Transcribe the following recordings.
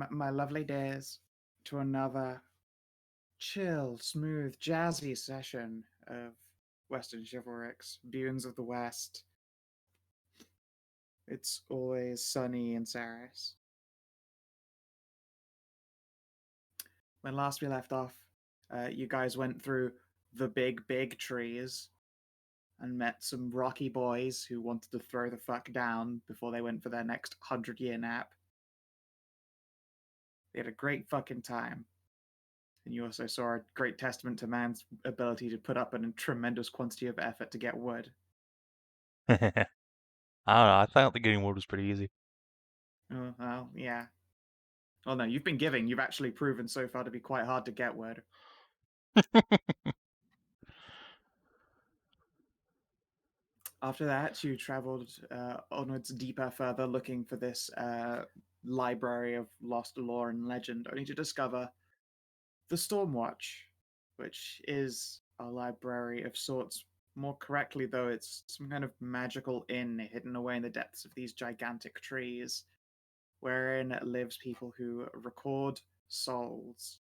my lovely days, to another chill, smooth, jazzy session of Western Chivalrics, Bunes of the West. It's always sunny in Saris. When last we left off, you guys went through the big trees and met some rocky boys who wanted to throw the fuck down before they went for their next 100-year nap. They had a great fucking time. And you also saw a great testament to man's ability to put up a tremendous quantity of effort to get wood. I don't know. I thought the getting wood was pretty easy. Oh, well, yeah. Well, no, you've been giving. You've actually proven so far to be quite hard to get wood. After that, you traveled onwards deeper, further, looking for this library of lost lore and legend, only to discover the Stormwatch, which is a library of sorts. More correctly, though, it's some kind of magical inn hidden away in the depths of these gigantic trees, wherein lives people who record souls.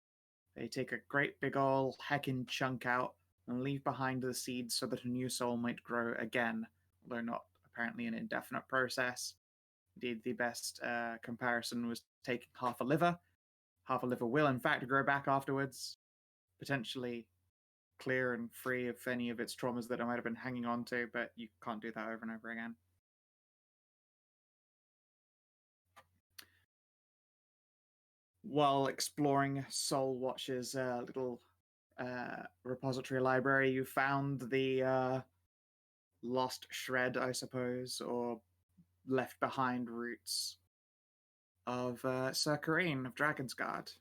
They take a great big ol' heckin' chunk out and leave behind the seeds so that a new soul might grow again, although not apparently an indefinite process. Indeed, the best comparison was taking half a liver. Half a liver will, in fact, grow back afterwards, potentially clear and free of any of its traumas that it might have been hanging on to, but you can't do that over and over again. While exploring Soul Watch's little repository library, you found the lost shred, I suppose, or left behind roots of Sir Kareen of Dragonsguard.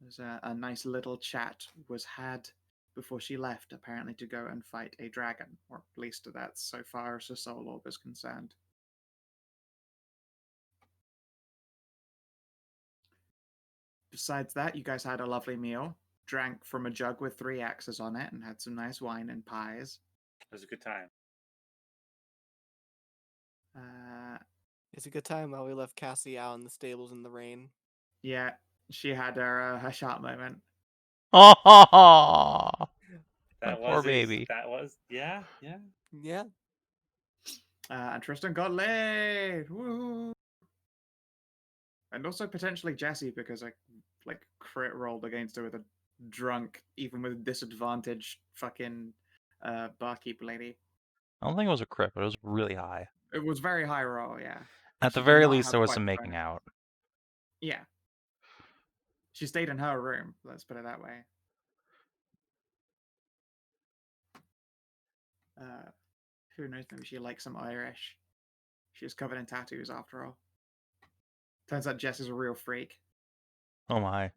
There's a nice little chat was had before she left, apparently to go and fight a dragon, or at least that's so far as the Soul Orb is concerned. Besides that, you guys had a lovely meal, drank from a jug with 3 axes on it, and had some nice wine and pies. It was a good time. It's a good time while we left Cassie out in the stables in the rain. Yeah, she had her shot moment. Oh, That poor was baby. That was Yeah. And Tristan got laid. Woo! And also potentially Jessie, because I like crit rolled against her with a drunk, even with disadvantage, fucking barkeep lady. I don't think it was a crit, but it was really high. It was very high roll, yeah. At She the did very not least, have there was quite some the making bonus. out. Yeah. She stayed in her room, let's put it that way. Who knows, maybe she likes some Irish. She's covered in tattoos after all. Turns out Jess is a real freak. Oh my.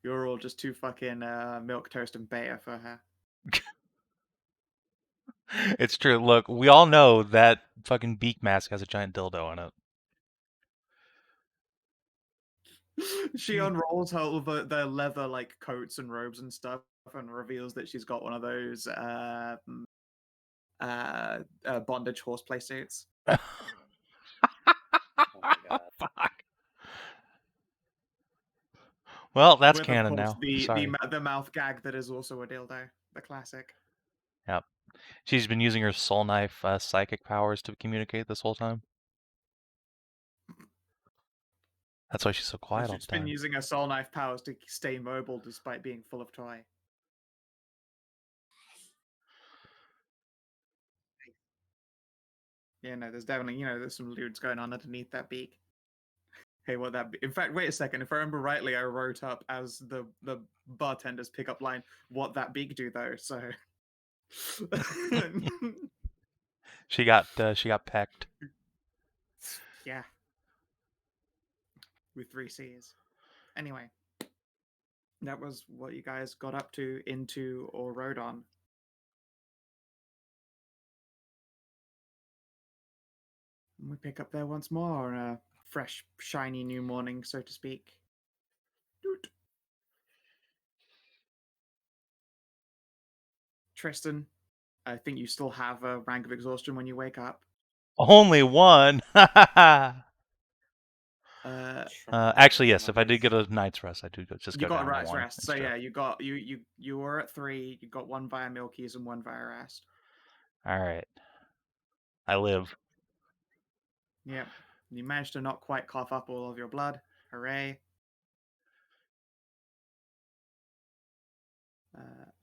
You're all just too fucking milk toast and beta for her. It's true. Look, we all know that fucking beak mask has a giant dildo in it. She unrolls all the leather like coats and robes and stuff and reveals that she's got one of those bondage horseplay suits. Oh my god. Fuck. Well, that's With, canon of course, now. Sorry. the mouth gag that is also a dildo, the classic. Yep. She's been using her soul knife psychic powers to communicate this whole time. That's why she's so quiet all She's the been time. using her soul knife powers to stay mobile despite being full of toy. Yeah, no, there's definitely, there's some lewds going on underneath that beak. Hey, what that? In fact, wait a second. If I remember rightly, I wrote up as the bartender's pickup line, "What that beak do though?" So She got pecked. yeah, with 3 C's. Anyway, that was what you guys got up to, into, or rode on. And we pick up there once more on a fresh, shiny new morning, so to speak. Doot. Tristan, I think you still have a rank of exhaustion when you wake up. Only one. Actually, yes. If I did get a night's rest, I do just You go got a down to night's one. rest, so yeah, you were at 3. You got 1 via meal keys and 1 via rest. All right. I live. Yep. You managed to not quite cough up all of your blood. Hooray.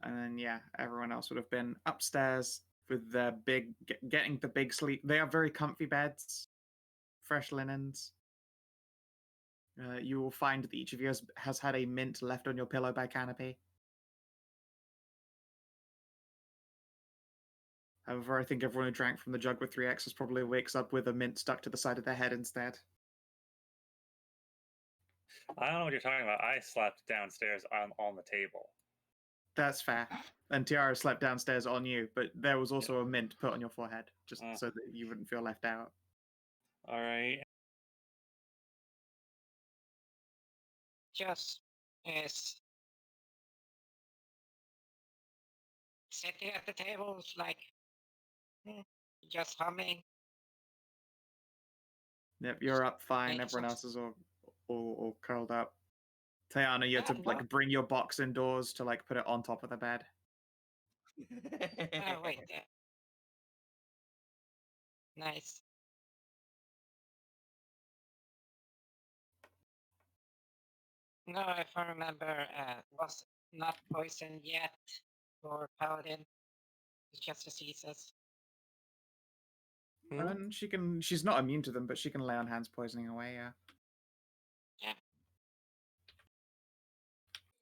And then, yeah, everyone else would have been upstairs with their getting the big sleep. They are very comfy beds, fresh linens. You will find that each of you has had a mint left on your pillow by Canopy. However, I think everyone who drank from the jug with 3X's probably wakes up with a mint stuck to the side of their head instead. I don't know what you're talking about. I slept downstairs on the table. That's fair. And Tiara slept downstairs on you, but there was also a mint put on your forehead, just so that you wouldn't feel left out. All right. Just is sitting at the table, like just humming. Yep, you're up fine. Everyone else is all curled up. Tajana, you had to like bring your box indoors to like put it on top of the bed. Oh wait, nice. No, if I remember, was not poisoned yet for Paladin. It's just diseases. And she's not immune to them, but she can lay on hands poisoning away, yeah. Yeah.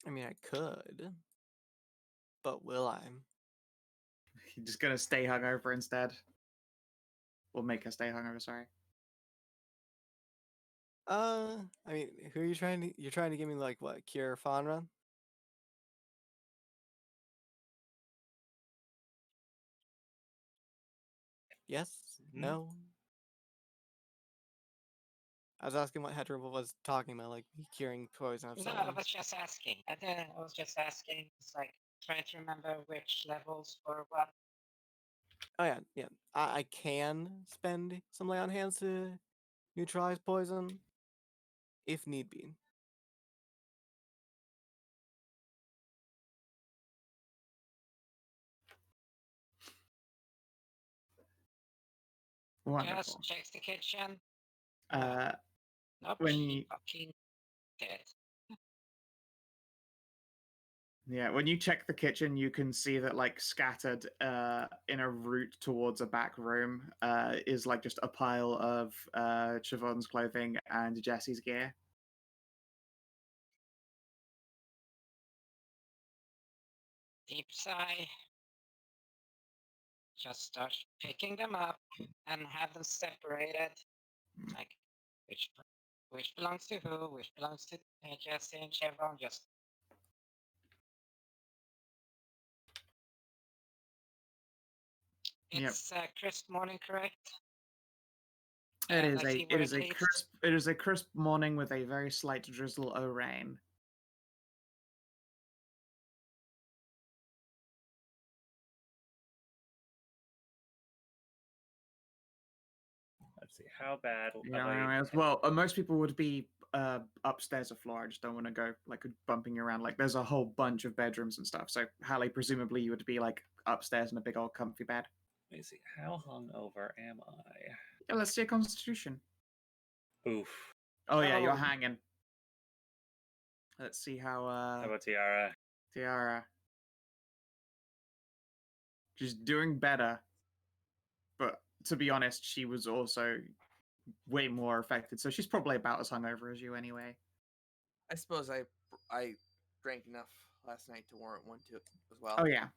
I mean, I could, but will I? You're just gonna stay hungover instead. Or make her stay hungover, sorry. I mean, who are you trying to? You're trying to give me like what? Cure Faunra? Yes? No? I was asking what Hedrah was talking about, like curing poison of No, someone. I was just asking. I was just asking. It's like trying to remember which levels for what. Oh yeah, yeah. I can spend some lay on hands to neutralize poison if need be. Wonderful. Just checks the kitchen. When she fucking dead. Yeah, when you check the kitchen, you can see that like scattered in a route towards a back room is like just a pile of Chavon's clothing and Jesse's gear. Deep sigh. Just start picking them up and have them separated. Like which belongs to who, which belongs to Jesse and Chevron. Just it's a crisp morning, correct? It is a crisp morning with a very slight drizzle o' rain. Let's see, how bad? Yeah, well, most people would be upstairs a floor. I just don't want to go like bumping around. Like, there's a whole bunch of bedrooms and stuff. So, Hallie, presumably you would be like upstairs in a big old comfy bed. Let me see, how hungover am I? Yeah, let's see a Constitution. Oof. Oh yeah, you're hanging. Let's see how. How about Tiara? Tiara. She's doing better, but to be honest, she was also way more affected. So she's probably about as hungover as you anyway. I suppose I drank enough last night to warrant one too as well. Oh yeah.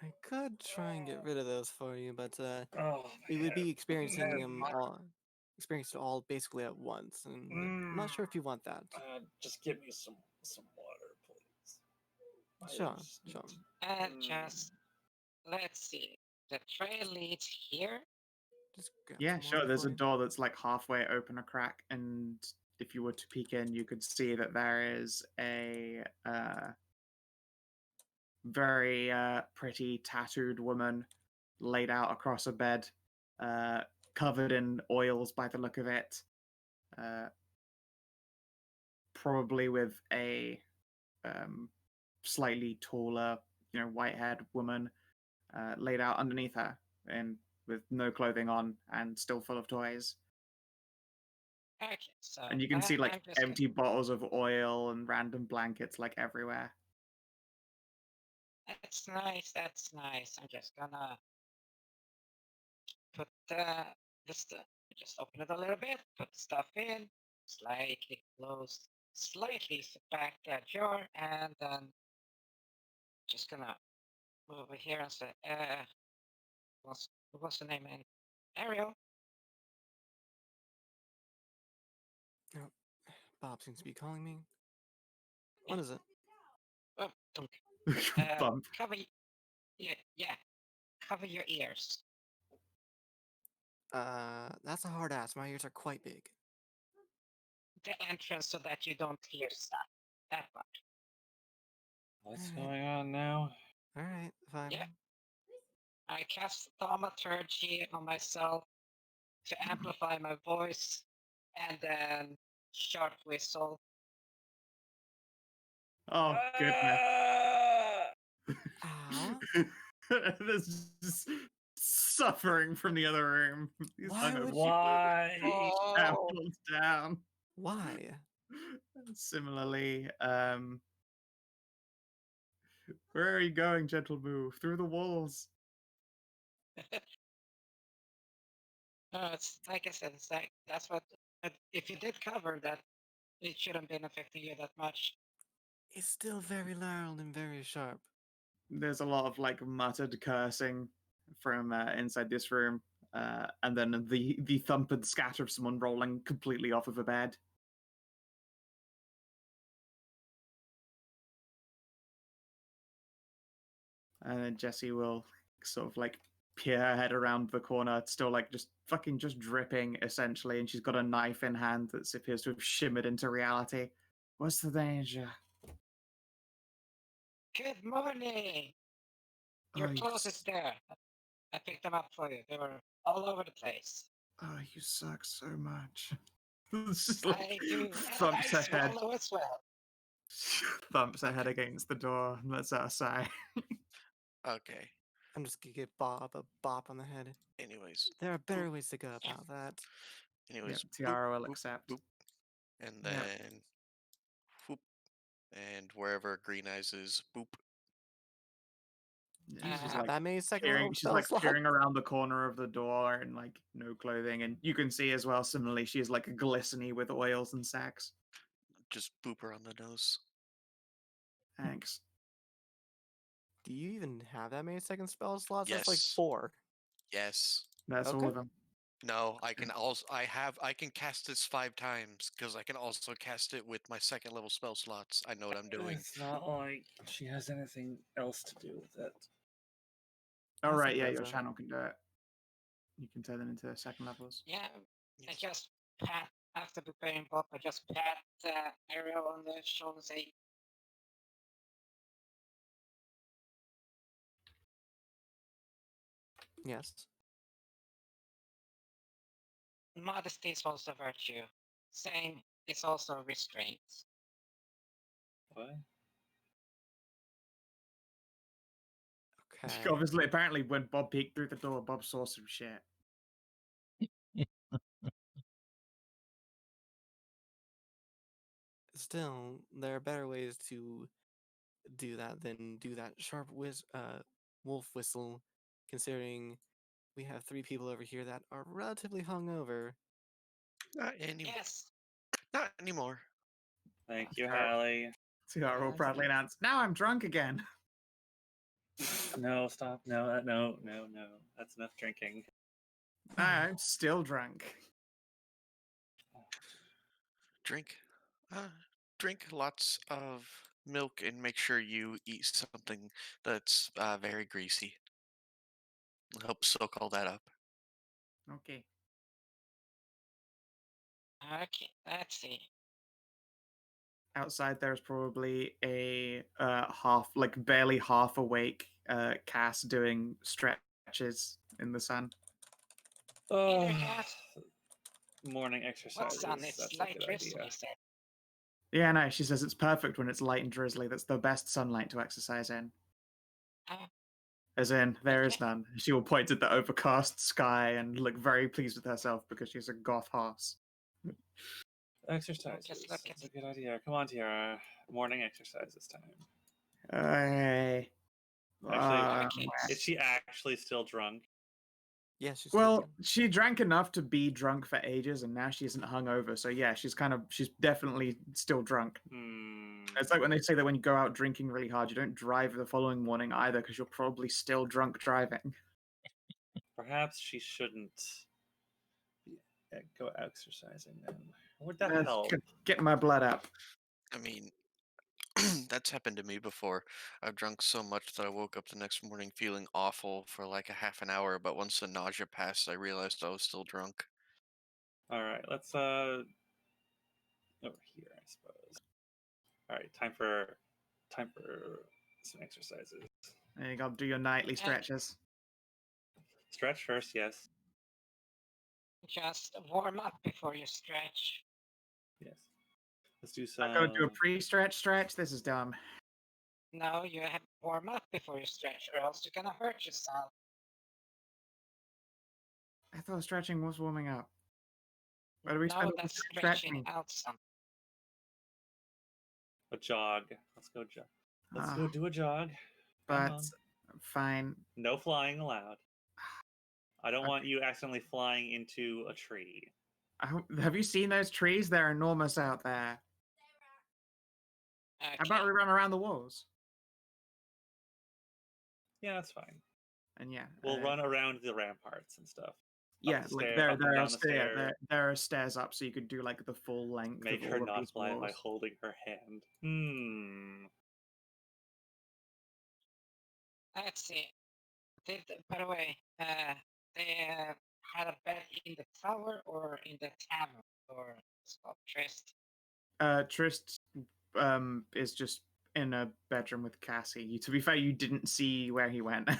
I could try and get rid of those for you, but we would head. be experiencing Head. them all, experienced it all basically at once, and I'm not sure if you want that. Just give me some water, please. Sure. Just let's see. The trail leads here. Just grab Yeah, some sure. water There's for a you. door that's like halfway open a crack, and if you were to peek in, you could see that there is a very pretty tattooed woman laid out across a bed, covered in oils by the look of it. Probably with a slightly taller, white-haired woman laid out underneath her, and with no clothing on and still full of toys. Okay, so And you can see like I'm just empty bottles of oil and random blankets like everywhere. That's nice. That's nice. I'm just gonna put the stuff. Just open it a little bit. Put the stuff in. Slightly close. Slightly back that jar, and then just gonna move over here and say, what's the name? And Ariel. Bob seems to be calling me. What is it? Oh, don't Bump. cover. Yeah. Cover your ears. That's a hard ass. My ears are quite big. The entrance so that you don't hear stuff. That part. What's Alright. going on now? Alright, fine. Yeah. I cast thaumaturgy on myself to amplify my voice, and then sharp whistle. Oh goodness. Ah! Ow. There's just suffering from the other room. These Why kind of would people Why? Oh, trampled down. Why? Similarly, where are you going, gentle move? Through the walls. No, it's like I said, it's like that's what. If you did cover that, it shouldn't been affecting you that much. It's still very loud and very sharp. There's a lot of like muttered cursing from inside this room, and then the thump and scatter of someone rolling completely off of a bed. And then Jessie will sort of like peer her head around the corner, still like just dripping essentially, and she's got a knife in hand that appears to have shimmered into reality. What's the danger? Good morning. Your Oh, clothes is there. I picked them up for you. They were all over the place. Oh, you suck so much. It's just like I do. And thumps I her head, swallow as well. thumps her head against the door, and lets out a sigh. okay. I'm just gonna give Bob a bop on the head. Anyways, There are better ways to go about that. anyways, Yep, Tiara will boop, accept. boop, and Yep. then whoop, and wherever Green Eyes is, boop. She's just Uh, like That many second peering, level she's spell like slot. peering around the corner of the door and like no clothing, and you can see as well. Similarly, she is like glistening with oils and sacks. Just boop her on the nose. Thanks. Do you even have that many second spell slots? That's like Yes. 4. Yes. That's all Okay. of them. No, I can also I can cast this 5 times because I can also cast it with my second level spell slots. I know what I'm doing. It's not like she has anything else to do with it. All I right, yeah, suppose your so. channel can do it. You can turn them into second levels. yeah, I Yes. just pat after preparing Bob. I just pat Ariel on the shoulder and say, Yes. "Modesty is also a virtue. Same is also restraint." What? Okay. Obviously, apparently, when Bob peeked through the door, Bob saw some shit. Still, there are better ways to do that than do that sharp wolf whistle, considering we have 3 people over here that are relatively hungover. Yes. Not anymore. Thank you, Tiara- Hallie. Tiara will I proudly see. announce, "Now I'm drunk again." No, stop. No, no. That's enough drinking. I'm still drunk. Drink. Drink lots of milk and make sure you eat something that's very greasy. Help soak all that up. Okay. Okay, let's see. Outside, there's probably a half, like barely half awake Cass doing stretches in the sun. Oh, gas. morning What exercises. sun? It's That's a light good drizzly, idea. sir. Yeah, no, she says it's perfect when it's light and drizzly. That's the best sunlight to exercise in. As in, there is Okay. none. She will point at the overcast sky and look very pleased with herself because she's a goth horse. Exercises. Just look That's at- a good idea. Come on, Tiara. Morning exercises time. Hey. Actually, Okay. Is she actually still drunk? Yeah, she's Well, sleeping. she drank enough to be drunk for ages, and now she isn't hungover. So yeah, she's definitely still drunk. Hmm. It's like when they say that when you go out drinking really hard, you don't drive the following morning either because you're probably still drunk driving. Perhaps she shouldn't go exercising then. What the Let's hell? get my blood up. I mean, that's happened to me before. I've drunk so much that I woke up the next morning feeling awful for like a half an hour, but once the nausea passed, I realized I was still drunk. All right, let's over here, I suppose. All right, time for some exercises. And you gotta do your nightly stretches. Stretch first, yes. Just warm up before you stretch. Yes. Let's do some. I gotta do a pre-stretch stretch. This is dumb. No, you have to warm up before you stretch, or else you're gonna hurt yourself. I thought stretching was warming up. Why do we No, spend all that's this time stretching stretching? out some. a jog. Let's go jog. Let's Ah, go do a jog. Come but on. fine. No flying allowed. I don't Okay. want you accidentally flying into a tree. Have you seen those trees? They're enormous out there. How about we Okay. run around the walls? Yeah, that's fine. And yeah, We'll run around the ramparts and stuff. Yeah, the like stair, up and down the stair. there are stairs up, so you could do like the full length Make of her all of not these fly by walls. holding her hand. Hmm. Let's see. By the way, they had a bed in the tower or in the tavern, or it's called Trist. Trist is just in a bedroom with Cassie. To be fair, you didn't see where he went.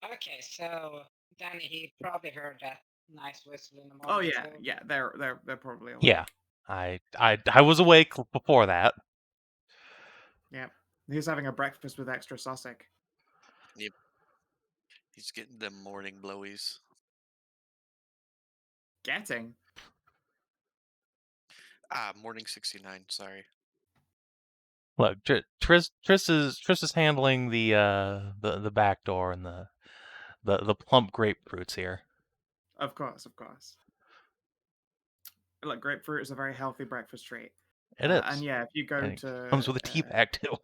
Okay, so then he probably heard that nice whistle in the morning. Oh yeah, too. yeah, they're probably awake. Yeah, I was awake before that. Yeah. He's having a breakfast with extra sausage. Yep. He's getting them morning blowies. Getting. Morning 69, sorry. Look, Tris is handling the back door and the plump grapefruits here. Of course, of course. Look, grapefruit is a very healthy breakfast treat. It is. And yeah, if you go And it to comes with a tea bag too.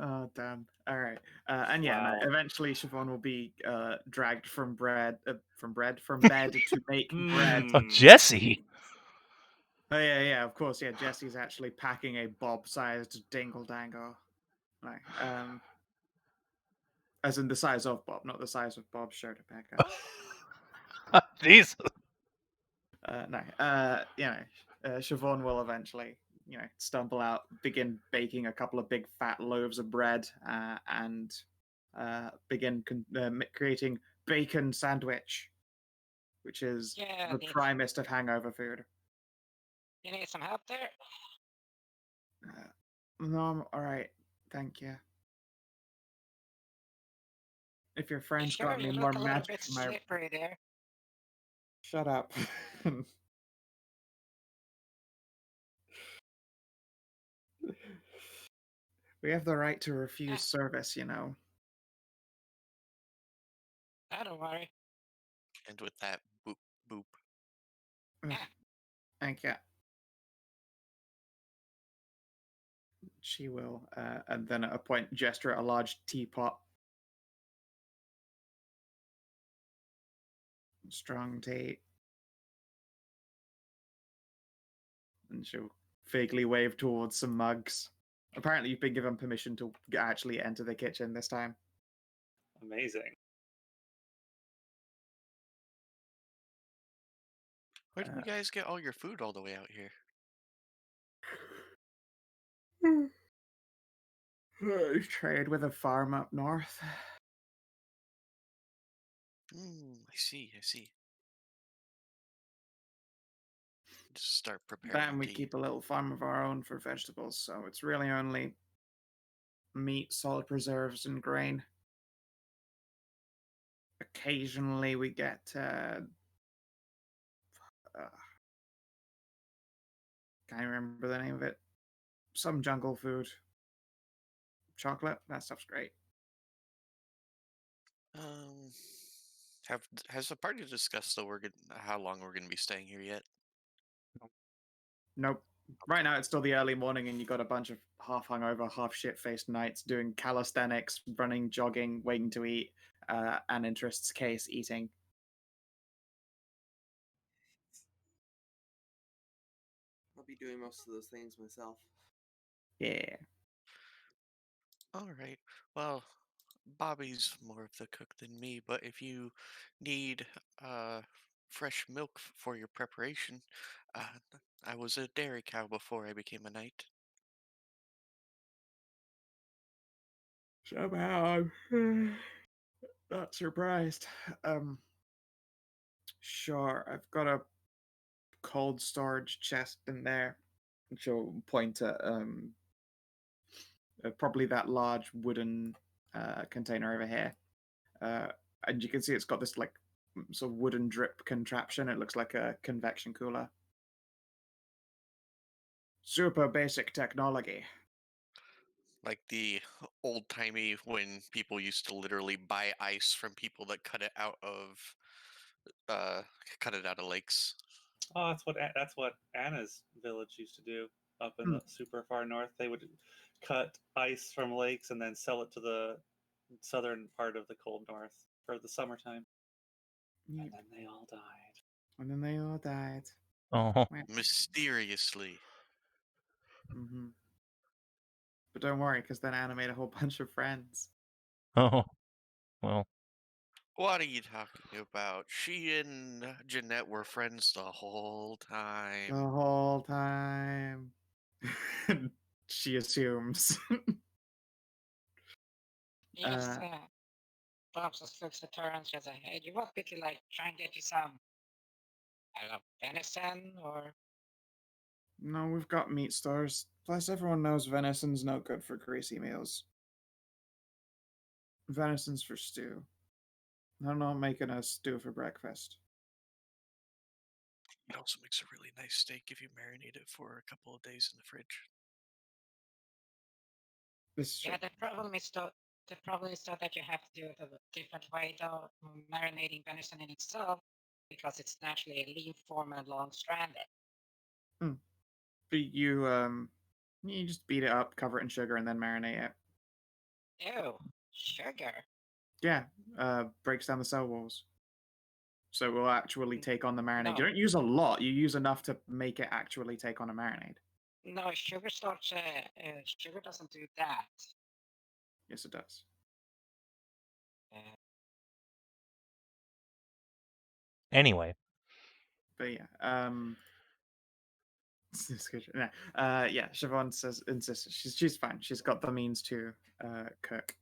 Oh damn! All right, and yeah, Wow. no, eventually Siobhan will be dragged from bed to make bread. Oh, Jesse. Oh yeah, of course, yeah. Jesse's actually packing a bob-sized dingle dangle, like as in the size of Bob, not the size of Bob's shirt packer. Jesus. No, Siobhan will eventually, stumble out, begin baking a couple of big fat loaves of bread, and begin creating bacon sandwich, which is Yeah, the primest of hangover food. you need some help there? No, I'm all right, thank you. If your You friend's sure? got You any look more a little magic bit in my... slippery there. Shut up. We have the right to refuse service, you know. Oh, don't worry. And with that, boop, boop. Thank you. She will, and then at a point gesture at a large teapot. Strong tea. And she'll vaguely wave towards some mugs. Apparently, you've been given permission to actually enter the kitchen this time. Amazing. Where did you guys get all your food all the way out here? Trade with a farm up north. I see. I see. Just start preparing Then we tea. keep a little farm of our own for vegetables, so it's really only meat, solid preserves, and grain. Occasionally we get can't remember the name of it. Some jungle food. Chocolate, that stuff's great. Has the party discussed how long we're gonna be staying here yet? Nope. Right now it's still the early morning and you got a bunch of half hungover, half shit-faced knights doing calisthenics, running, jogging, waiting to eat, and interests case eating. I'll be doing most of those things myself. Yeah. All right. Well, Bobby's more of the cook than me, but if you need fresh milk for your preparation, I was a dairy cow before I became a knight. Somehow I'm not surprised. Sure, I've got a cold storage chest in there. She'll point at probably that large wooden container over here. And you can see it's got this like sort of wooden drip contraption. It looks like a convection cooler. Super basic technology. Like the old timey when people used to literally buy ice from people that cut it out of lakes. Oh, that's what Anna's village used to do up in the super far north. They would cut ice from lakes and then sell it to the southern part of the cold north for the summertime. Yep. And then they all died. And then they all died. Oh, Mysteriously. Mm-hmm. But don't worry, because then Anna made a whole bunch of friends. oh, well, What are you talking about? She and Jeanette were friends the whole time. The whole time. She assumes. Yes, Pops just looks at her and says, "Hey, you want me to like try and get you some, I don't know, venison or?" No, we've got meat stores. Plus, everyone knows venison's no good for greasy meals. Venison's for stew. I'm not making a stew for breakfast. It also makes a really nice steak if you marinate it for a couple of days in the fridge. Yeah, the problem is though that you have to do it a different way though, marinating venison in itself, because it's naturally a lean form and long stranded. But you just beat it up, cover it in sugar, and then marinate it. Ew, sugar. Yeah, breaks down the cell walls. So it will actually take on the marinade. No. You don't use a lot. You use enough to make it actually take on a marinade. No, sugar starts. Sugar doesn't do that. Yes, it does. anyway. But yeah, yeah. Siobhan insists she's fine. She's got the means to cook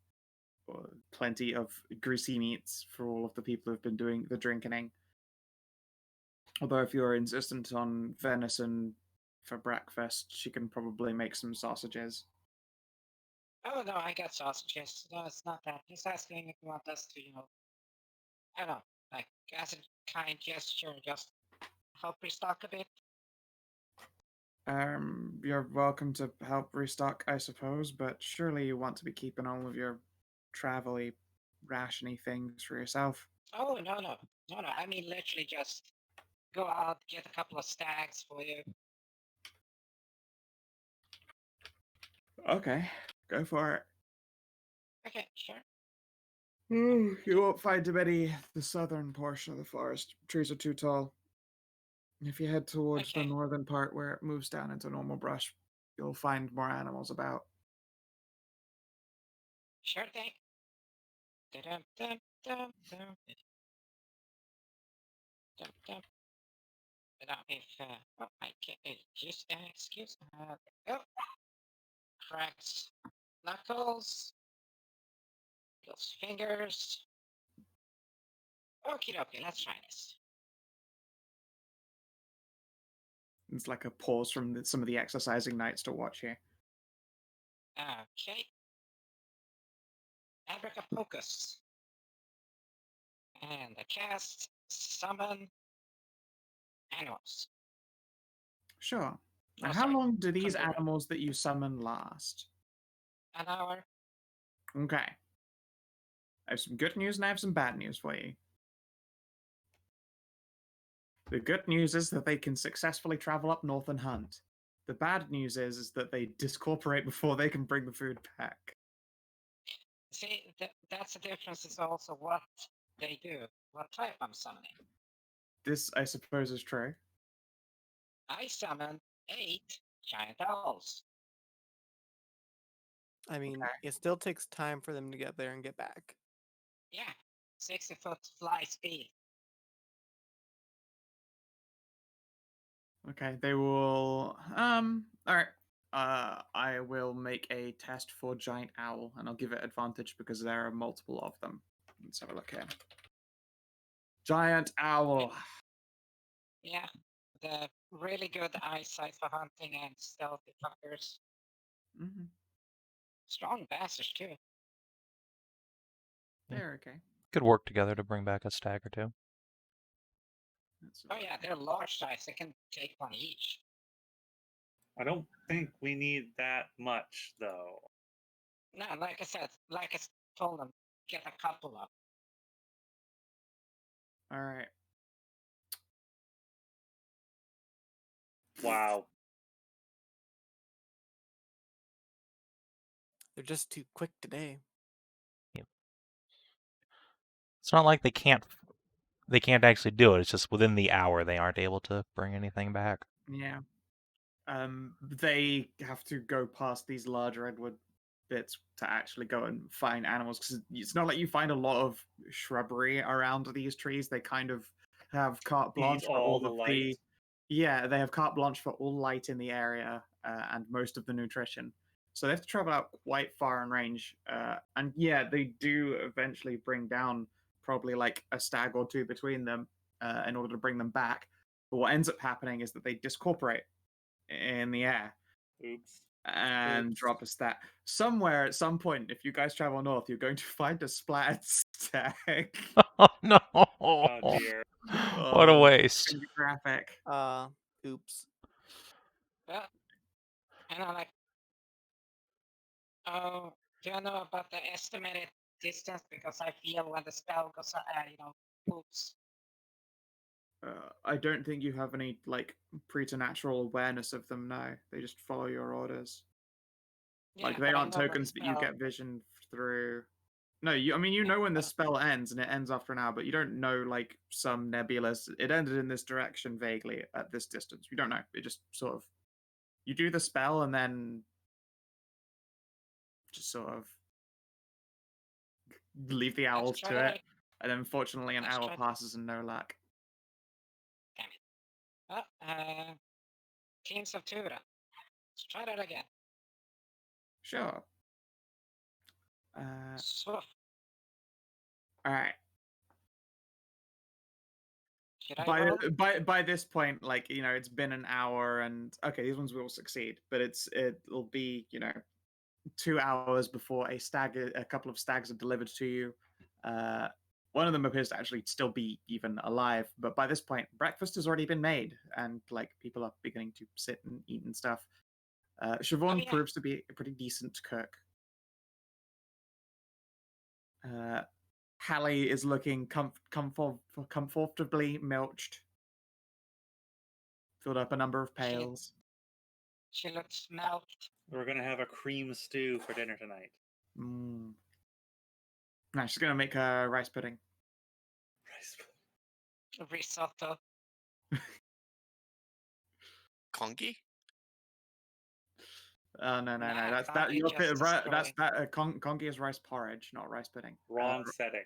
plenty of greasy meats for all of the people who've been doing the drinking. Although if you're insistent on venison for breakfast, she can probably make some sausages. Oh no, I got sausages. No, it's not that. He's asking if you want us to, I don't know, like as a kind gesture, just help restock a bit. You're welcome to help restock, I suppose, but surely you want to be keeping all of your travel-y, rationy things for yourself. Oh no. I mean literally just go out, get a couple of stags for you. Okay, go for it. Okay, sure. You won't find too many the southern portion of the forest. Trees are too tall. If you head towards the northern part where it moves down into normal brush, you'll find more animals about. Sure thing. Dum dum dum dum. Dum dum. Now if I can just excuse oh cracks. knuckles, those fingers. Okie dokie, let's try this. It's like a pause from some of the exercising knights to watch here. Okay. Abracapocus. And the cast summon animals. Sure. Oh, Now, how sorry. long do these Conjure. animals that you summon last? An hour. Okay. I have some good news and I have some bad news for you. The good news is that they can successfully travel up north and hunt. The bad news is that they discorporate before they can bring the food back. See, that's the difference is also what they do. What type I'm summoning. This, I suppose, is true. I summon 8 giant owls. I mean, Okay. it still takes time for them to get there and get back. Yeah, 60-foot fly speed. Okay, they will. Alright. I will make a test for Giant Owl, and I'll give it advantage because there are multiple of them. Let's have a look here. Giant Owl. Yeah, the really good eyesight for hunting and stealthy fuckers. Mm-hmm. Strong bastards too. They're okay. Could work together to bring back a stag or two. Oh yeah, they're large size. They can take one each. I don't think we need that much, though. No, like I said, like I told them, get a couple of. Alright. Wow. They're just too quick today. It's not like they can't actually do it. It's just within the hour they aren't able to bring anything back. Yeah. They have to go past these large redwood bits to actually go and find animals, because it's not like you find a lot of shrubbery around these trees. They kind of have carte blanche for all all the of light. the. Yeah, they have carte blanche for all light in the area and most of the nutrition. So they have to travel out quite far in range. And yeah, they do eventually bring down probably like a stag or two between them in order to bring them back. But what ends up happening is that they discorporate in the air Oops. and Oops. drop a stat. Somewhere at some point, if you guys travel north, you're going to find a splattered stag. Oh no! Oh dear. What a Oh, waste. gonna be graphic. Oops. Well, and I'm like, oh, do you know about the estimated distance? Because I feel when the spell goes, poops. I don't think you have any like preternatural awareness of them now. They just follow your orders. Yeah, Like they but I aren't know when the tokens that you spell. get vision through. No, you know when the spell ends, and it ends after an hour, but you don't know like some nebulous. It ended in this direction vaguely at this distance. You don't know. It just sort of you do the spell and then just sort of leave the owls Let's try to that. it, and then fortunately an Let's hour try- passes and no luck. Damn it. Teams of two. Let's try that again. Sure. So, All right. should I roll? By this point, like it's been an hour, and okay, these ones will succeed, but it'll be 2 hours before a couple of stags are delivered to you. One of them appears to actually still be even alive, but by this point, breakfast has already been made, and like people are beginning to sit and eat and stuff. Siobhan yeah. proves to be a pretty decent cook. Hallie is looking comfortably milched. Filled up a number of pails. She looks milked. We're gonna have a cream stew for dinner tonight. Mm. No, she's gonna make a rice pudding. Risotto. Conky? No. Nah, That's that. Conky You're just that's destroyed. that. Conky is rice porridge, not rice pudding. Wrong setting.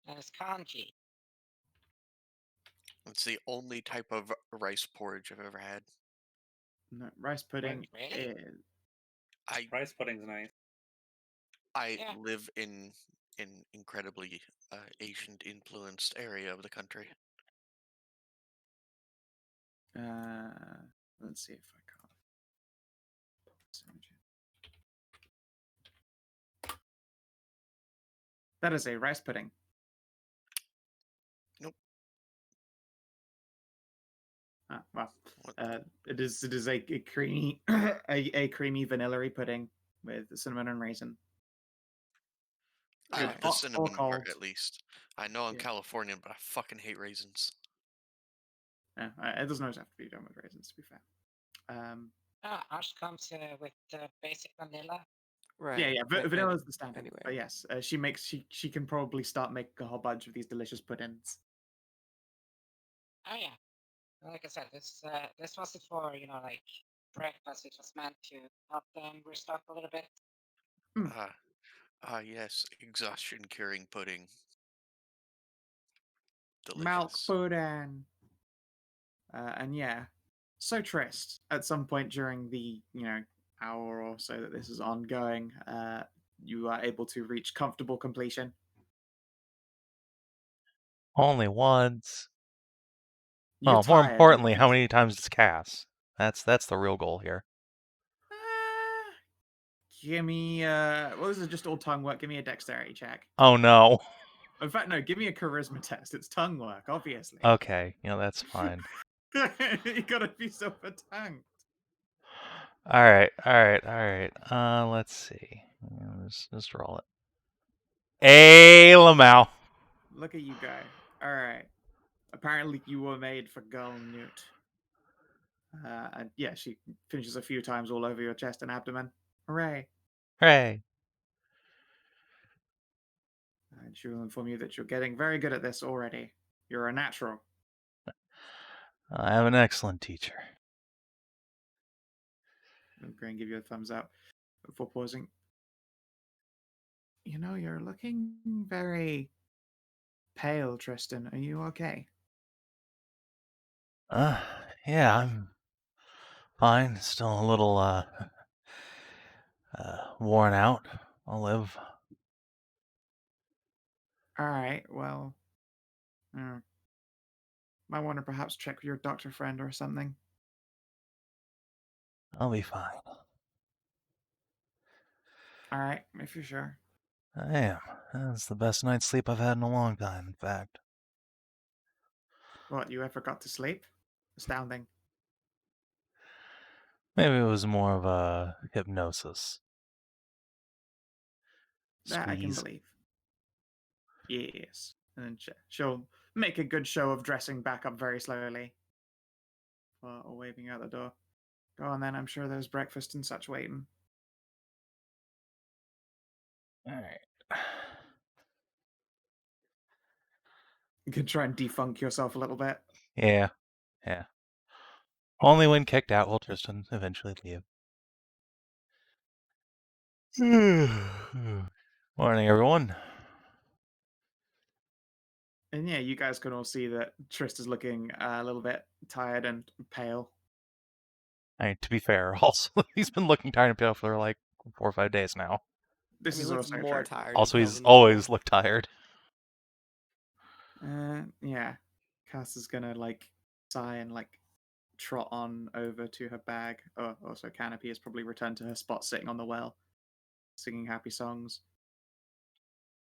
And it's congee. It's the only type of rice porridge I've ever had. No, rice pudding Really? is Rice pudding's nice. I Yeah. live in an incredibly Asian influenced area of the country. Let's see if I can. That is a rice pudding. Nope. Well, What? it is a creamy a creamy vanilla pudding with cinnamon and raisin. I Good, like the hot or cinnamon part cold. at least. I know I'm Yeah. Californian, but I fucking hate raisins. Yeah, it doesn't always have to be done with raisins, to be fair. Ours comes with basic vanilla. Right. Yeah. Vanilla is the standard. Anyway. But yes, she can probably start making a whole bunch of these delicious puddings. Oh yeah. Like I said, this wasn't for like breakfast. It was meant to help them restock a little bit. Yes, exhaustion curing pudding. Milk Delicious. pudding. And yeah, so Trist, at some point during the hour or so that this is ongoing, you are able to reach comfortable completion. Only once. You're Well, more tired. importantly, how many times does cast? That's the real goal here. Give me well, this is just all tongue work. Give me a dexterity check. Oh no. In fact, no, give me a charisma test. It's tongue work, obviously. Okay, that's fine. You gotta be super tongue. All right. Let's see. Just roll it. Hey, Lamau. Look at you go. All right. Apparently, you were made for girl Newt. And yeah, she finishes a few times all over your chest and abdomen. Hooray! Hooray. And she will inform you that you're getting very good at this already. You're a natural. I am an excellent teacher. I'm going to give you a thumbs up before pausing. You're looking very pale, Tristan. Are you okay? Yeah, I'm fine. Still a little worn out. I'll live. All right. Well, might want to perhaps check with your doctor friend or something. I'll be fine. All right, if you're sure. I am. That's the best night's sleep I've had in a long time, in fact. What, you ever got to sleep? Astounding. Maybe it was more of a hypnosis. That I can Squeeze. believe. Yes. And then she'll make a good show of dressing back up very slowly. Or waving out the door. Go on then, I'm sure there's breakfast and such waiting. Alright. You can try and defunk yourself a little bit. Yeah. Only when kicked out will Tristan eventually leave. Morning, everyone. And yeah, you guys can all see that Trist is looking a little bit tired and pale. To be fair, also, he's been looking tired and pale for like 4 or 5 days now. This he is looks also more true. tired. Also, and pale he's than normal. always looked tired. Yeah. Cass is gonna sigh and trot on over to her bag. Oh, also Canopy has probably returned to her spot sitting on the well, singing happy songs.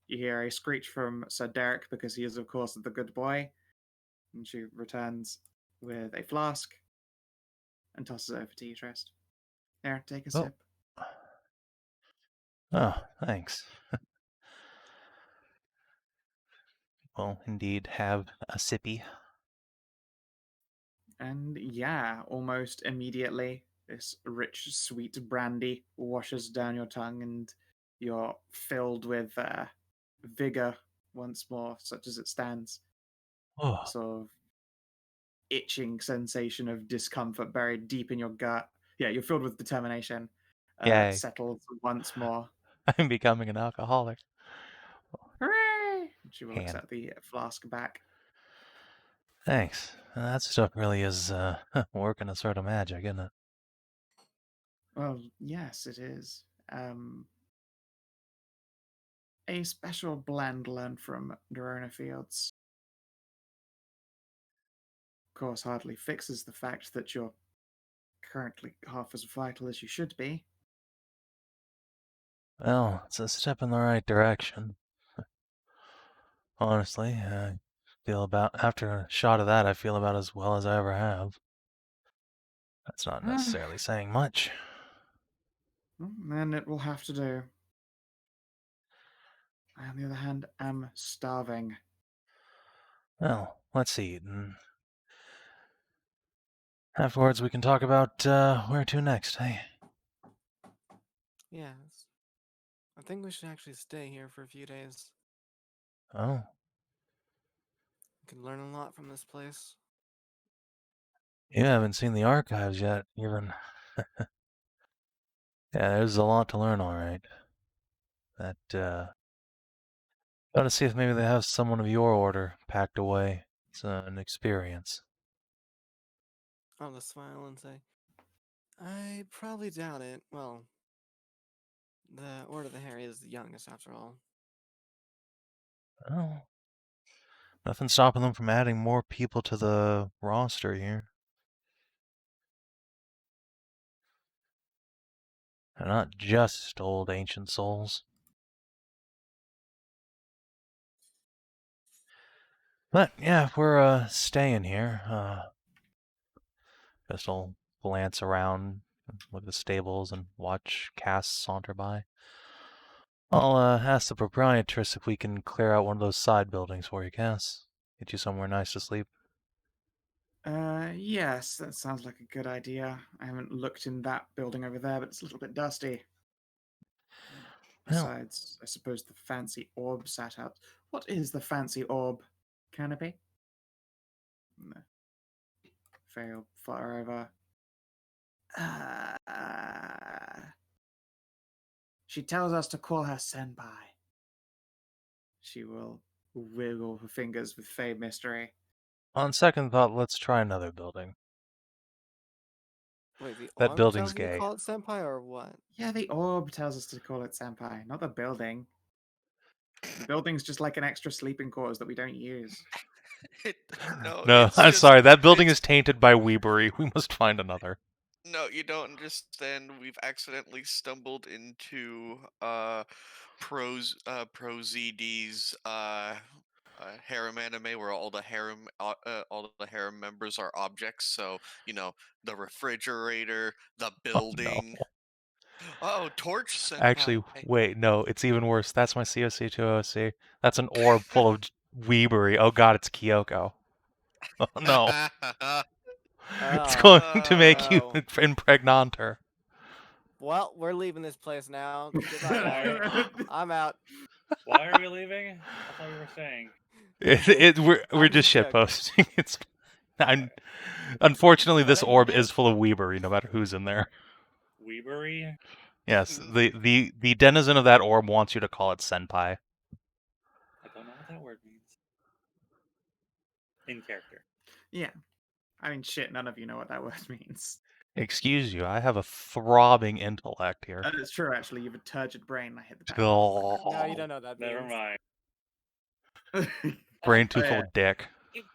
You hear a screech from Sir Derek because he is, of course, the good boy. And she returns with a flask and tosses it over to you, Trist. There, take a sip. Oh, thanks. Well, indeed, have a sippy. And yeah, almost immediately, this rich, sweet brandy washes down your tongue, and you're filled with vigor once more, such as it stands. Oh, Sort of itching sensation of discomfort buried deep in your gut. Yeah, you're filled with determination. Yay. Settled once more. I'm becoming an alcoholic. Hooray! She will Hand. accept the flask back. Thanks. That stuff really is working a sort of magic, isn't it? Well, yes, it is. A special blend learned from Dorona Fields. Of course, hardly fixes the fact that you're currently half as vital as you should be. Well, it's a step in the right direction. Honestly, I feel about after a shot of that, I feel about as well as I ever have. That's not necessarily saying much. Then it will have to do. I, on the other hand, am starving. Well, let's eat, and afterwards we can talk about where to next, hey? Yes. I think we should actually stay here for a few days. Oh, We can learn a lot from this place. you haven't seen the archives yet, even. Yeah, there's a lot to learn, all right. Gotta see if maybe they have someone of your order packed away. It's an experience. I'll just smile and say, I probably doubt it. Well, the Order of the Hairy is the youngest after all. Oh, nothing stopping them from adding more people to the roster here. They're not just old ancient souls. But yeah, if we're staying here, just I'll glance around, look at the stables, and watch Cass saunter by. I'll ask the proprietress if we can clear out one of those side buildings for you, Cass. Get you somewhere nice to sleep. Yes, that sounds like a good idea. I haven't looked in that building over there, but it's a little bit dusty. Well, Besides, I suppose the fancy orb sat out. What is the fancy orb? Canopy? No. Fail far over. She tells us to call her senpai. She will wiggle her fingers with fey mystery. on second thought, let's try another building. Wait, the That orb building's tells you to gay. call it senpai or what? Yeah, the orb tells us to call it senpai, not the building. The building's just like an extra sleeping quarters that we don't use. No, No, it's I'm just sorry. That building it's is tainted by weebery. We must find another. no, you don't understand. We've accidentally stumbled into Pro ZD's harem anime where all the harem members are objects. So the refrigerator, the Oh, no. building. Oh, Torch senpai. Actually, wait, no, it's even worse. That's my COC 2OC. That's an orb full of weebery. Oh god, it's Kyoko. Oh no. It's Oh, going to make you no. impregnant her. Well, we're leaving this place now. Goodbye, guys. I'm out. Why are we leaving? I thought we were staying. We're I'm just just joking. shitposting. Unfortunately, this What? orb is full of weebery, no matter who's in there. Weebery? Yes, the denizen of that orb wants you to call it senpai. I don't know what that word means. In character. Yeah. I mean, shit, none of you know what that word means. Excuse you, I have a throbbing intellect here. And it's true, actually. You have a turgid brain. I hit the back. No, you don't know what that means. Never mind. Brain too Oh, full yeah. of dick.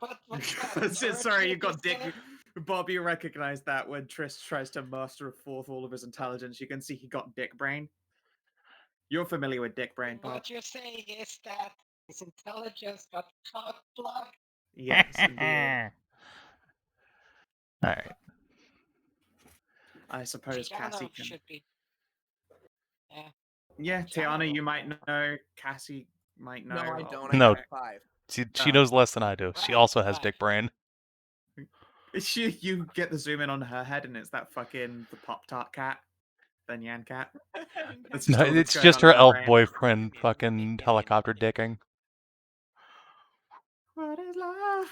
But what's that? Sorry, you Turgid got dick. instead Bob, you recognize that when Trist tries to muster forth all of his intelligence, you can see he got dick brain. You're familiar with dick brain, of- Bob? What you're saying is that his intelligence got cock blocked. Yes, indeed. Alright. I suppose Cassie Tajana can. should be. Yeah. Yeah, Tajana Tiana, will you might know. know. Cassie might know. No, I I'll don't. I No. got 5. She Oh. knows less than I do. She Right, also has right. dick brain. You get the zoom in on her head, and it's that fucking the Pop Tart cat, the Nyan cat. That's No, all that's it's going just on in her elf brain. boyfriend fucking helicopter dicking. What is love?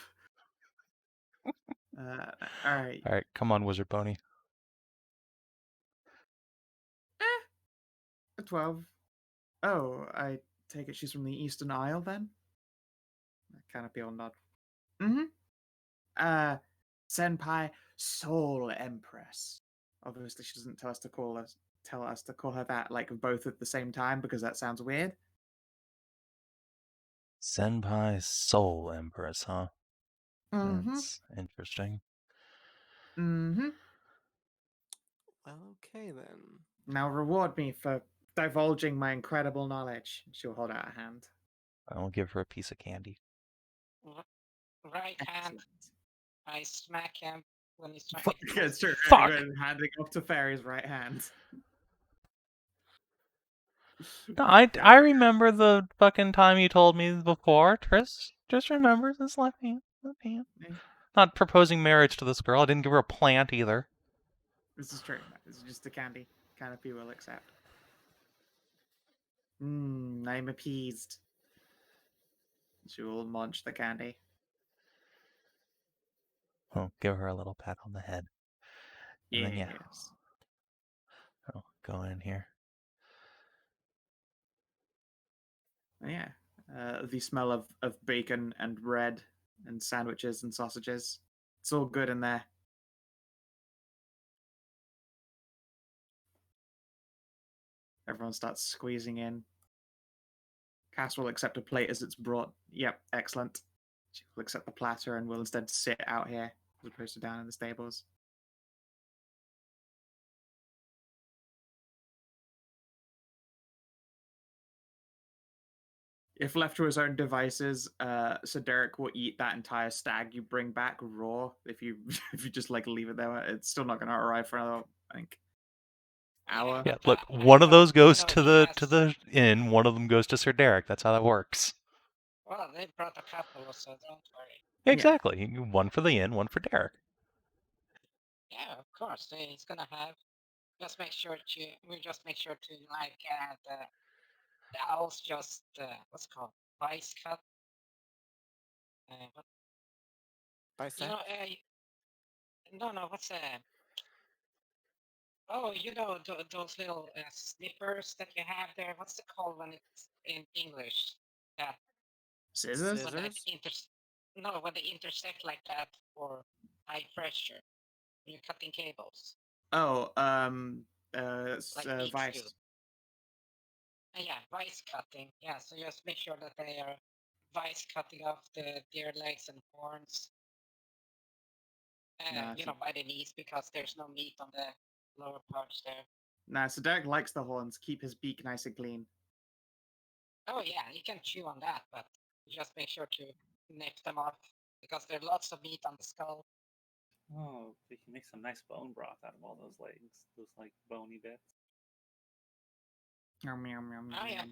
All right. Alright, come on, Wizard Pony. 12. Oh, I take it she's from the Eastern Isle then? Canopy will nod. Mm-hmm. Senpai Soul Empress. Obviously, she doesn't tell us to call her that like both at the same time because that sounds weird. Senpai Soul Empress, huh? Mm-hmm. That's interesting. Mm-hmm. Well, okay then. Now reward me for divulging my incredible knowledge. She'll hold out a hand. I'll give her a piece of candy. Right hand. Excellent. I smack him when he's trying Fuck. to Yeah, it's true. Fuck! Handing off to Fairy's right hand. No, I remember the fucking time you told me before, Tris. Just remember this left hand. Left hand. Yeah. Not proposing marriage to this girl. I didn't give her a plant either. This is true. This is just a candy. Canopy will accept. I'm appeased. She will munch the candy. I'll give her a little pat on the head. And then, yeah. Yes. I'll go in here. Yeah. The smell of bacon and bread and sandwiches and sausages. It's all good in there. Everyone starts squeezing in. Cass will accept a plate as it's brought. Yep, excellent. She will accept the platter and will instead sit out here as opposed to down in the stables. If left to his own devices, Sir Derek will eat that entire stag you bring back raw. If you if you just like leave it there, it's still not going to arrive for another, I think, hour. Yeah, but, look, I one of thought, those goes you know, to he has- the inn, one of them goes to Sir Derek. That's how that works. Well, they brought a couple, so don't worry. Exactly. One for the inn, one for Derek. Yeah, of course. He's gonna have. Just make sure to. We just make sure to like the owls just what's it called vice cut. What, you Bisect? know, no, what's oh, you know those little snippers that you have there. What's it called when it's in English? That Scissors? when they Scissors? no, when they intersect like that for high pressure. When you're cutting cables, Oh, like geeks Vice. do. Yeah, vice cutting. Yeah, so just make sure that they are vice cutting off the deer legs and horns. Nah, You know, by the knees because there's no meat on the lower parts there. Nah, so Derek likes the horns. Keep his beak nice and clean. Oh yeah, you can chew on that, but just make sure to nip them off because there's lots of meat on the skull. Oh, we can make some nice bone broth out of all those legs, those like bony bits. Yum, yum, yum, Oh yeah,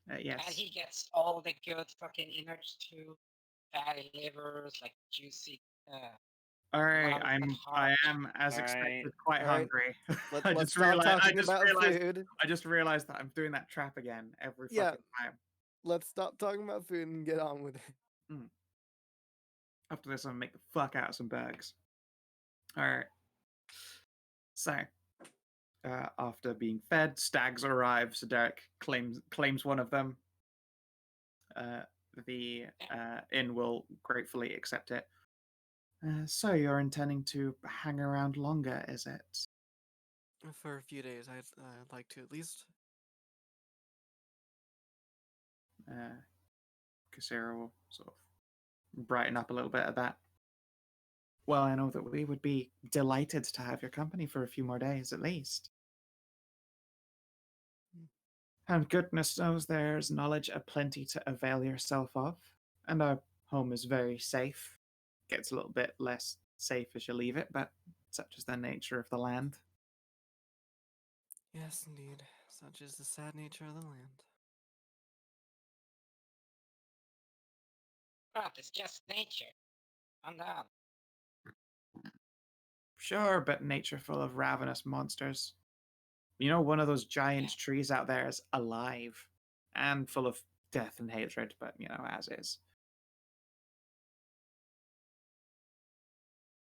yum. Yes. and he gets all the good fucking innards too, fatty livers, like juicy. All right, lung and I heart. am as All expected right. quite All right. hungry. Let's stop talking about food. I just realized that I'm doing that trap again every Yeah. fucking time. Let's stop talking about food and get on with it. After this, I'm gonna make the fuck out of some burgers. All right. So, after being fed, stags arrive. So Derek claims one of them. The inn will gratefully accept it. So you're intending to hang around longer, is it? For a few days, I'd like to at least. Kasera will sort of brighten up a little bit at that. Well, I know that we would be delighted to have your company for a few more days at least. And goodness knows there's knowledge aplenty to avail yourself of. And our home is very safe. Gets a little bit less safe as you leave it, but such is the nature of the land. Yes, indeed. Such is the sad nature of the land. But it's just nature. And Sure, but nature full of ravenous monsters. You know, one of those giant trees out there is alive and full of death and hatred, but, you know, as is.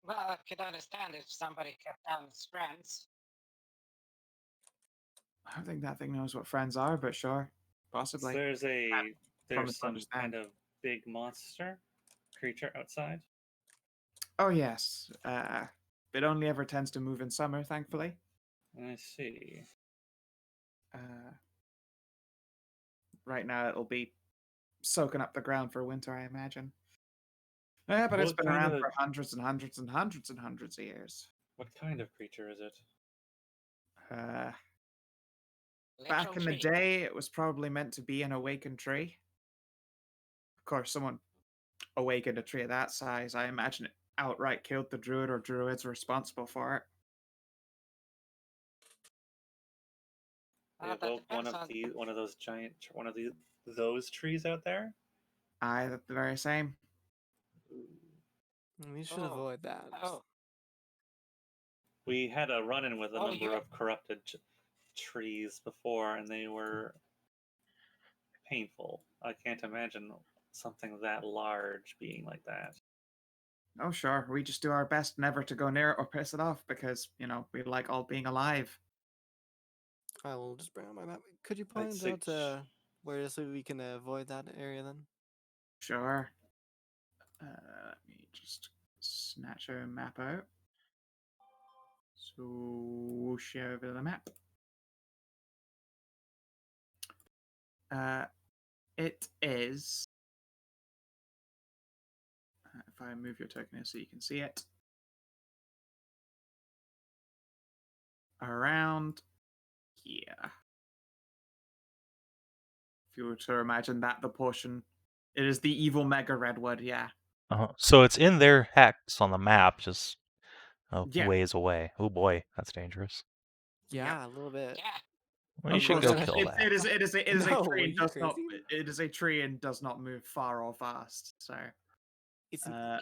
well, I could understand if somebody cut down his friends. I don't think that thing knows what friends are, but sure. Possibly. There's promise to some understand. kind of big monster creature outside. Oh, yes. It only ever tends to move in summer, thankfully. I see. Right now, it'll be soaking up the ground for winter, I imagine. Yeah, but it's What been kind around of- for hundreds and hundreds and hundreds and hundreds of years. What kind of creature is it? Back in the tree. day, it was probably meant to be an awakened tree. Of course, someone awakened a tree of that size. I imagine it outright killed the druid or druids responsible for it. They That evoke one depends on- of those giant, those trees out there. Aye, that's the very same. We should Oh, avoid that. Oh, We had a run-in with a Oh, number yeah. of corrupted trees before, and they were painful. I can't imagine something that large being like that. Oh, sure. We just do our best never to go near it or piss it off because, we like all being alive. I will just bring up my map. Could you point say out where so we can avoid that area then? Sure. Let me just snatch a map out. So, whoosh over the map. It is. If I move your token here so you can see it. Around here. If you were to imagine that the portion, it is the evil mega redwood, yeah. So it's in their hex on the map, just a Yeah. ways away. Oh boy, that's dangerous. Yeah, a little bit. yeah. Well, you Of should course, go kill it that. is a No, tree are and you does not. crazy? It is a tree and does not move far or fast. So It's Yeah,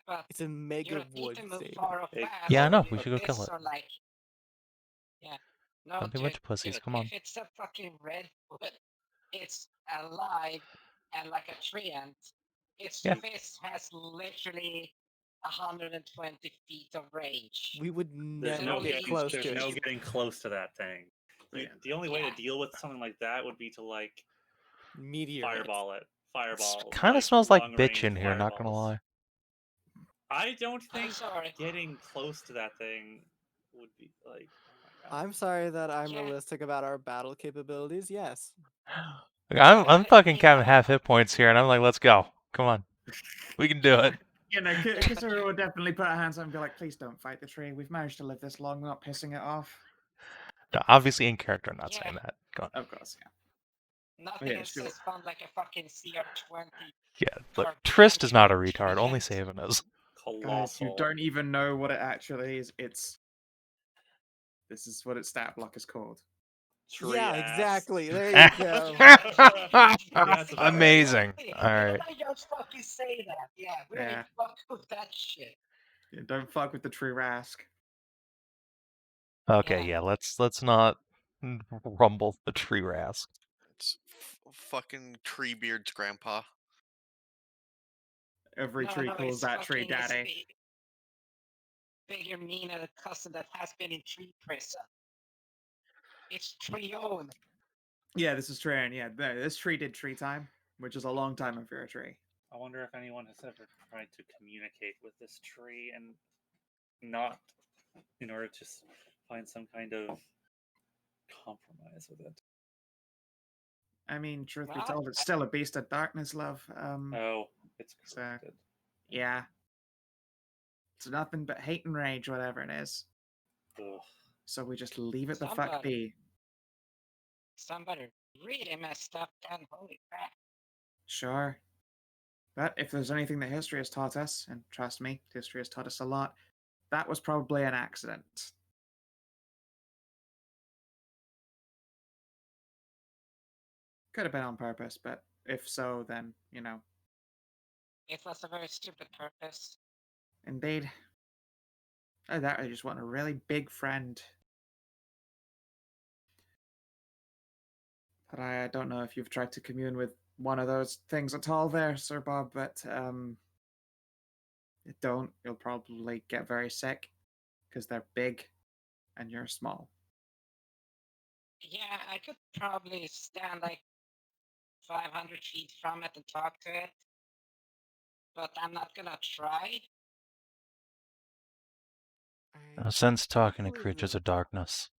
but it's a you mega don't need wood to move state. far or Hey, fast. Yeah, I know. if We should go this kill it. Or like, yeah. No, Don't be a bunch of pussies. dude, Come on. If it's a fucking redwood, it's alive and like a tree ant. Its Yeah. fist has literally 120 feet of range. We would There's never no only- get close there's to no it. getting close to that thing. Yeah. The only way Yeah. to deal with something like that would be to like Meteor. fireball it. Fireball. Kind of like, smells like long-range bitch in here, not gonna fireballs. lie. I don't I'm think sorry. getting close to that thing would be like. Oh my god. I'm sorry that I'm Yeah. realistic about our battle capabilities. Yes. Like, I'm I fucking mean, capping half hit points here, and I'm like, let's go. Come on. We can do it. Kisara would definitely put her hands up and be like, "Please don't fight the tree. We've managed to live this long, not pissing it off." No, obviously, in character, I'm not Yeah. saying that. Go on. Of course, yeah. Nothing Yeah, is sure. as fun like a fucking CR20. Yeah, look, Barbarian Trist is not a tree retard. Only ant. Savin is. Guys, you Colossal. don't even know what it actually is. This is what its stat block is called. Tree Yeah, ass. exactly. There you go. That's about Amazing. Exactly. All right. I just fucking say that. Yeah, we Yeah. ain't fuck with that shit. Yeah, don't fuck with the tree rask. Okay, Yeah. yeah. Let's not rumble the tree rask. It's fucking Treebeard's grandpa. Every tree calls it's that tree fucking his daddy. bigger mean and a cousin that has been in tree prison. It's tree owned. Yeah, this is tree, and yeah, this tree did tree time, which is a long time for a tree. I wonder if anyone has ever tried to communicate with this tree and not in order to find some kind of compromise with it. I mean, truth be Well, told, it's still a beast of darkness, love. Oh, it's So- corrupted. Yeah. It's nothing but hate and rage, whatever it is. Ugh. So we just leave it the fuck Somebody- be. Somebody really messed up and holy crap. Sure. But if there's anything that history has taught us, and trust me, history has taught us a lot, that was probably an accident. Could have been on purpose, but if so, then, It was a very stupid purpose. indeed. Either that, I just want a really big friend. But I don't know if you've tried to commune with one of those things at all there, Sir Bob, but don't. You'll probably get very sick because they're big and you're small. Yeah, I could probably stand like 500 feet from it and talk to it. But I'm not gonna try. No sense talking to believe creatures that. of darkness.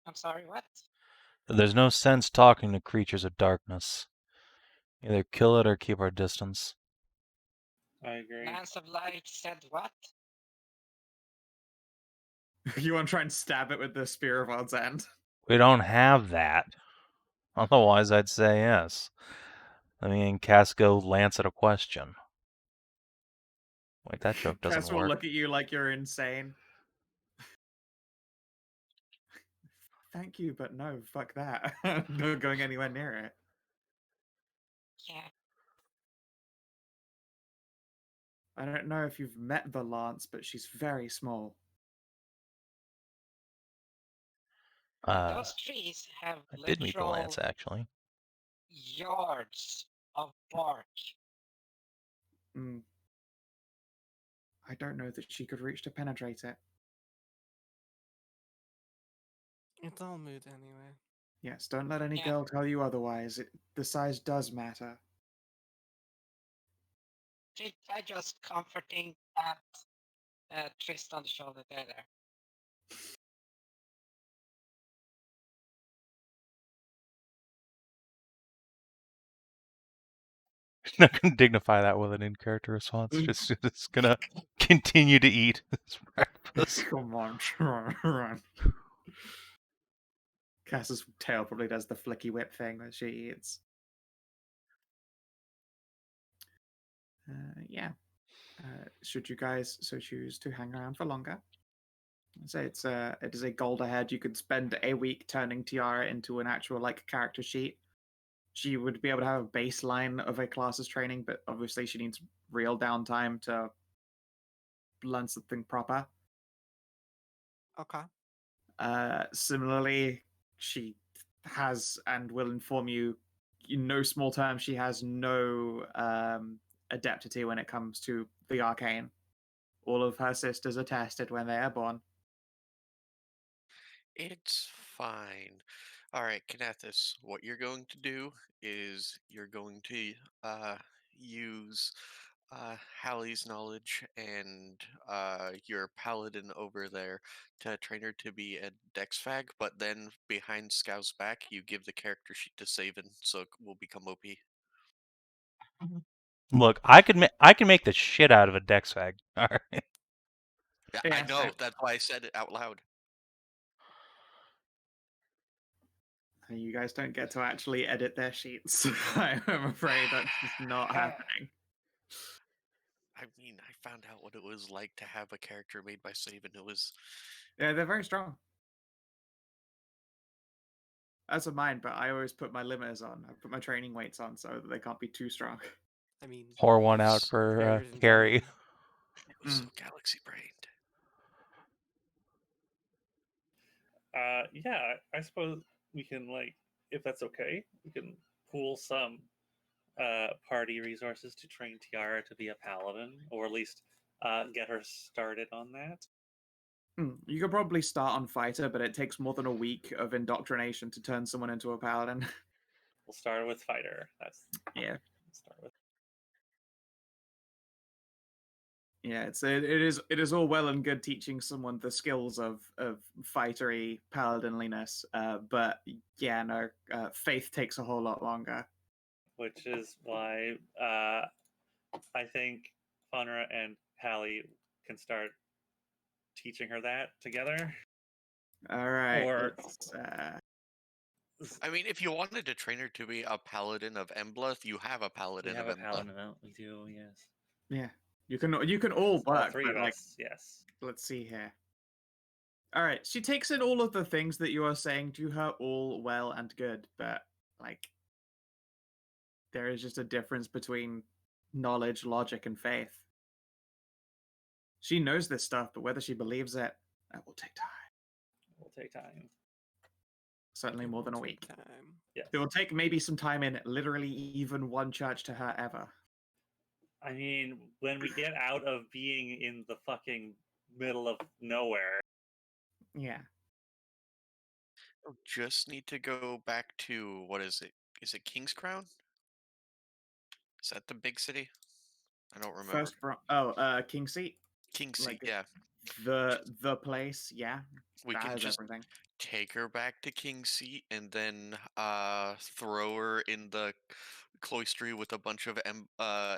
I'm sorry, what? There's no sense talking to creatures of darkness. Either kill it or keep our distance. I agree. Lance of Light said what? You want to try and stab it with the Spear of Odds End? We don't have that. Otherwise, I'd say yes. I mean, Casco Lance at a question. Wait, that joke doesn't Cass will work. look at you like you're insane. Thank you, but no, fuck that. No going anywhere near it. Yeah. I don't know if you've met the Lance, but she's very small. Those trees have I did meet the literal Lance, actually. yards of bark. Mm. I don't know that she could reach to penetrate it. It's all moot anyway. Yes, don't let any Yeah. girl tell you otherwise. The size does matter. I just comforting at Tristan on the shoulder there. Not gonna dignify that with an in-character response. Just gonna continue to eat this breakfast. Come on, run. Cass's tail probably does the flicky whip thing that she eats. Yeah. Should you guys so choose to hang around for longer? So it is a gold ahead. You could spend a week turning Tiara into an actual like character sheet. She would be able to have a baseline of a class's training, but obviously she needs real downtime to learn something proper. Okay. Similarly, she has and will inform you in no small term she has no adeptity when it comes to the arcane. All of her sisters are tested when they are born. It's fine. All right, Kinathis, what you're going to do is you're going to use Hallie's knowledge and your paladin over there to train her to be a dex fag, but then behind Skow's back, you give the character sheet to Savin, so it will become OP. Look, I can make the shit out of a dex fag. All right. Yeah, Yeah, I know. That's why I said it out loud. You guys don't get to actually edit their sheets. I'm afraid that's just not happening. I mean, I found out what it was like to have a character made by Savin. It was Yeah, they're very strong. As are mine, but I always put my limiters on. I put my training weights on so that they can't be too strong. I mean, Pour one out s- for bears in Carrie. general. it was so galaxy brained. Yeah, I suppose we can like, if that's okay, we can pool some party resources to train Tiara to be a paladin, or at least get her started on that. You could probably start on fighter, but it takes more than a week of indoctrination to turn someone into a paladin. We'll start with fighter. That's Yeah. start with. Yeah, it is all well and good teaching someone the skills of fightery paladinliness, but yeah, no, faith takes a whole lot longer. Which is why I think Faunra and Hallie can start teaching her that together. All right, Or I mean, if you wanted to train her to be a paladin of Embla, you have a we paladin have of a Embla. paladin. We do, yes. yeah, you can all All work, three but of like, us, yes. let's see here. All right, she takes in all of the things that you are saying to her, all well and good, but like, there is just a difference between knowledge, logic, and faith. She knows this stuff, but whether she believes it, that will take time. We'll take time. Certainly It more than a will take week. time. Yes. It will take maybe some time in literally even one church to her ever. I mean, when we get out of being in the fucking middle of nowhere, Yeah. Just need to go back to what is it? Is it King's Crown? Is that the big city? I don't remember. First, King Seat, King Seat, like yeah. the place. Yeah, We that can has just everything. take her back to King Seat and then throw her in the cloistery with a bunch of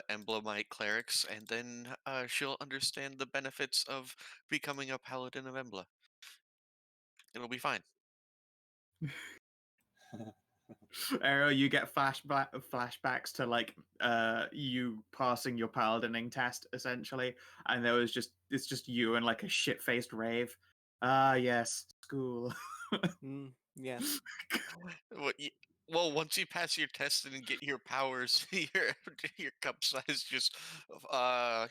emblemite clerics, and then she'll understand the benefits of becoming a paladin of Embla. It'll be fine. Ariel, you get flashbacks to like you passing your paladining test essentially, and it's just you and like a shit faced rave. Ah, yes, school. Yes. What well, once you pass your test and get your powers, your cup size just uh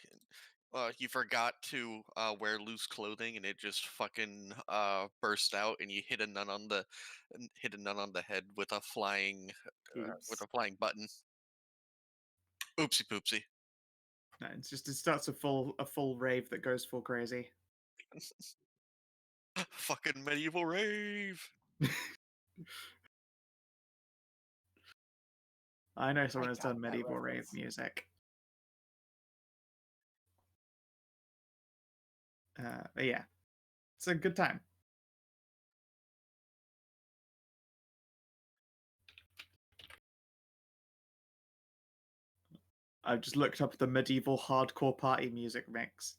you forgot to wear loose clothing, and it just fucking burst out, and you hit a nun on the head with a flying Oops. button. Oopsie poopsie. No, it starts a full rave that goes full crazy. Fucking medieval rave. I know someone I has got done that medieval rave reference. music. But yeah, it's a good time. I've just looked up the medieval hardcore party music mix.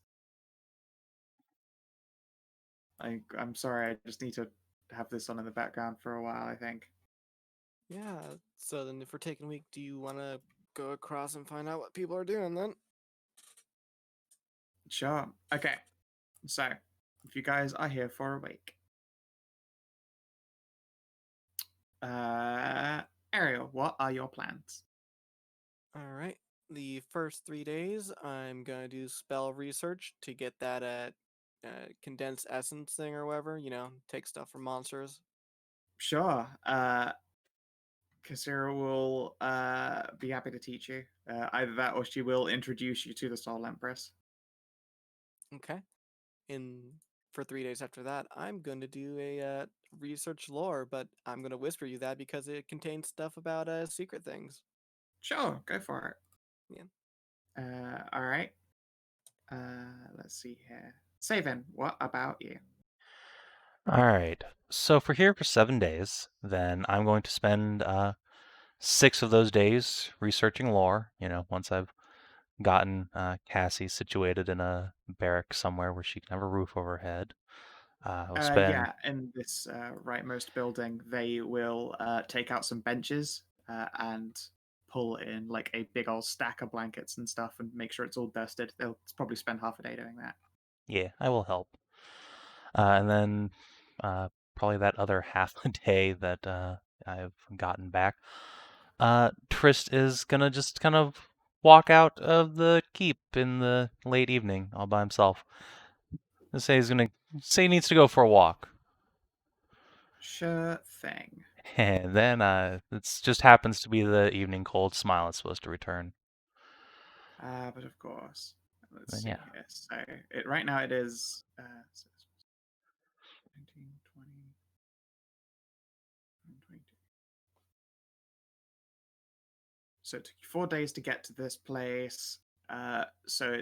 I'm sorry, I just need to have this on in the background for a while, I think. Yeah. So then, if we're taking a week, do you want to go across and find out what people are doing then? Sure. Okay. So, if you guys are here for a week, Ariel, what are your plans? All right. The first 3 days, I'm gonna do spell research to get that condensed essence thing or whatever. Take stuff from monsters. Sure. Kasira will be happy to teach you. Either that or she will introduce you to the Soul Empress. Okay. And for 3 days after that, I'm going to do a research lore, but I'm going to whisper you that because it contains stuff about secret things. Sure, go for it. Yeah. All right. Let's see here. Savin, what about you? All right. So if we're here for 7 days, then I'm going to spend 6 of those days researching lore. Once I've gotten Cassie situated in a barrack somewhere where she can have a roof over her head. I'll spend. Yeah, in this rightmost building, they will take out some benches and pull in like a big old stack of blankets and stuff and make sure it's all dusted. They'll probably spend half a day doing that. Yeah, I will help. And then probably that other half a day that I've gotten back, Trist is gonna just kind of walk out of the keep in the late evening all by himself. Say he needs to go for a walk. Sure thing. And then it just happens to be the evening cold smile is supposed to return. But of course, let's And see yeah. here. So right now it is 19, 20, 22. So it took you 4 days to get to this place. So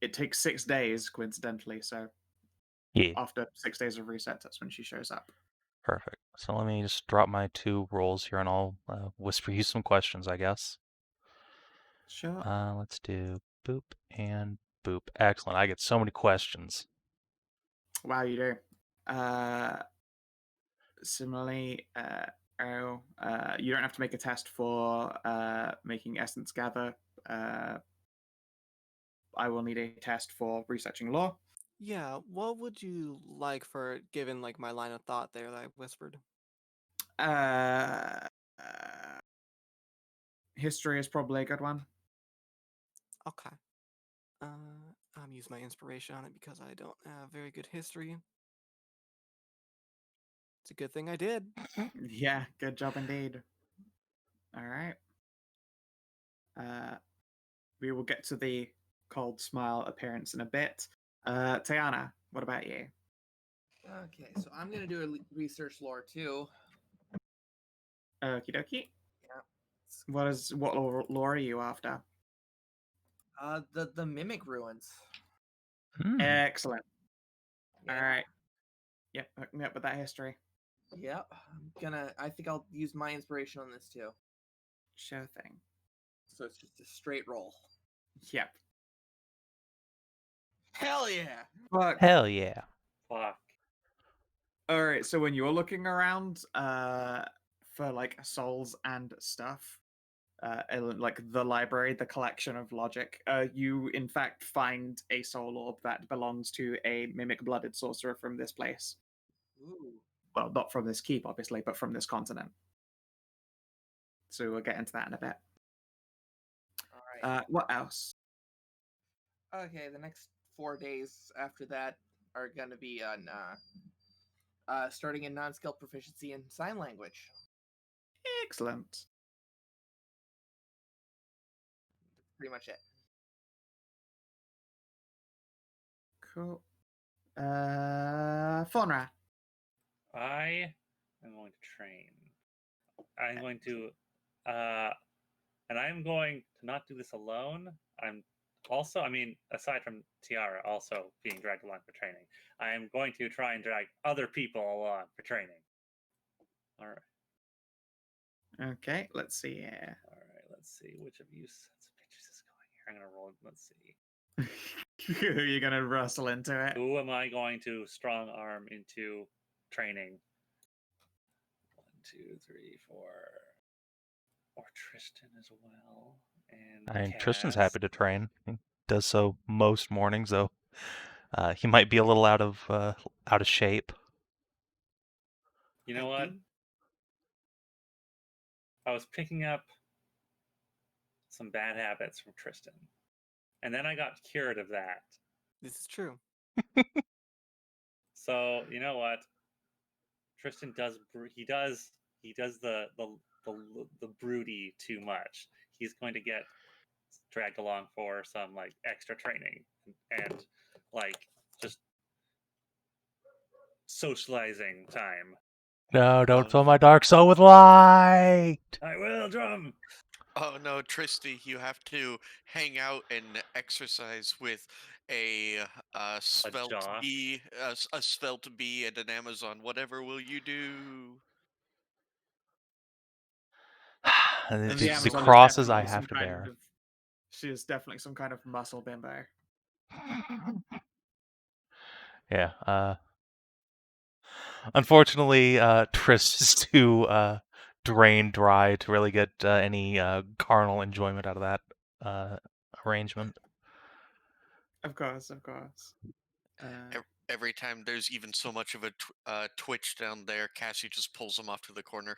it takes 6 days, coincidentally. So Yeah, after 6 days of reset, that's when she shows up. perfect. So let me just drop my 2 rolls here and I'll whisper you some questions, I guess. Sure. Let's do boop and boop. Excellent. I get so many questions. Wow, you do. Similarly, Ariel, you don't have to make a test for making essence gather. I will need a test for researching lore. Yeah, what would you like for given like my line of thought there that I whispered? Uh, History is probably a good one. Okay. I'm use my inspiration on it because I don't have very good history. It's a good thing I did. Yeah, good job indeed. All right. We will get to the cold smile appearance in a bit. Tajana, what about you? Okay, so I'm gonna do a research lore too. Okie dokie. Yeah. What lore are you after? The mimic ruins. Hmm. Excellent. Yeah. All right. Yep, hook me up with that history. Yep. I think I'll use my inspiration on this too. Sure thing. So it's just a straight roll. Yep. Hell yeah! Fuck. Hell yeah. Fuck. All right. So when you're looking around, for like souls and stuff, like the library, the collection of logic, you in fact find a soul orb that belongs to a mimic-blooded sorcerer from this place. Ooh. Well, not from this keep, obviously, but from this continent. So we'll get into that in a bit. All right. What else? Okay, the next 4 days after that are gonna be on starting in non-skill proficiency in sign language. Excellent. Pretty much it. Cool. Faunra. I am going to train. I'm going to, and I'm going to not do this alone. I'm also, I mean, aside from Tiara also being dragged along for training, I am going to try and drag other people along for training. All right. Okay, let's see here. All right. Let's see which of you sons of bitches is going here. I'm gonna roll. Let's see. Who are you gonna rustle into it? Who am I going to strong arm into training? 1, 2, 3, 4. Or Tristan as well. And I mean, Tristan's Cass. happy to train. He does so most mornings, though. He might be a little out of shape. You know what? I was picking up some bad habits from Tristan, and then I got cured of that. This is true. So you know what? Tristan does the broody too much. He's going to get dragged along for some like extra training and like just socializing time. No, don't fill my dark soul with light! I will, Drum. Oh no, Tristy, you have to hang out and exercise with a svelte jock. bee, a svelte bee and an Amazon. Whatever will you do? And And the, the the Amazon is crosses I definitely have some to kind bear. of. She is definitely some kind of muscle bimbo. Yeah, unfortunately, Triss is too drained dry to really get any carnal enjoyment out of that arrangement. Of course, of course. Every time there's even so much of a twitch down there, Cassie just pulls him off to the corner.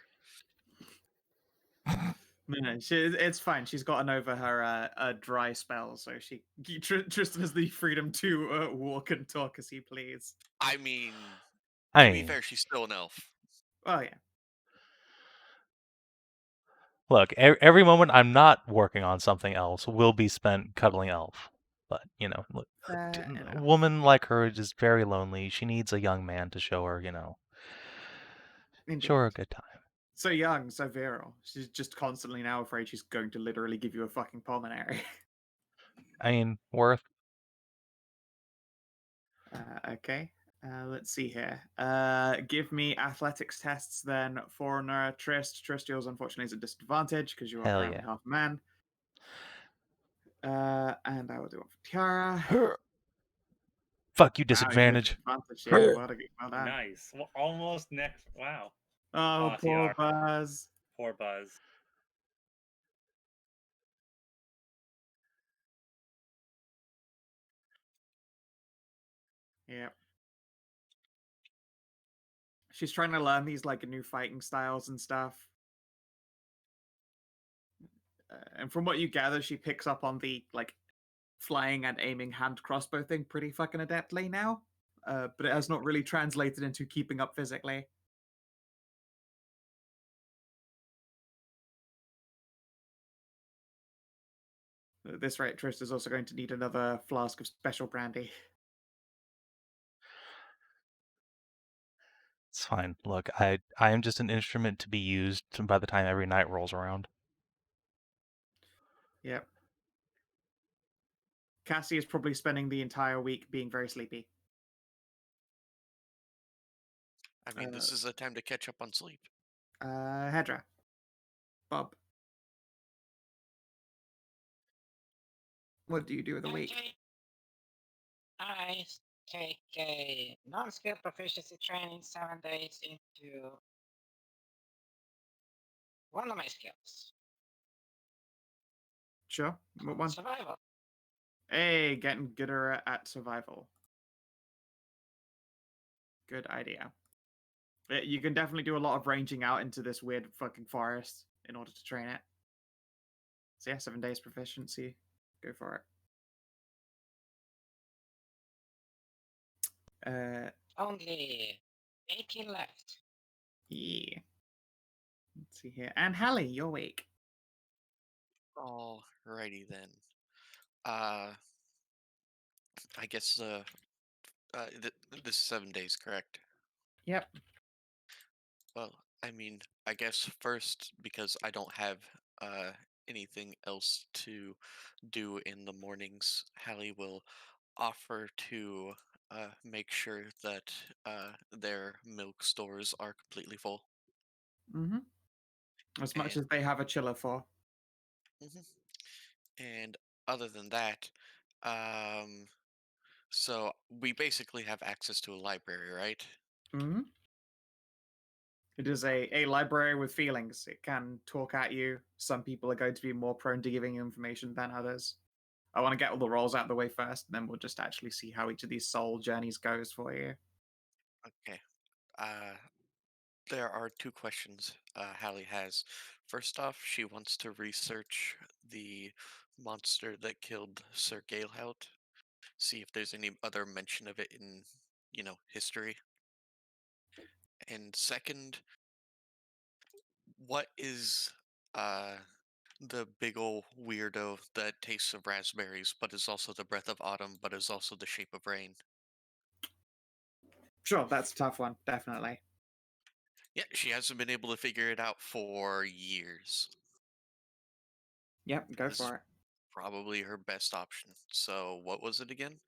No, it's fine. She's gotten over her dry spell, so Tristan has the freedom to walk and talk as he please. I mean, I to be mean, fair, she's still an elf. Oh yeah. look, every moment I'm not working on something else will be spent cuddling Elf. But, look, Fair a enough. woman like her is very lonely. She needs a young man to show her, show her a Indeed. good time. So young, so virile. She's just constantly now afraid she's going to literally give you a fucking pulmonary. I mean, worth. Okay. Let's see here. Give me athletics tests then. Foreigner, Trist, yours unfortunately is a disadvantage because you are Hell currently yeah. half a man. And I will do one for Tiara. Fuck you, Wow, you got disadvantage. disadvantage. Yeah, well done. Nice. Well, almost next. Wow. Oh, poor Tiara. Buzz. Poor Buzz. Yeah. She's trying to learn these like new fighting styles and stuff. And from what you gather, she picks up on the like flying and aiming hand crossbow thing pretty fucking adeptly now. But it has not really translated into keeping up physically. At this rate, Trist is also going to need another flask of special brandy. It's fine. Look, I am just an instrument to be used by the time every night rolls around. Yep. Cassie is probably spending the entire week being very sleepy. I mean, this is a time to catch up on sleep. Hedrah. Bob. What do you do with the week? Okay. I take a non-skill proficiency training 7 days into one of my skills. Sure. What one? Survival. Hey, getting gooder at survival. Good idea. You can definitely do a lot of ranging out into this weird fucking forest in order to train it. So yeah, 7 days proficiency. Go for it. Only 18 left. Yeah. Let's see here. And Hallie, your week. Alrighty then. I guess this is 7 days, correct? Yep. Well, I mean, I guess first, because I don't have anything else to do in the mornings, Hallie will offer to make sure that their milk stores are completely full. Mm-hmm. As much And as they have a chiller for. mhm. And other than that, so we basically have access to a library, right? Mm-hmm. It is a library with feelings. It can talk at you. Some people are going to be more prone to giving information than others. I want to get all the rolls out of the way first, and then we'll just actually see how each of these soul journeys goes for you. Okay. There are two questions Hallie has. First off, she wants to research the monster that killed Sir Galehout, see if there's any other mention of it in, history. And second, what is the big ol' weirdo that tastes of raspberries, but is also the breath of autumn, but is also the shape of rain? Sure, that's a tough one, definitely. Yeah, she hasn't been able to figure it out for years. Yep, go This is for it. probably her best option. So, what was it again?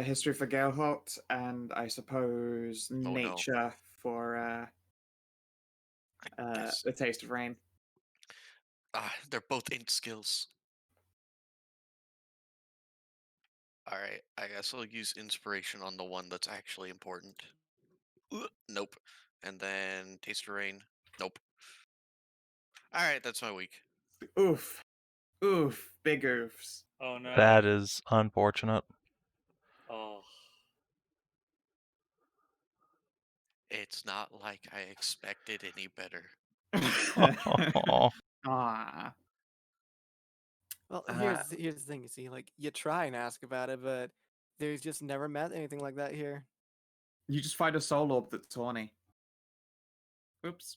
History for Galeholt, and I suppose Oh no, nature for I guess the taste of rain. they're both int skills. All right, I guess I'll use inspiration on the one that's actually important. Nope. And then taste of rain. Nope. All right, that's my week. Oof. Oof. Big oofs. Oh no. That is unfortunate. Oh. It's not like I expected any better. Ah. Well, Uh, here's the thing. You see, like you try and ask about it, but there's just never met anything like that here. you just find a soul orb that's horny. Oops.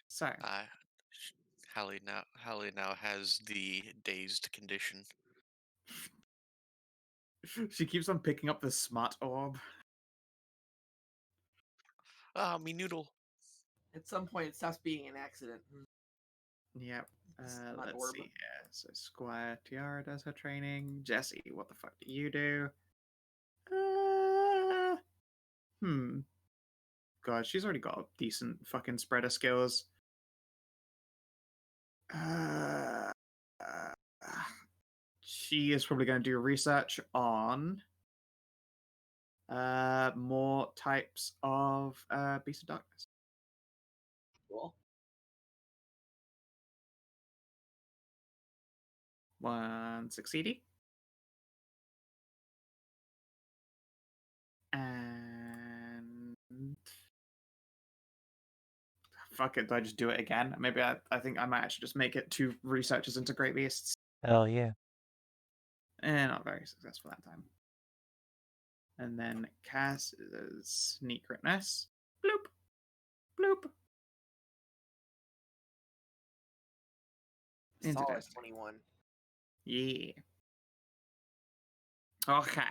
So, Hallie now has the dazed condition. she keeps on picking up the smut orb. Ah, me noodle. At some point, it stops being an accident. Yep. Smut Let's orb. see here. So Squire Tiara does her training. Jesse, what the fuck do you do? Uh, hmm. God, she's already got a decent fucking spread of skills. She is probably going to do research on more types of Beast of Darkness. Cool. One succeeded. And fuck it, do I just do it again? Maybe I think I might actually just make it 2 researchers into Great Beasts. Hell yeah. And not very successful that time. And then Cass is Secretness. Bloop. Bloop. Into Solid Destiny. 21. Yeah. Okay.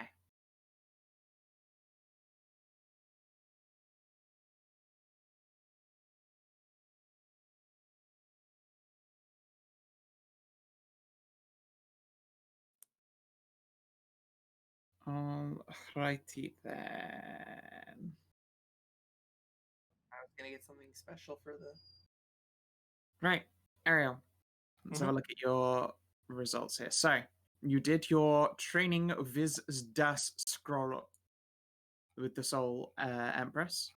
Righty then. I was gonna get something special for the. Right, Ariel. Let's have a Mhm. look at your results here. So you did your training Viz Das scroll with the Soul Empress.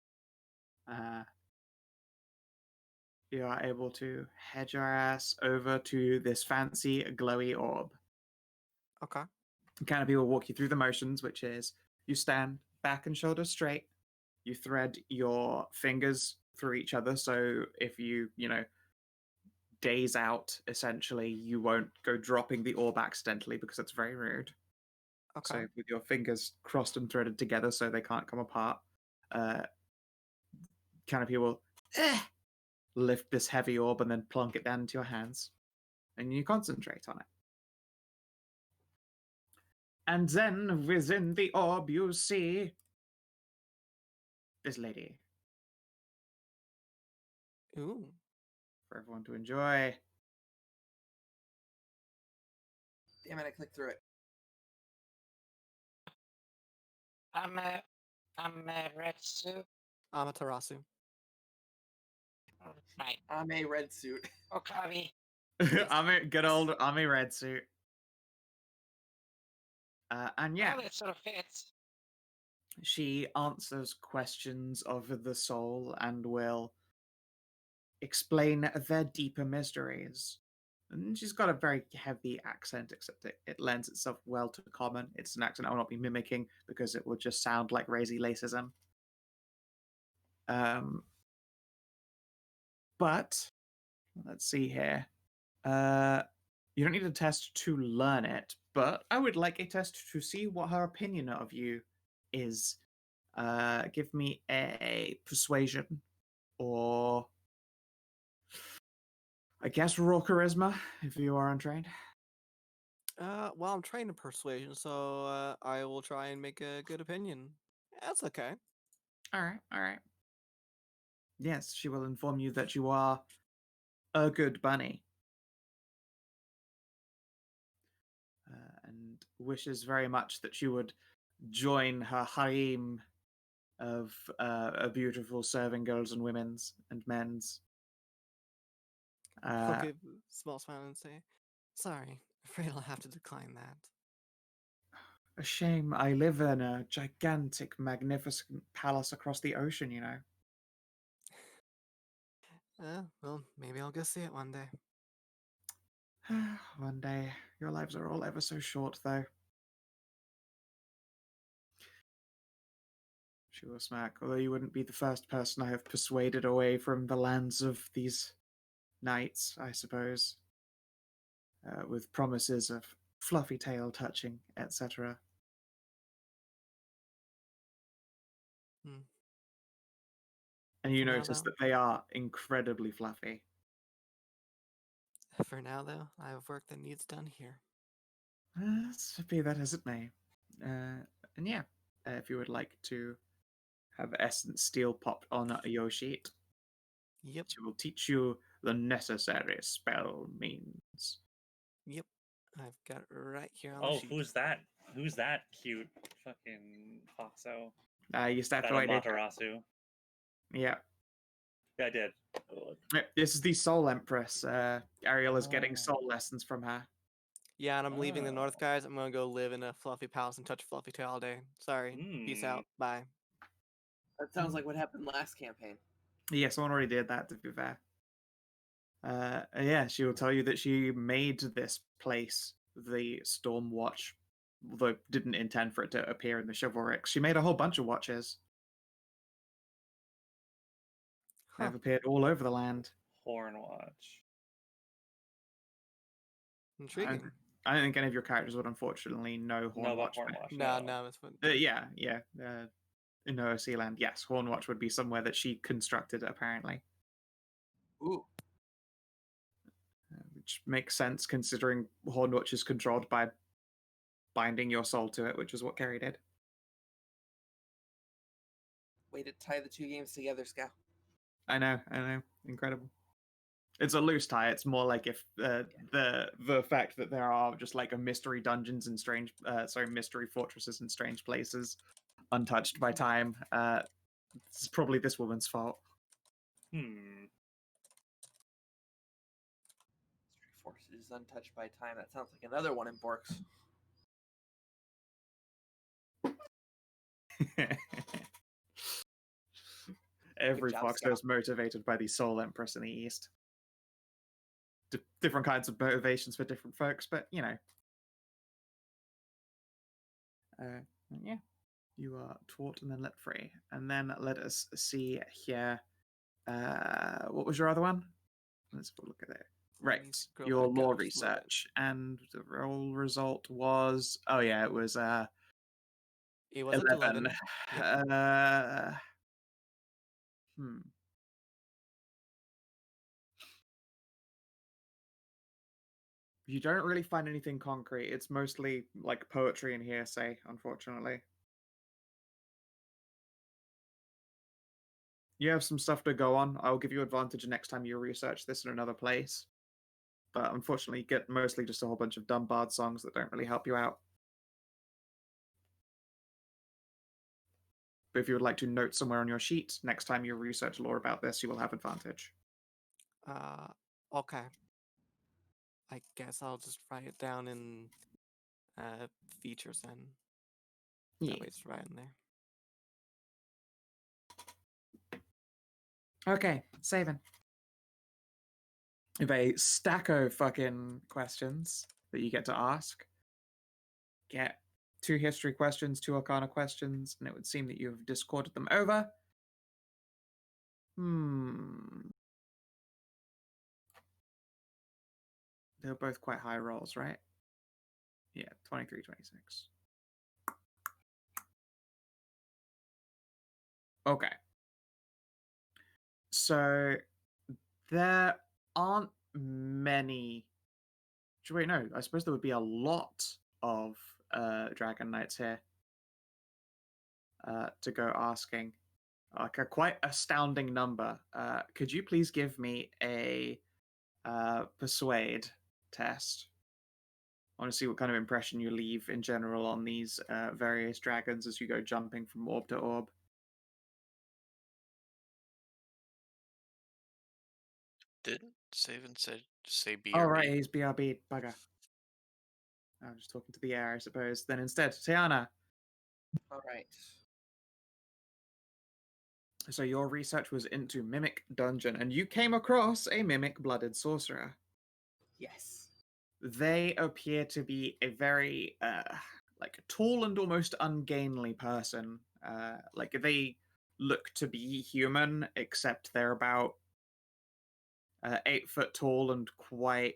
You are able to head your ass over to this fancy glowy orb. Okay. Canopy will walk you through the motions, which is you stand back and shoulders straight. You thread your fingers through each other, so if you daze out, essentially, you won't go dropping the orb accidentally because that's very rude. Okay. So with your fingers crossed and threaded together so they can't come apart, Canopy will lift this heavy orb and then plunk it down into your hands. And you concentrate on it. And then within the orb you see this lady Ooh. for everyone to enjoy. Damn it! I clicked through it. I'm a red suit. Amaterasu. Right. I'm a red suit. Okabe. I'm a good old army red suit. And yeah, Well, it sort of fits. she answers questions of the soul and will explain their deeper mysteries. And she's got a very heavy accent, except it lends itself well to common. It's an accent I will not be mimicking because it would just sound like crazy racism. But let's see here. You don't need a test to learn it, but I would like a test to see what her opinion of you is. Give me a persuasion, or I guess raw charisma if you are untrained. Well, I'm trained in persuasion, so I will try and make a good opinion. That's okay. All right, all right. Yes, she will inform you that you are a good bunny. And wishes very much that you would join her harem of beautiful serving girls and women's and men's. I'll give a small smile and say, "Sorry, afraid I'll have to decline that." A shame. I live in a gigantic, magnificent palace across the ocean, Well, maybe I'll go see it one day. One day. Your lives are all ever so short, though. She will smack, although you wouldn't be the first person I have persuaded away from the lands of these knights, I suppose. With promises of fluffy tail touching, etc. Hmm. And you For now, notice though. that they are incredibly fluffy. For now, though, I have work that needs done here. Be that as it may. And yeah, if you would like to have Essence Steel popped on your sheet, Yep. she will teach you the necessary spell means. Yep. I've got it right here on the Oh, sheet. who's that? Who's that cute fucking Foxo? You still have That to wait. Amaterasu. Yeah. Yeah, I did. This is the Soul Empress. Ariel is getting Oh. soul lessons from her. Yeah, and I'm leaving the north, Oh. guys. I'm gonna go live in a fluffy palace and touch a fluffy tail all day. Sorry. Peace Hmm. out. Bye. That sounds like what happened last campaign. Yeah, someone already did that, to be fair. Yeah, she will tell you that she made this place the Storm Watch, although didn't intend for it to appear in the Chivalrics. She made a whole bunch of watches. Huh. They've appeared all over the land. Hornwatch. Intriguing. I don't think any of your characters would unfortunately know No, about Hornwatch. Hornwatch. No, it's fun. Yeah. In OC land, yes, Hornwatch would be somewhere that she constructed, apparently. Ooh. Which makes sense considering Hornwatch is controlled by binding your soul to it, which is what Carrie did. Way to tie the two games together, Skow. I know. Incredible. It's a loose tie. It's more like if the fact that there are just like a mystery dungeons and mystery fortresses in strange places, untouched by time. It's probably this woman's fault. Forces untouched by time. That sounds like another one in Borks. Every job, Foxer Scout. is motivated by the Soul Empress in the East. Different kinds of motivations for different folks, but you know. Yeah, you are taught and then let free. And then let us see here. What was your other one? Let's have a look at it. Let me Right, scroll your back law up just a little bit. research. And the roll result was... Oh yeah, it was It wasn't 11. Yep. You don't really find anything concrete. It's mostly like poetry and hearsay, unfortunately. You have some stuff to go on. I'll give you advantage next time you research this in another place. But unfortunately, you get mostly just a whole bunch of dumb bard songs that don't really help you out. But if you would like to note somewhere on your sheet, next time you research lore about this, you will have advantage. Okay. I guess I'll just write it down in features then. Yeah. That way it's right in there. Okay, Savin. You have a stack of fucking questions that you get to ask. Get 2 history questions, 2 arcana questions, and it would seem that you have discorded them over. They're both quite high rolls, right? Yeah, 23, 26. Okay. So there aren't many... Wait, no, I suppose there would be a lot of Dragon Knights here to go asking. Like a quite astounding number. Could you please give me a persuade test? I want to see what kind of impression you leave in general on these various dragons as you go jumping from orb to orb. Didn't Savin say BRB? Oh, right, he's BRB, bugger. I'm just talking to the air, I suppose. Then instead, Tajana. All right. So your research was into Mimic Dungeon, and you came across a Mimic-blooded sorcerer. Yes. They appear to be a very like tall and almost ungainly person. Like they look to be human, except they're about 8 foot tall and quite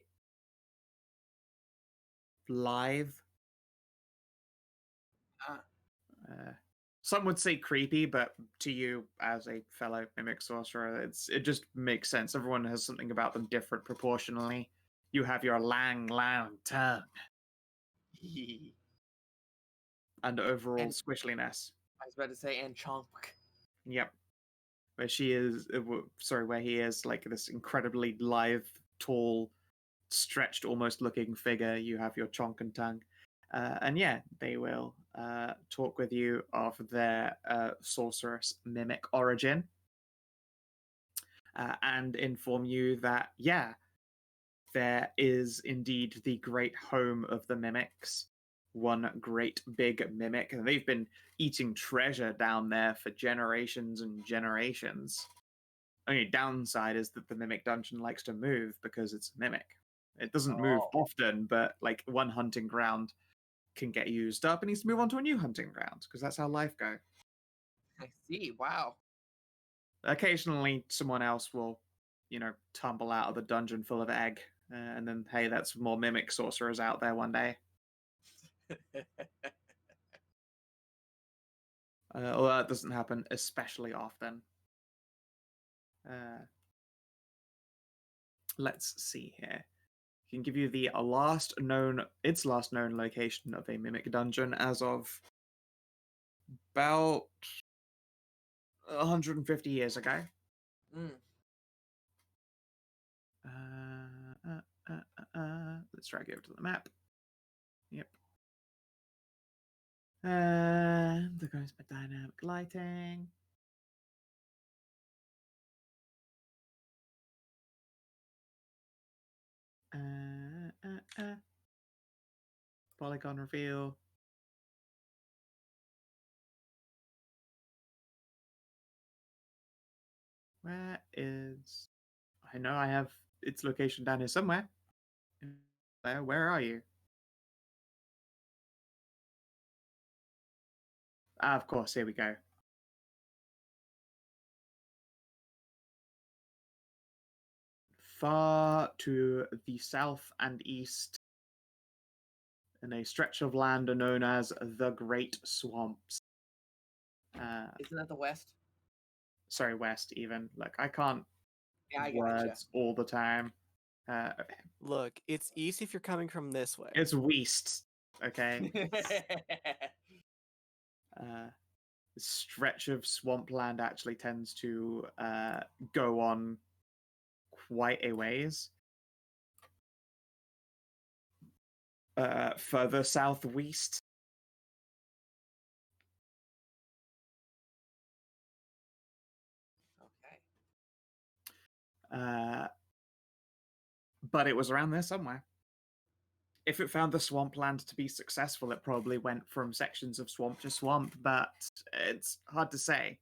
lithe. Some would say creepy, but to you, as a fellow mimic sorcerer, it just makes sense. Everyone has something about them different proportionally. You have your long tongue and overall squishliness. I was about to say, and chonk. Yep. Where she is, where he is like this incredibly lithe, tall, stretched, almost looking figure. You have your chonk and tongue. And yeah, they will talk with you of their sorceress mimic origin and inform you that, yeah, there is indeed the great home of the mimics, one great big mimic. And they've been eating treasure down there for generations and generations. Only downside is that the mimic dungeon likes to move because it's a mimic. It doesn't move often, but like one hunting ground can get used up and needs to move on to a new hunting ground because that's how life goes. I see. Wow. Occasionally, someone else will, tumble out of the dungeon full of egg, and then hey, that's more mimic sorcerers out there one day. Although that doesn't happen especially often. Let's see here. I can give you the last known location of a mimic dungeon as of about 150 years ago. Let's drag you over to the map. Yep. And there goes my dynamic lighting. Polygon reveal. Where is... I know I have its location down here somewhere. Where are you? Ah, of course, here we go. Far to the south and east, in a stretch of land known as the Great Swamps. Isn't that the west? Sorry, west even. Look, I can't Yeah, I words all the time. Look, it's east if you're coming from this way. It's west, okay? gotcha. The stretch of swampland actually tends to go on quite a ways. Further southwest. Okay. But it was around there somewhere. If it found the swampland to be successful, it probably went from sections of swamp to swamp, but it's hard to say.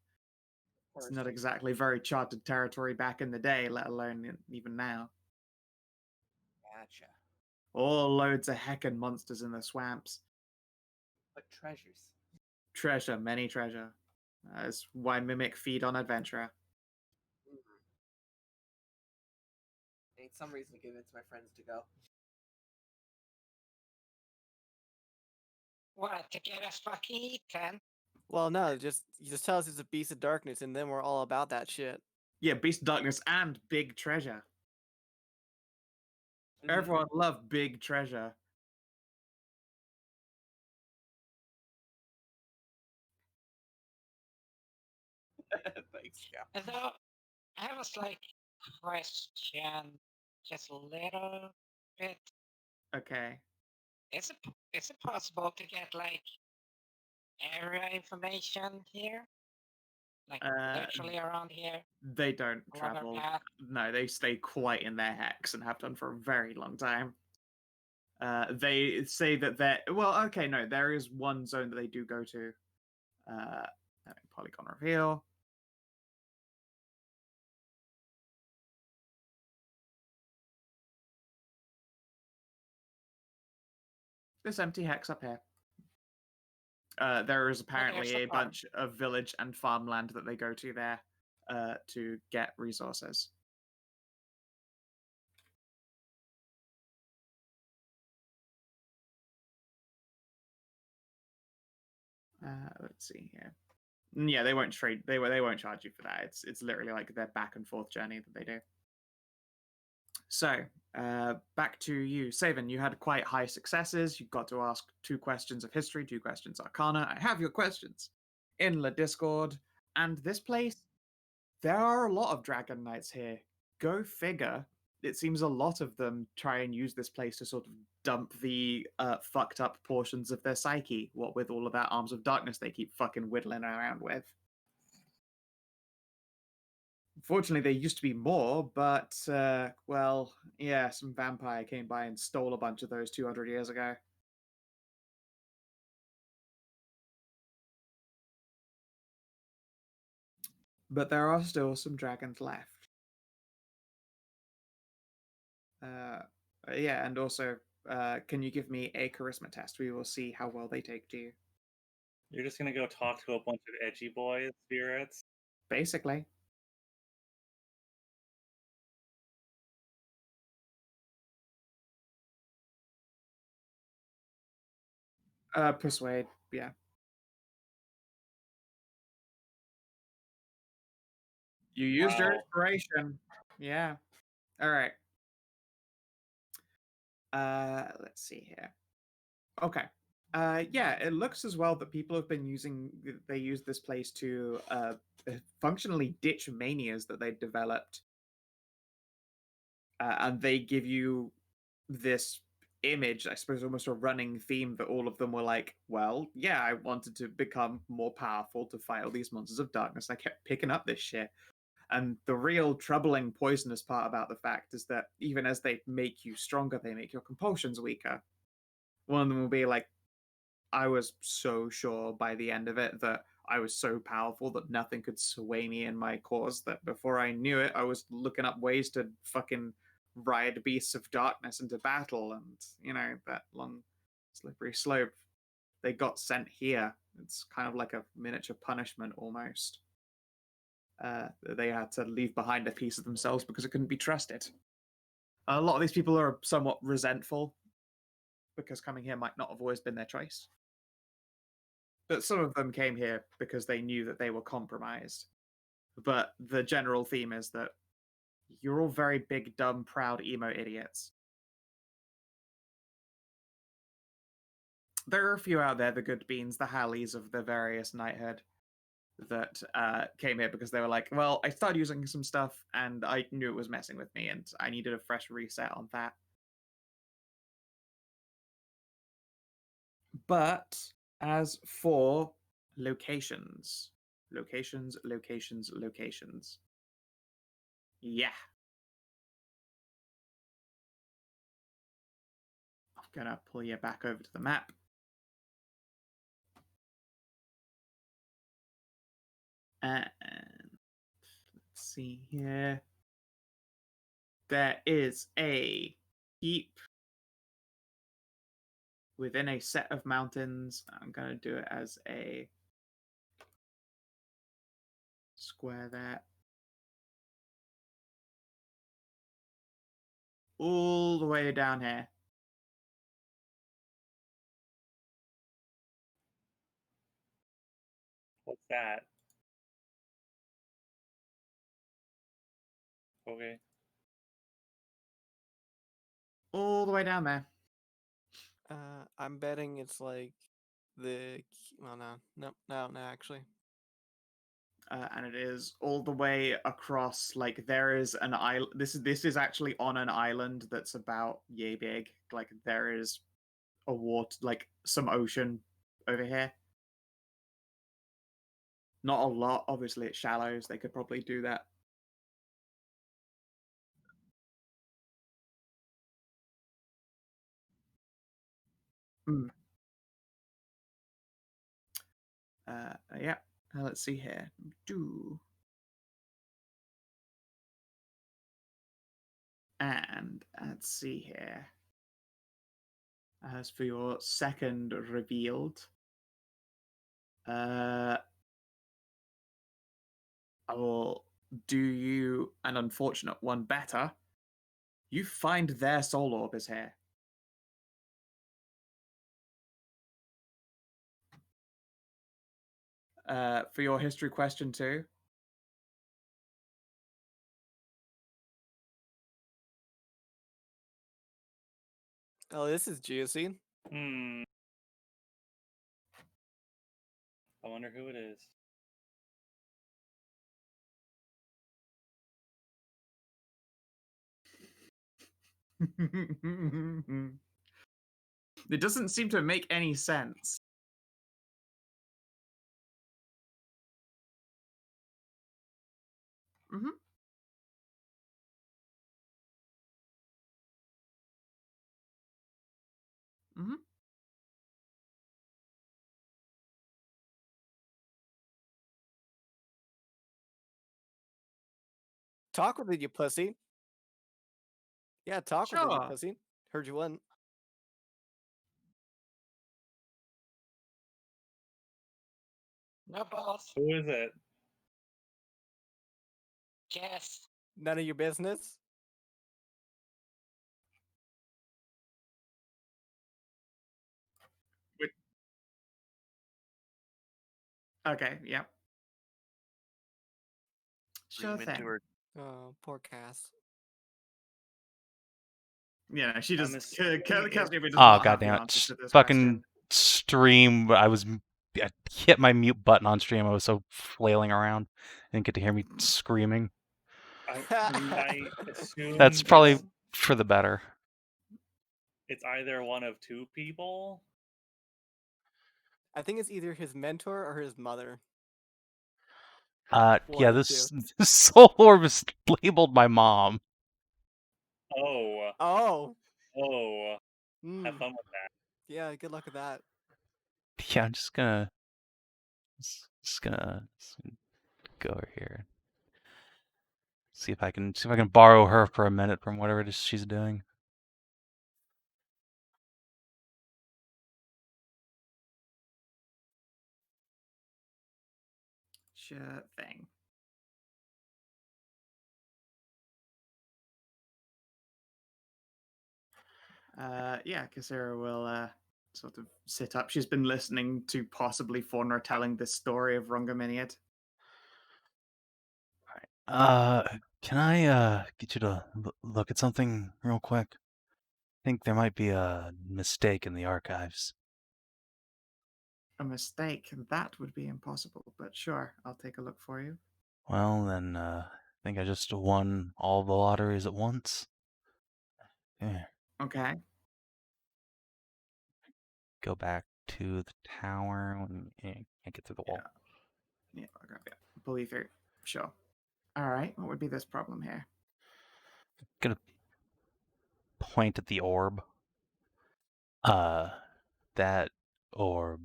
It's not exactly very charted territory back in the day, let alone even now. Gotcha. All loads of heckin' monsters in the swamps. But treasures. Treasure, many treasure. That's why Mimic feed on Adventurer. I need some reason to convince my friends to go. What, to get us fucking eaten? Well, no, you just tell us it's a beast of darkness, and then we're all about that shit. Yeah, Beast of Darkness and big treasure. Mhm. Everyone loved big treasure. Thanks, yeah. Although, I have a slight question, just a little bit. Okay. Is it possible to get like area information here? Like literally around here? They don't Along our travel. path? No, they stay quite in their hex and have done for a very long time. They say that they're... Well, okay, no, there is one zone that they do go to. Polygon reveal. This empty hex up here. There is apparently the a farm. bunch of village and farmland that they go to there to get resources. Let's see here. Yeah, they won't trade. They won't charge you for that. It's literally like their back and forth journey that they do. So back to you, Savin. You had quite high successes. You got to ask 2 questions of history, 2 questions Arcana. I have your questions in the Discord. And this place, there are a lot of Dragon Knights here. Go figure. It seems a lot of them try and use this place to sort of dump the fucked up portions of their psyche, what with all of that Arms of Darkness they keep fucking whittling around with. Fortunately, there used to be more, but, well, yeah, some vampire came by and stole a bunch of those 200 years ago. But there are still some dragons left. Yeah, and also, can you give me a charisma test? We will see how well they take to you. You're just gonna go talk to a bunch of edgy boy spirits. Basically. Persuade, yeah. You used your Wow. inspiration. Yeah. All right. Let's see here. Okay. Yeah, it looks as well that people have been using. They use this place to functionally ditch manias that they developed, and they give you this image, I suppose almost a running theme, that all of them were like, well, yeah, I wanted to become more powerful to fight all these monsters of darkness. I kept picking up this shit. And the real troubling, poisonous part about the fact is that even as they make you stronger, they make your compulsions weaker. One of them will be like, I was so sure by the end of it that I was so powerful that nothing could sway me in my cause, that before I knew it, I was looking up ways to fucking ride beasts of darkness into battle. And, you know, that long, slippery slope, they got sent here. It's kind of like a miniature punishment almost. They had to leave behind a piece of themselves because it couldn't be trusted. A lot of these people are somewhat resentful because coming here might not have always been their choice. But some of them came here because they knew that they were compromised. But the general theme is that you're all very big, dumb, proud, emo idiots. There are a few out there, the good beans, the Hallies of the various knighthood, that came here because they were like, well, I started using some stuff and I knew it was messing with me and I needed a fresh reset on that. But as for locations, yeah. I'm gonna pull you back over to the map. And let's see here. There is a keep within a set of mountains. I'm going to do it as a square there. All the way down here. What's that? Okay. All the way down there. I'm betting it's like well, no, actually. And it is all the way across. Like there is an island. This is actually on an island that's about yay big. Like there is a water, like some ocean over here. Not a lot. Obviously, it's shallows. They could probably do that. Mm. Yeah. Let's see here. And let's see here. As for your second revealed, I will do you an unfortunate one better. You find their soul orb is here. For your history question too. Oh, this is Geocene. I wonder who it is. It doesn't seem to make any sense. Mm-hmm. Mm-hmm. Talk with it, you pussy. Yeah, talk with it, you Sure. pussy. Heard you wouldn't. No balls. Who is it? Yes. None of your business. Okay, yep. Sure Scream into thing. her. Oh, poor Cass. Yeah, no, she just assuming Kelsey does Oh, not have the goddamn answers it. to this Fucking question. stream. I hit my mute button on stream. I was so flailing around. Didn't get to hear me screaming. I assume That's probably it's for the better. it's either one of two people. I think it's either his mentor or his mother. Yeah, One of the this soul orb is labeled my mom. Oh, Oh. have Mm. fun with that. Yeah, good luck with that. Yeah, I'm just gonna go over here. See if I can borrow her for a minute from whatever it is she's doing. Sure thing. Yeah, Kasira will sort of sit up. She's been listening to possibly Faunra telling this story of Rungaminiad. Can I get you to look at something real quick? I think there might be a mistake in the archives. A mistake? That would be impossible, but sure, I'll take a look for you. Well, then, I think I just won all the lotteries at once. Yeah. Okay. Go back to the tower when you can't get through the wall. Yeah, I'll grab it. Believe it. Sure. All right, what would be this problem here? Gonna point at the orb. That orb.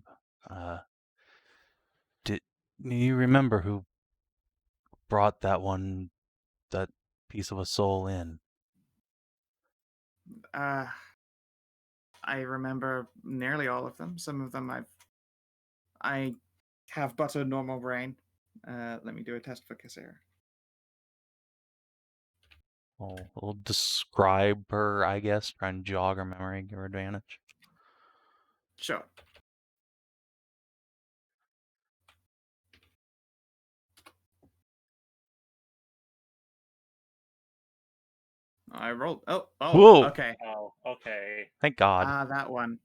Do you remember who brought that piece of a soul in? I remember nearly all of them. Some of them I have but a normal brain. Let me do a test for Kasir. We'll describe her, I guess, try and jog her memory, give her advantage. Sure. I rolled. Oh, Whoa! okay. Oh, okay. Thank God. That one.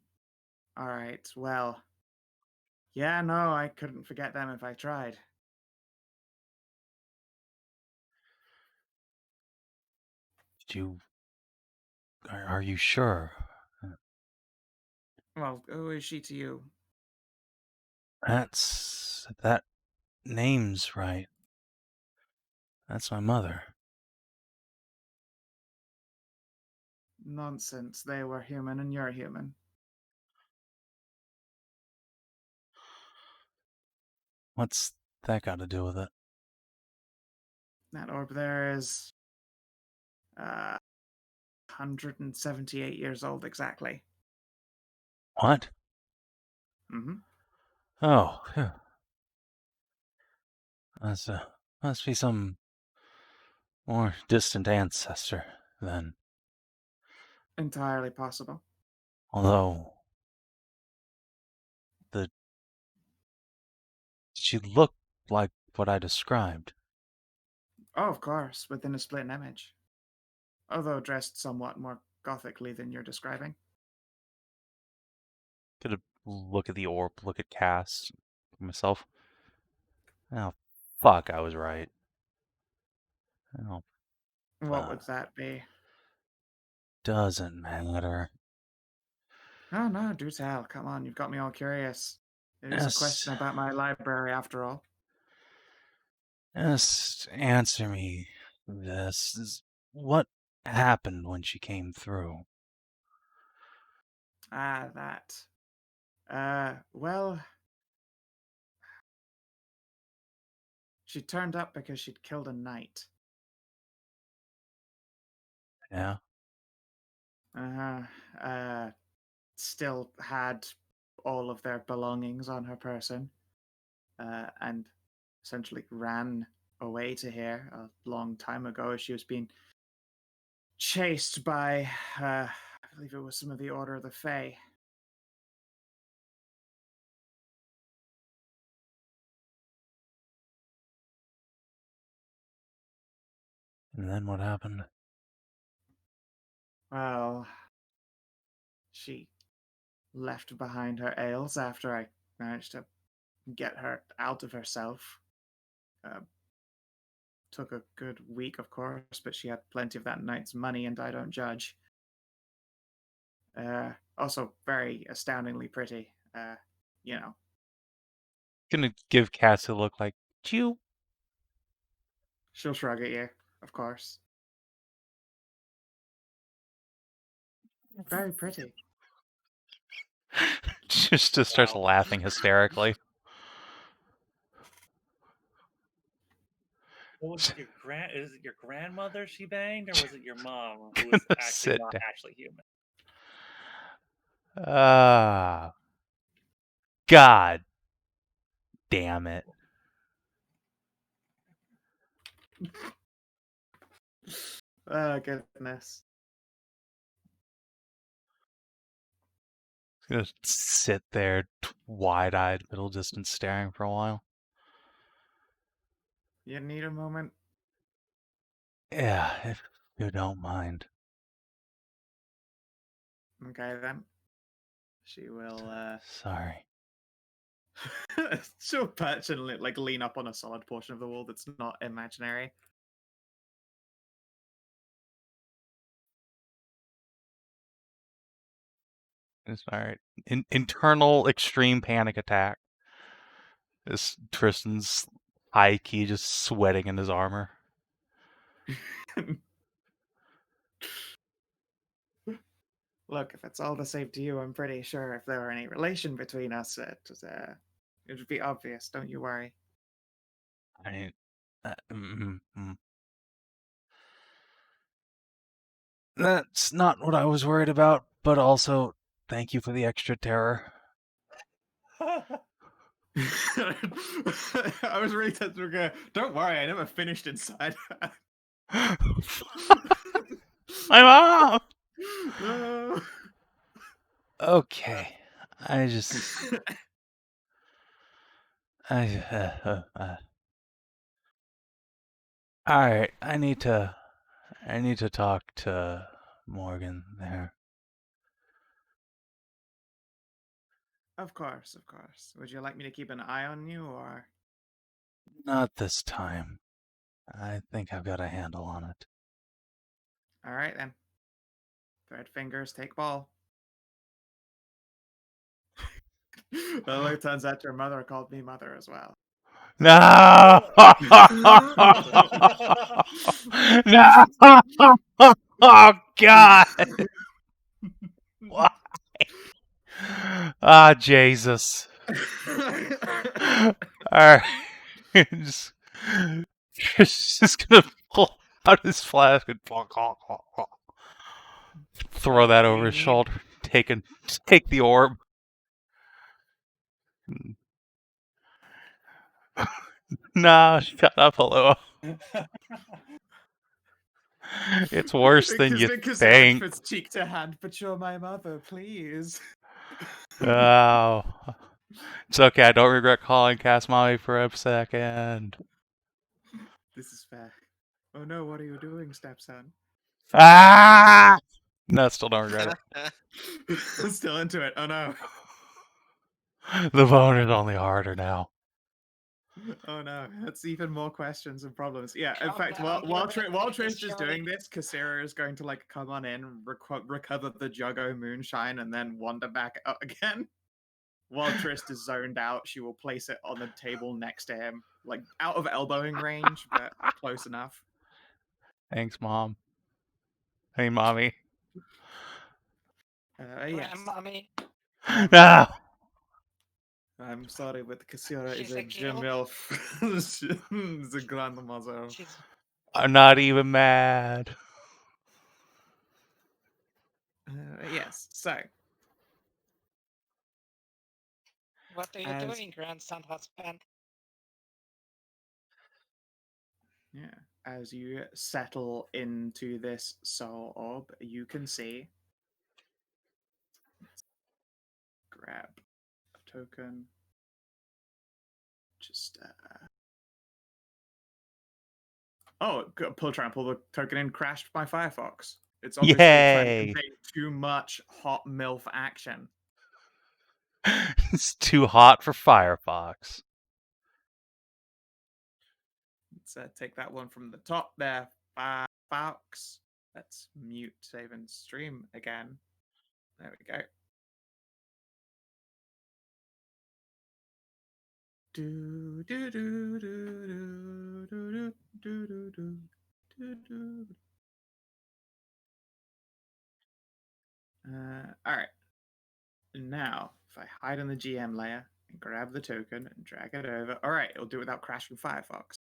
All right. Well, yeah, no, I couldn't forget them if I tried. Are you sure? Well, who is she to you? That name's right. That's my mother. Nonsense. They were human and you're human. What's that got to do with it? That orb there is 178 years old exactly. What? Mm-hmm. Oh, phew. Must be some more distant ancestor, then. Entirely possible. Although, she looked like what I described. Oh, of course, within a split image. Although dressed somewhat more gothically than you're describing. Could look at the orb, look at Cass, myself. Oh, fuck, I was right. Oh, What would that be? doesn't matter. Oh, no, do tell. Come on, you've got me all curious. It is a Yes. question about my library, after all. Just answer me this. What happened when she came through? That. Well, she turned up because she'd killed a knight. Yeah? Still had all of their belongings on her person, and essentially ran away to here a long time ago as she was being chased by, I believe it was some of the Order of the Fae. And then what happened? Well, she left behind her ails after I managed to get her out of herself. Took a good week, of course, but she had plenty of that night's money, and I don't judge. Also very astoundingly pretty. You know. Gonna give Cass a look like, chew. She'll shrug at you, of course. Very pretty. Just starts Wow. laughing hysterically. What was it, is it your grandmother she banged, or was it your mom who was actually Sit not down. actually human? God damn it. Oh, goodness. Gonna sit there, wide-eyed, middle distance, staring for a while. You need a moment? Yeah, if you don't mind. Okay, then. She will, Sorry. she'll perch and like lean up on a solid portion of the wall that's not imaginary. It's alright. Internal extreme panic attack. This Tristan's high key just sweating in his armor. Look, if it's all the same to you, I'm pretty sure if there were any relation between us, it would be obvious. Don't you worry. I That's not what I was worried about, but also thank you for the extra terror. I was really tempted to go, don't worry, I never finished inside. My mom! No. Okay. I Alright, I need to talk to Morgan there. Of course, of course. Would you like me to keep an eye on you, or? Not this time. I think I've got a handle on it. All right, then. Thread fingers, take ball. Well, it turns out your mother called me mother as well. No! No! Oh, God! Why? Ah, Jesus. Alright. just gonna pull out his flask and throw that over his shoulder. Take the orb. Nah, shut up, Halua. It's worse than you think. Puts cheek to hand, but you're my mother, please. Oh. It's okay, I don't regret calling Cass Mommy for a second. This is fair. Oh no, what are you doing, stepson? Ah! No, still don't regret it. Still into it. Oh no. The bone is only harder now. Oh no, that's even more questions and problems. Yeah, in Calm fact, down, while you're Trist is surely- doing this, Kasira is going to like come on in, recover the Juggo moonshine, and then wander back out again. While Trist is zoned out, she will place it on the table next to him, like out of elbowing range, but close enough. Thanks, Mom. Hey, Mommy. Yes. Grandmommy, No! I'm sorry, but Kasira is She's a a girl. Gemilf. She's a grandmother. she's I'm not even mad. Yes, so what are you As- doing, grandson husband? yeah, as you settle into this soul orb, you can see. Grab a token. Just try and pull the token in. Crashed my Firefox. It's obviously trying to Yay! contain too much hot MILF action. It's too hot for Firefox. Let's take that one from the top there. Firefox. Let's mute save and stream again. There we go. Do do do do do do do do do do do. All right. Now, if I hide in the GM layer and grab the token and drag it over, all right, it'll do it without crashing Firefox.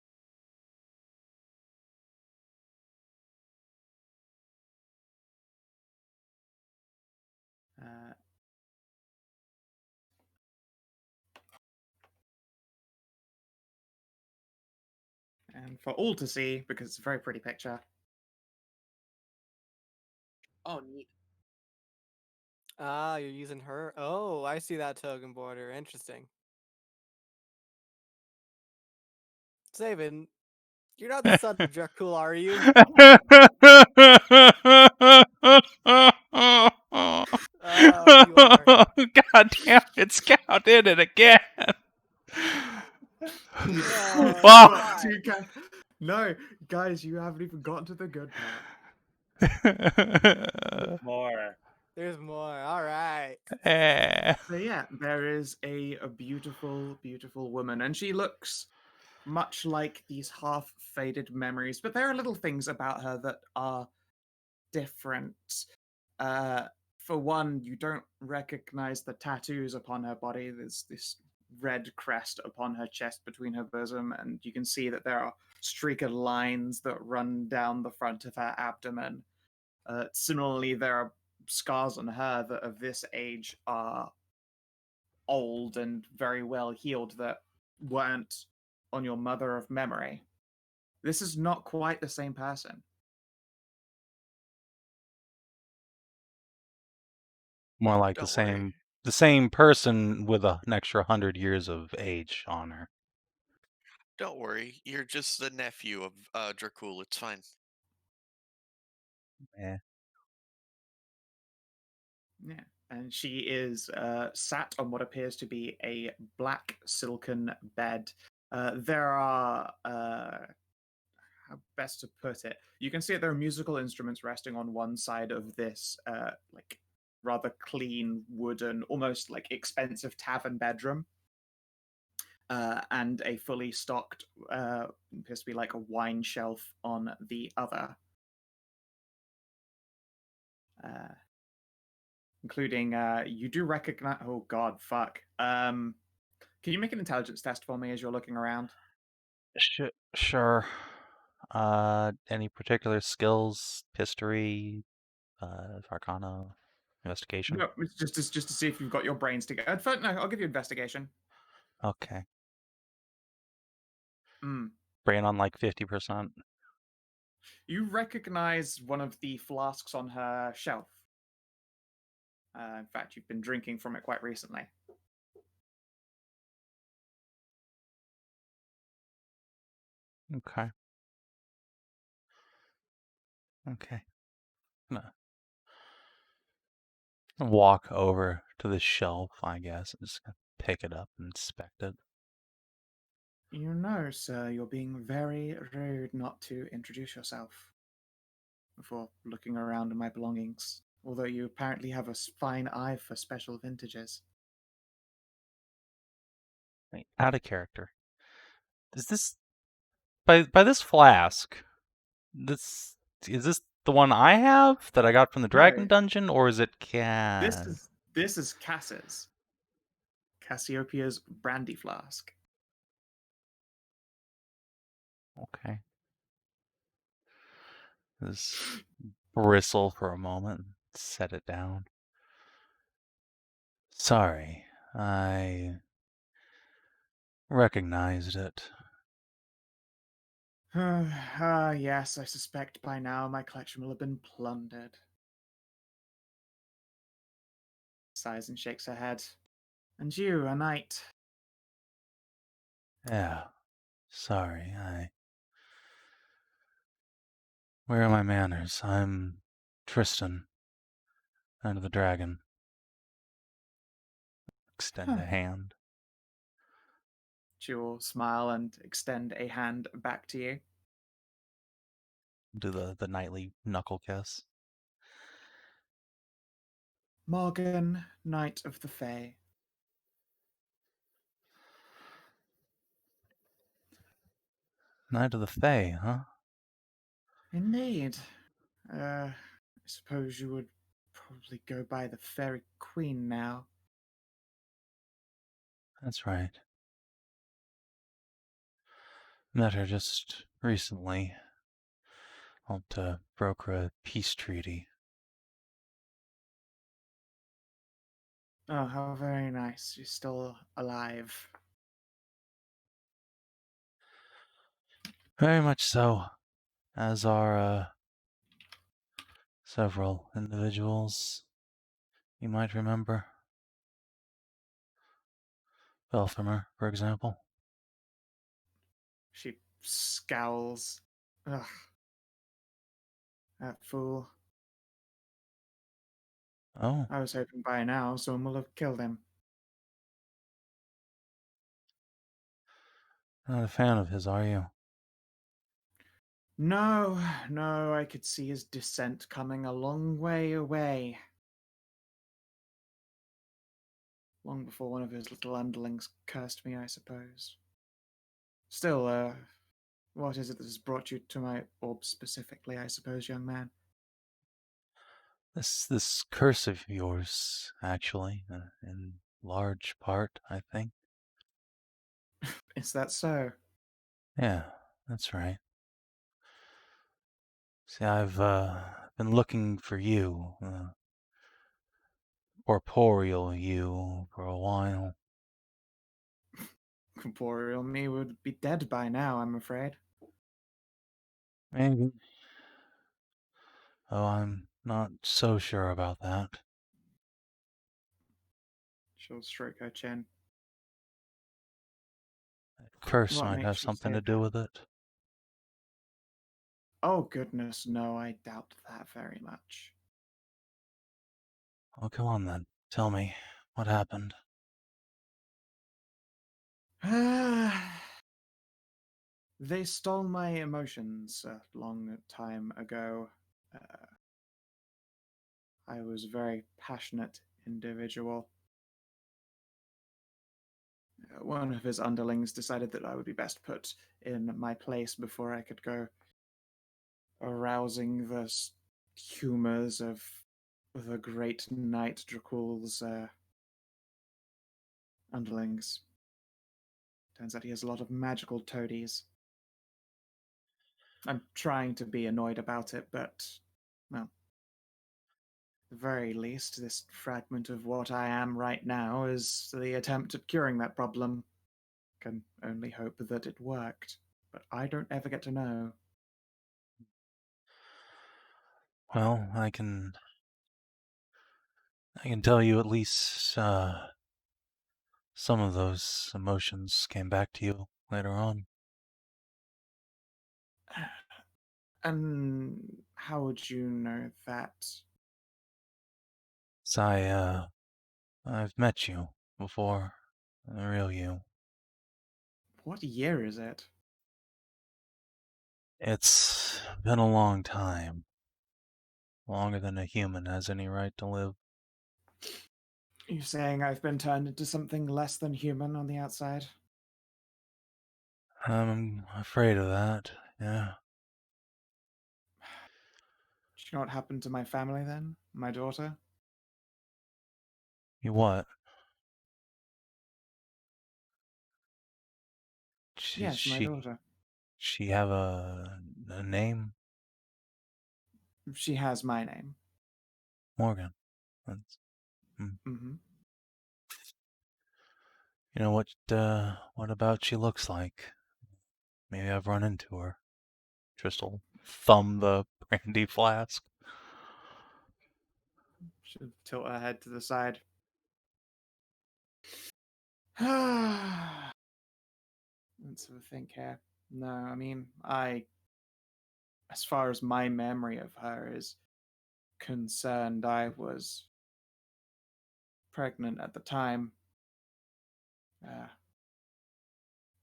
And for all to see, because it's a very pretty picture. Oh, neat. Ah, you're using her. Oh, I see that token border. Interesting. Savin, you're not the son of Dracul, are you? Oh, you are. God damn it, Scout did it again. Oh, Fuck. God. No, guys, you haven't even gotten to the good part. More. There's more. All right. So yeah, there is a beautiful, beautiful woman, and she looks much like these half-faded memories, but there are little things about her that are different. For one, you don't recognize the tattoos upon her body. There's this red crest upon her chest between her bosom, and you can see that there are streaked lines that run down the front of her abdomen. Similarly, there are scars on her that of this age are old and very well healed that weren't on your mother of memory. This is not quite the same person. More like Don't worry. the same person with an extra 100 years of age on her. Don't worry. You're just the nephew of Dracul. It's fine. Yeah. Yeah. And she is sat on what appears to be a black silken bed. There are, how best to put it? You can see that there are musical instruments resting on one side of this, like, rather clean, wooden, almost like expensive tavern bedroom. And a fully stocked, appears to be like a wine shelf on the other. Including, you do recognize. Oh God, fuck. Can you make an intelligence test for me as you're looking around? Sure. Any particular skills? History, Arcana, investigation? No, it's just to see if you've got your brains together. In fact, no, I'll give you investigation. Okay. Mm. Brain on like 50%. You recognize one of the flasks on her shelf. In fact, you've been drinking from it quite recently. Okay. Okay. I'm gonna walk over to the shelf, I guess, and just gonna pick it up and inspect it. You know, sir, you're being very rude not to introduce yourself before looking around in my belongings. Although you apparently have a fine eye for special vintages. Wait, out of character. Is this by this flask? This is this the one I have that I got from the Dragon No. Dungeon, or is it Cass? This is Cass's. Cassiopeia's brandy flask. Okay. Just bristle for a moment, set it down. Sorry, I recognized it. Yes, I suspect by now my collection will have been plundered. Sighs and shakes her head. And you, a knight. Yeah, sorry, Where are my manners? I'm Tristan, Knight of the Dragon. Extend a hand. She will smile and extend a hand back to you. Do the knightly knuckle kiss. Morgan, Knight of the Fae. Knight of the Fae, huh? Indeed. I suppose you would probably go by the Fairy Queen now. That's right. Met her just recently. Helped to broker a peace treaty. Oh, how very nice. You're still alive. Very much so. As are, several individuals you might remember. Belthamer, for example. She scowls. Ugh. That fool. Oh, I was hoping by now someone will have killed him. not a fan of his, are you? No, no, I could see his descent coming a long way away. Long before one of his little underlings cursed me, I suppose. Still, what is it that has brought you to my orb specifically, I suppose, young man? This curse of yours, actually, in large part, I think. Is that so? Yeah, that's right. See, I've been looking for you, corporeal you, for a while. Corporeal me would be dead by now, I'm afraid. Maybe. Oh, I'm not so sure about that. She'll stroke her chin. Curse What might have makes you something say to do that? with it. Oh, goodness, no, I doubt that very much. Oh, come on then. Tell me, what happened? They stole my emotions a long time ago. Uh, I was a very passionate individual. One of his underlings decided that I would be best put in my place before I could go arousing the humors of the great knight Dracul's underlings. Turns out he has a lot of magical toadies. I'm trying to be annoyed about it, but, well, at the very least, this fragment of what I am right now is the attempt at curing that problem. Can only hope that it worked, but I don't ever get to know. Well, I can tell you at least some of those emotions came back to you later on. And how would you know that? So I've met you before, the real you. What year is it? It's been a long time. Longer than a human has any right to live. You saying I've been turned into something less than human on the outside? I'm afraid of that, yeah. Do you know what happened to my family then? My daughter? You what? Yes, my daughter. She have a name? She has my name. Morgan. That's, Mm-hmm. You know what about she looks like? Maybe I've run into her. Tristan thumb the brandy flask. She'll tilt her head to the side. Let's have a think here. No, I mean, as far as my memory of her is concerned, I was pregnant at the time. Uh,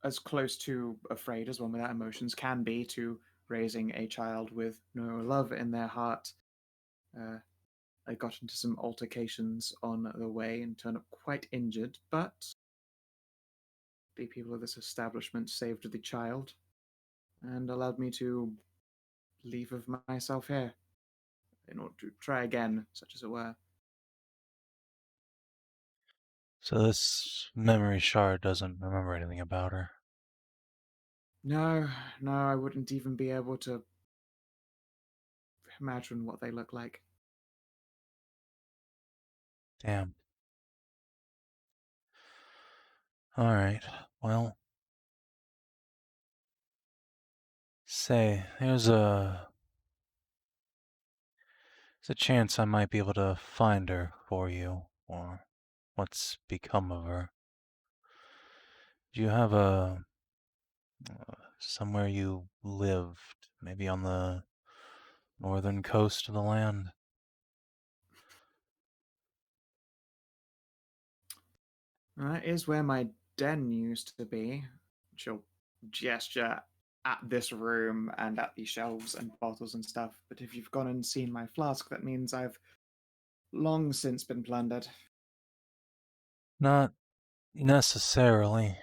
as close to afraid as one without emotions can be to raising a child with no love in their heart. I got into some altercations on the way and turned up quite injured, but the people of this establishment saved the child and allowed me to leave of myself here in order to try again, such as it were. So this memory shard doesn't remember anything about her. No, I wouldn't even be able to imagine what they look like. Damn. Alright, well. Say, there's a chance I might be able to find her for you, or what's become of her. Do you have somewhere you lived, maybe on the northern coast of the land? That is where my den used to be. She'll gesture at this room and at the shelves and bottles and stuff. But if you've gone and seen my flask, that means I've long since been plundered. Not necessarily.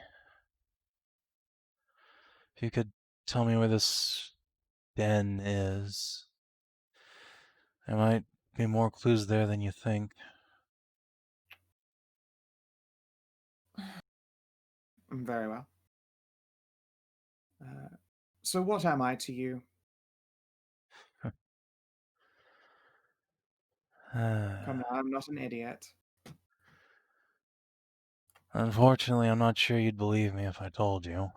If you could tell me where this den is, there might be more clues there than you think. Very well. So what am I to you? Come now, I'm not an idiot. Unfortunately, I'm not sure you'd believe me if I told you.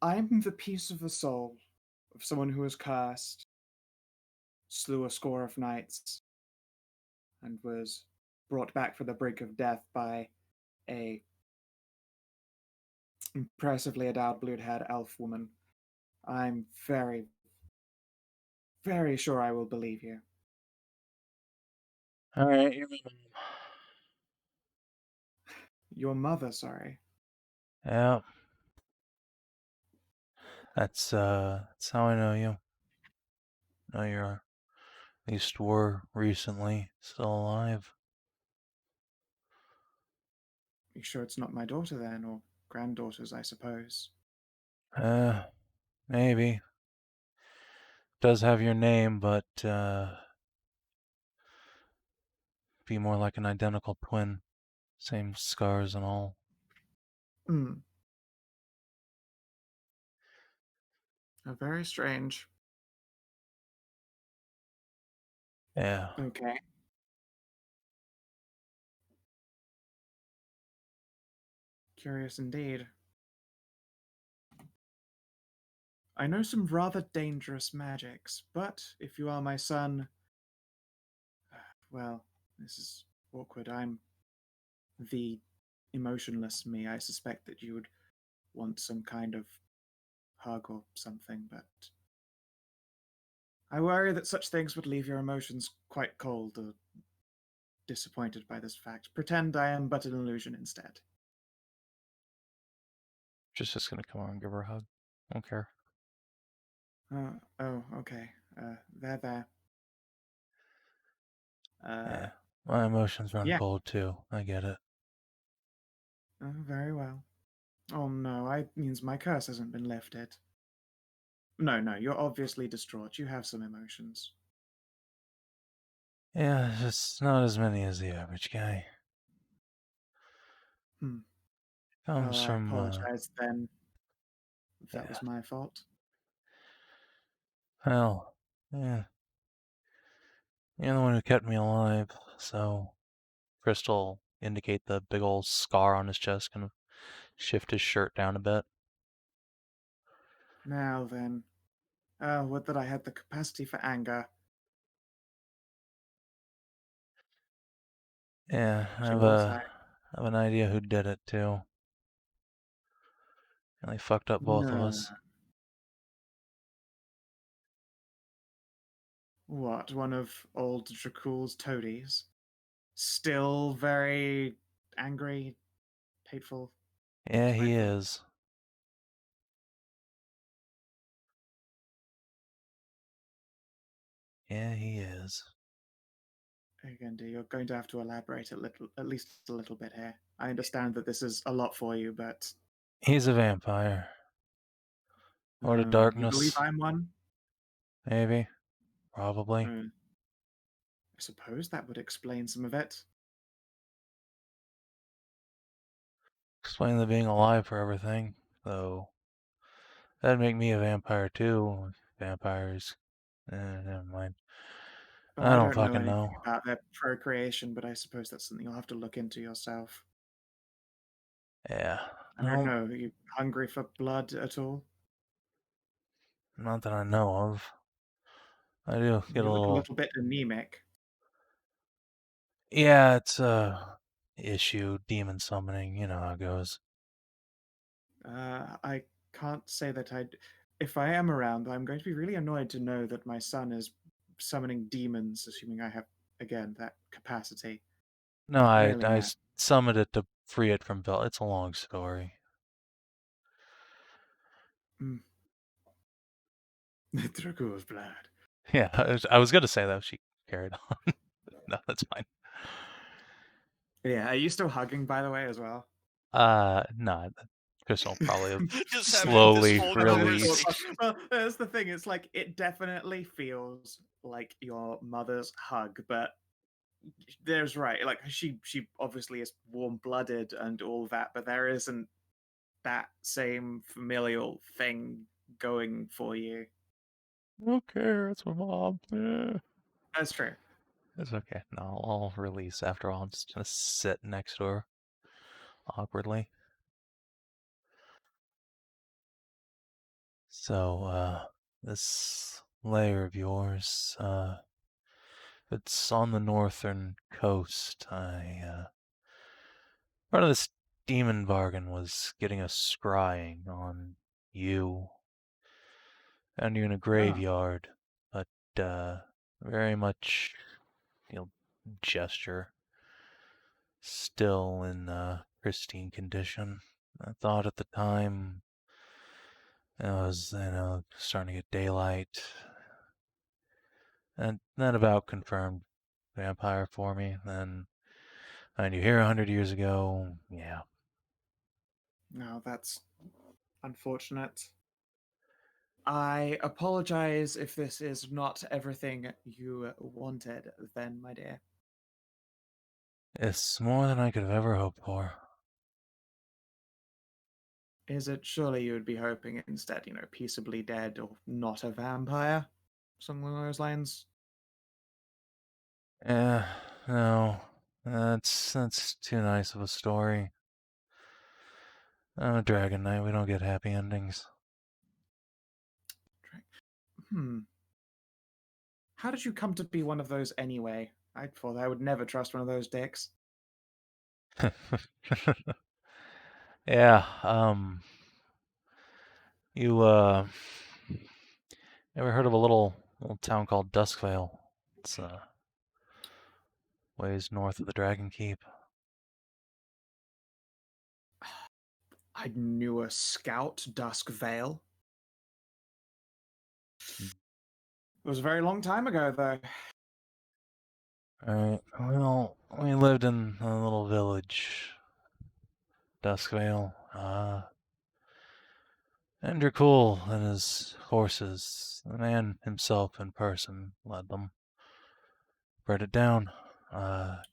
I'm the piece of the soul of someone who was cursed, slew a score of knights, and was brought back from the brink of death by a impressively endowed blue-haired elf woman. I'm very, very sure I will believe you. Alright, you're my mom. Your mother, sorry. Yeah. That's how I know you. Know you're, at least were recently, still alive. You sure it's not my daughter then, or granddaughters, I suppose? Maybe. Does have your name, but, be more like an identical twin. Same scars and all. Hmm. Very strange. Yeah. Okay. Curious indeed. I know some rather dangerous magics, but if you are my son, well, this is awkward. I'm the emotionless me. I suspect that you would want some kind of hug or something, but I worry that such things would leave your emotions quite cold or disappointed by this fact. Pretend I am but an illusion instead. Just gonna come over and give her a hug. Don't care. Oh, okay. There. Yeah. My emotions run Yeah. cold too. I get it. Very well. Oh no, it means my curse hasn't been lifted. No, you're obviously distraught. You have some emotions. Yeah, just not as many as the average guy. Hmm. Comes Well, I from, apologize then. If that yeah. was my fault. Well, yeah. You're the one who kept me alive, so Crystal indicate the big old scar on his chest, kind of shift his shirt down a bit. Now then. Would that I had the capacity for anger. Yeah, I She have was an idea who did it too. And they fucked up both of No. us. What, one of old Dracul's toadies? Still very angry, hateful, Yeah, he spiteful. is. Yeah, he is. Again, you're going to have to elaborate at least a little bit here. I understand that this is a lot for you, but He's a vampire. Lord of you believe Darkness, I'm one? maybe. Probably. I suppose that would explain some of it. Explain the being alive for everything, though. That'd make me a vampire too. Vampires. Never mind. Well, I I don't don't know fucking anything know. about their procreation, but I suppose that's something you'll have to look into yourself. Yeah. I don't know. Are you hungry for blood at all? Not that I know of. I do get You a look a little. little bit anemic. Yeah, it's a issue. Demon summoning. You know how it goes. I can't say that I'd. If I am around, I'm going to be really annoyed to know that my son is summoning demons, assuming I have, again, that capacity. No, I Really am. summoned it to free it from Bell. It's a long story. The Drago's blood. Yeah, I was gonna say that. She carried on. No, that's fine. Yeah, are you still hugging, by the way, as well? No. Crystal probably have Just having this slowly whole released. conversation. Well, that's the thing. It's like it definitely feels like your mother's hug, but there's right. Like she obviously is warm-blooded and all that, but there isn't that same familial thing going for you. Okay, it's my mom. Yeah. That's true. It's okay. No, I'll release after all. I'm just gonna sit next to her awkwardly. So, this lair of yours, it's on the northern coast. Part of this demon bargain was getting a scrying on you. Found you in a graveyard, but, very much, gesture. Still in, pristine condition. I thought at the time it was, starting to get daylight. And that about confirmed vampire for me. Then I knew here 100 years ago. Yeah. No, that's unfortunate. I apologize if this is not everything you wanted, then, my dear. It's more than I could have ever hoped for. Is it surely you would be hoping instead, peaceably dead or not a vampire? Something along those lines? No. That's too nice of a story. I'm a Dragon Knight. We don't get happy endings. How did you come to be one of those anyway? I thought I would never trust one of those dicks. Yeah, you, ever heard of a little town called Duskvale? It's, ways north of the Dragon Keep. I knew a scout, Dusk Vale. It was a very long time ago, though. Alright, well, we lived in a little village, Duskvale. Endrakul and his forces, the man himself in person, led them. Bred it down,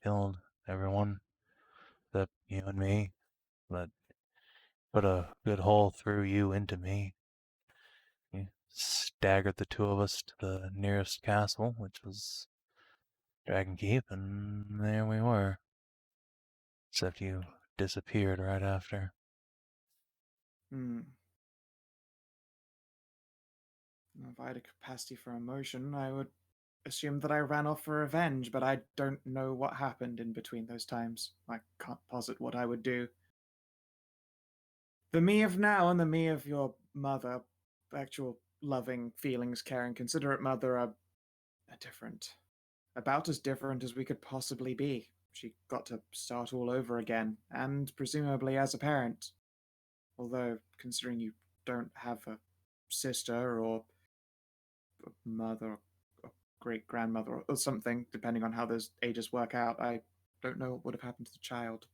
killed everyone except you and me, but put a good hole through you into me. He staggered the two of us to the nearest castle, which was Dragon Keep, and there we were. Except you disappeared right after. If I had a capacity for emotion, I would assume that I ran off for revenge, but I don't know what happened in between those times. I can't posit what I would do. The me of now and the me of your mother, actual loving, feelings, caring, considerate mother, are different. About as different as we could possibly be. She got to start all over again, and presumably as a parent. Although, considering you don't have a sister or a mother or great grandmother or something, depending on how those ages work out. I don't know what would have happened to the child.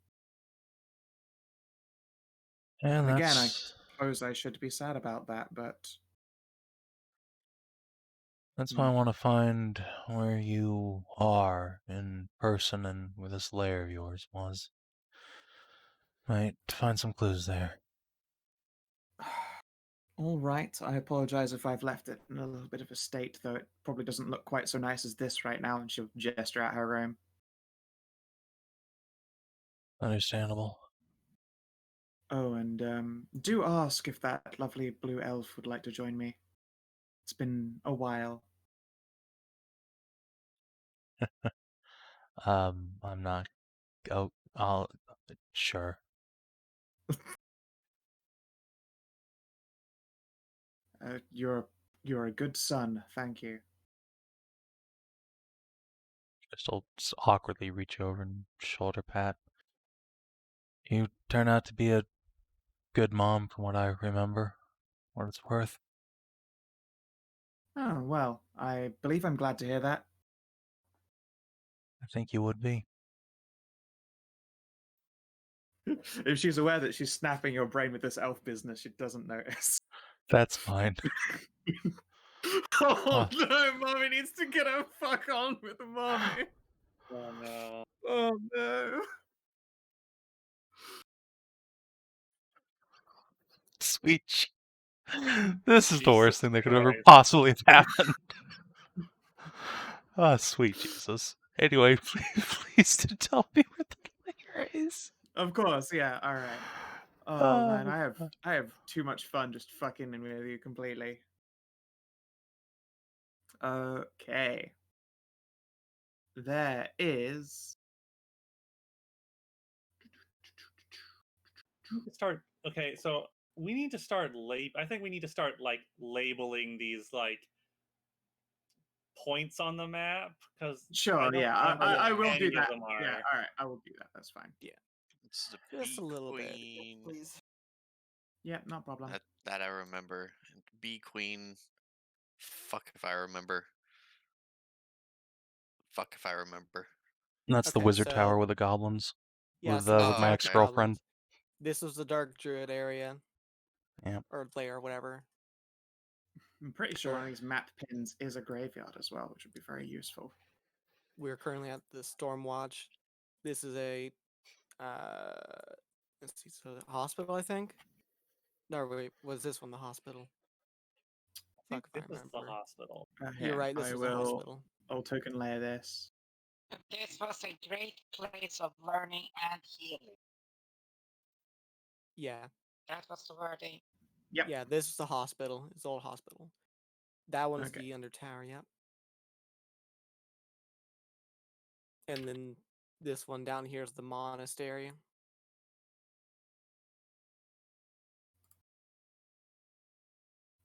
And again, I that's suppose I should be sad about that, but why I want to find where you are in person and where this lair of yours was. Might find some clues there. all right. I apologize if I've left it in a little bit of a state, though it probably doesn't look quite so nice as this right now. And she'll gesture at her room. Understandable. Oh, and do ask if that lovely blue elf would like to join me. It's been a while. I'm not. Oh, I'll. Sure. You're a good son. Thank you. Just will awkwardly reach over and shoulder pat. You turn out to be a good mom, from what I remember. What it's worth. Oh well, I believe I'm glad to hear that. I think you would be. If she's aware that she's snapping your brain with this elf business, she doesn't notice. That's fine. Oh no, mommy needs to get her fuck on with mommy. Oh no. Oh no. Sweet. This is the Jesus worst thing that could ever Christ. possibly have happened. Ah, sweet Jesus. Anyway, please do tell me where the lair is. Of course, yeah, alright. Oh man, I have too much fun just fucking with you completely. Okay. There is Start. Okay, so we need to start I think we need to start like labeling these like points on the map because sure, yeah, I will do any of that. them are. Yeah, alright, I will do that. That's fine. It's the Just a Bee little bit, Queen. please. Yeah, no problem. That I remember. Bee Queen. Fuck if I remember. Fuck if I remember. That's the Okay, wizard so- tower with the goblins. Yeah, with so this Oh, is my the okay. ex-girlfriend. goblins. This was the dark druid area. Yep. Or lair, whatever. I'm pretty sure one of these map pins is a graveyard as well, which would be very useful. We're currently at the Stormwatch. This is a let's see, so the hospital, I think. No, wait, was this one the hospital? I think Fuck if I this is the remember. hospital. You're right, this I is will, the hospital. I'll token layer this. This was a great place of learning and healing. Yeah. That was the wording. Yep. Yeah, this is the hospital. It's the old hospital. That one's Okay. the under tower, yep. And then this one down here is the monastery.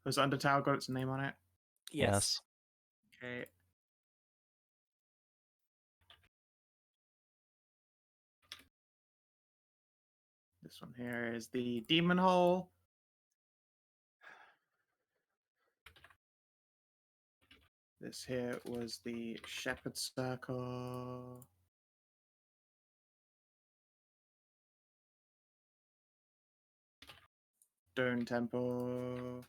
Has Undertower got its name on it? Yes. Okay. This one here is the Demon Hole. This here was the Shepherd Circle. Stone Temple.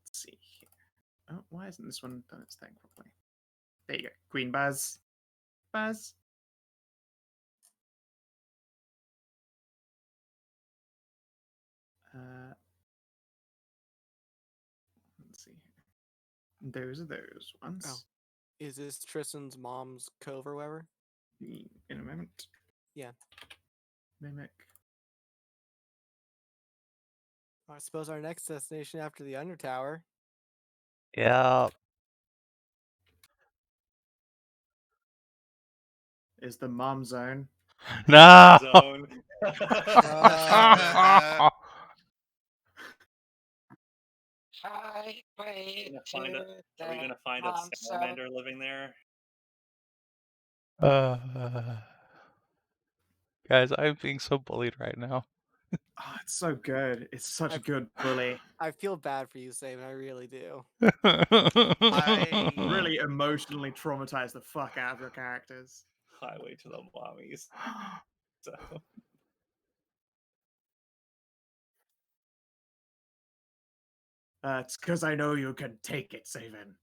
Let's see here. Oh, why isn't this one done its thing properly? There you go. Queen Buzz. Buzz. Let's see here. Those are those ones. Oh. Is this Tristan's mom's cove or whatever? In a moment. Yeah. Mimic. I suppose our next destination after the Undertower. Yeah. Is the Mom Zone. No! Zone. Highway to Are we gonna find a Mom Zone. salamander living there? Guys, I'm being so bullied right now. Oh, it's so good. It's such a good bully. I feel bad for you, Savin. I really do. Really emotionally traumatize the fuck out of your characters. Highway to the mommies. So It's because I know you can take it, Savin.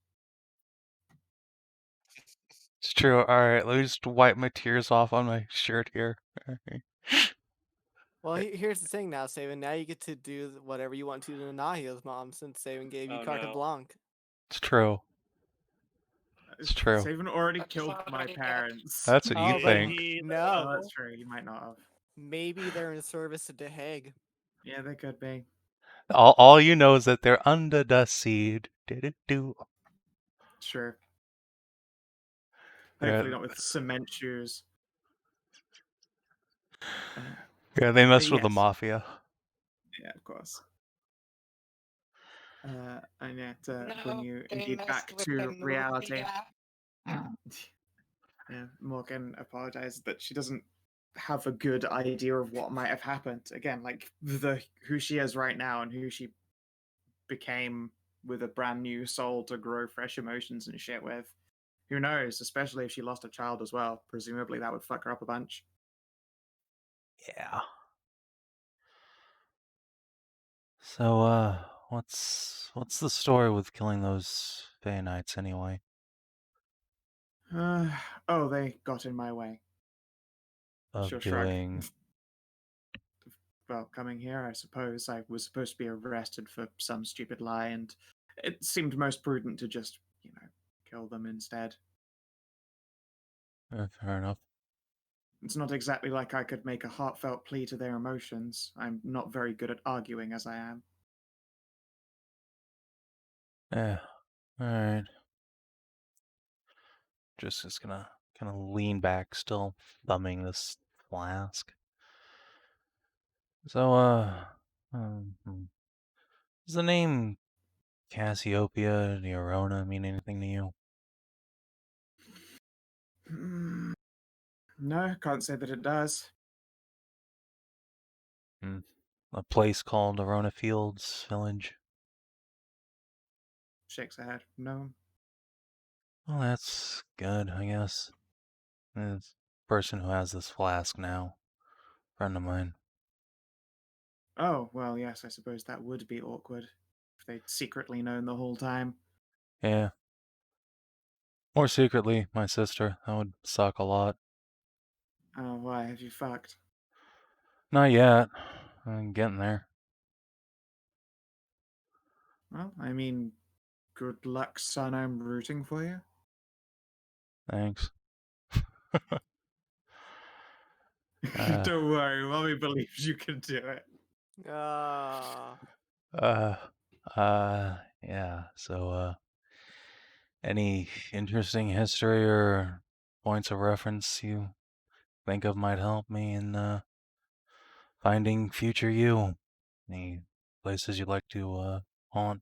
It's true. Alright, let me just wipe my tears off on my shirt here. Well, here's the thing now, Savin. Now you get to do whatever you want to Nahio's mom, since Savin gave you Oh, carte no. blanche. It's true. It's true. Savin already That's killed my already dead. parents. That's what you Oh, think. He- No. Oh, that's true. You might not have. Maybe they're in service to The Hague. Yeah, they could be. All you know is that they're under the sea. Do. Sure. Yeah. Hopefully not with cement shoes. Yeah, they messed with the yes. mafia. Yeah, of course. And yeah, to bring No, you they indeed messed back with to the reality. mafia. Yeah, Morgan apologized that she doesn't have a good idea of what might have happened. Again, like who she is right now and who she became with a brand new soul to grow fresh emotions and shit with. Who knows? Especially if she lost a child as well. Presumably that would fuck her up a bunch. Yeah. So, what's the story with killing those Fey Knights anyway? Oh, they got in my way. Of She'll shrug. doing. Well, coming here, I suppose. I was supposed to be arrested for some stupid lie, and it seemed most prudent to just, kill them instead. Fair enough. It's not exactly like I could make a heartfelt plea to their emotions. I'm not very good at arguing as I am. Yeah. Alright. Just gonna kind of lean back, still thumbing this flask. So, does the name Cassiopeia Neurona mean anything to you? No, can't say that it does. A place called Arona Fields Village. Shakes her head. No. Well, that's good, I guess. This person who has this flask now, friend of mine. Oh, well, yes, I suppose that would be awkward if they'd secretly known the whole time. Yeah. More secretly, my sister. That would suck a lot. Oh, why have you fucked? Not yet. I'm getting there. Well, I mean, good luck, son. I'm rooting for you. Thanks. Don't worry, Mommy believes you can do it. Yeah. So, any interesting history or points of reference you think of might help me in finding future you? Any places you'd like to haunt?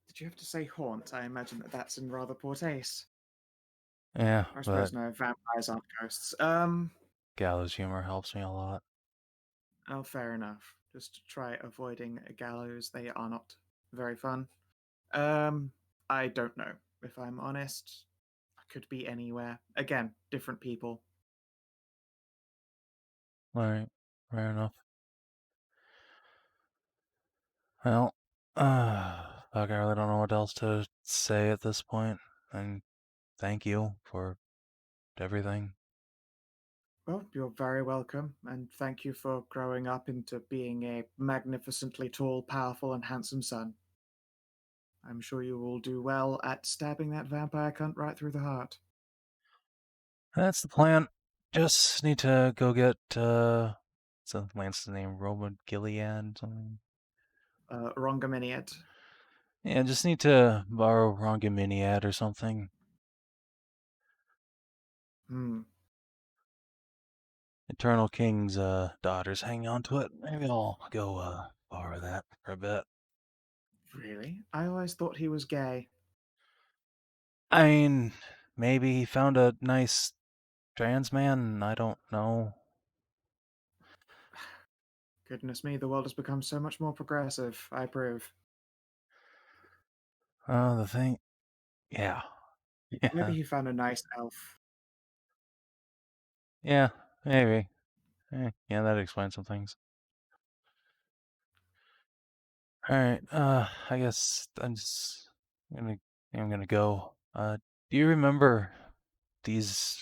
Did you have to say haunt? I imagine that that's in rather poor taste. Yeah, I but suppose no, vampires aren't ghosts. gallows humor helps me a lot. Oh, fair enough. Just try avoiding a gallows. They are not very fun. I don't know. If I'm honest, I could be anywhere. Again, different people. Alright, fair enough. Well, fuck, I really don't know what else to say at this point. And thank you for everything. Well, you're very welcome, and thank you for growing up into being a magnificently tall, powerful, and handsome son. I'm sure you will do well at stabbing that vampire cunt right through the heart. That's the plan. Just need to go get, what's the lance's name? Roman Gilead? Something? Rongaminiad. Yeah, just need to borrow Rongaminiad or something. Eternal King's daughter's hanging on to it. Maybe I'll go borrow that for a bit. Really? I always thought he was gay. I mean, maybe he found a nice trans man. I don't know. Goodness me, the world has become so much more progressive. I approve. The thing... Yeah. Yeah. Maybe he found a nice elf. Yeah, maybe. Yeah, that explains some things. Alright, I guess I'm gonna go. Do you remember these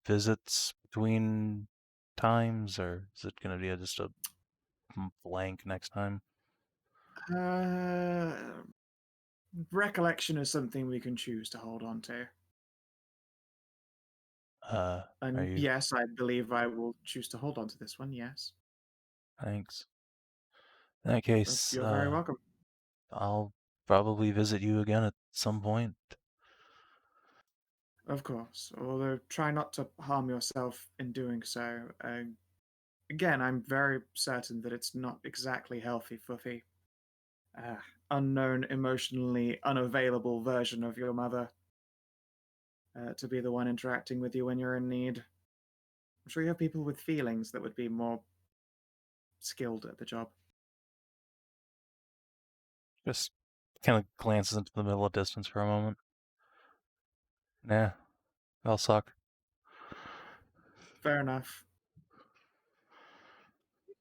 visits between times, or is it gonna be just a blank next time? Recollection is something we can choose to hold on to. Are And you... yes, I believe I will choose to hold on to this one, yes. Thanks. In that case, You're very welcome. I'll probably visit you again at some point. Of course, although try not to harm yourself in doing so. Again, I'm very certain that it's not exactly healthy for the unknown, emotionally unavailable version of your mother to be the one interacting with you when you're in need. I'm sure you have people with feelings that would be more skilled at the job. Just kind of glances into the middle of distance for a moment. Nah, that'll suck. Fair enough.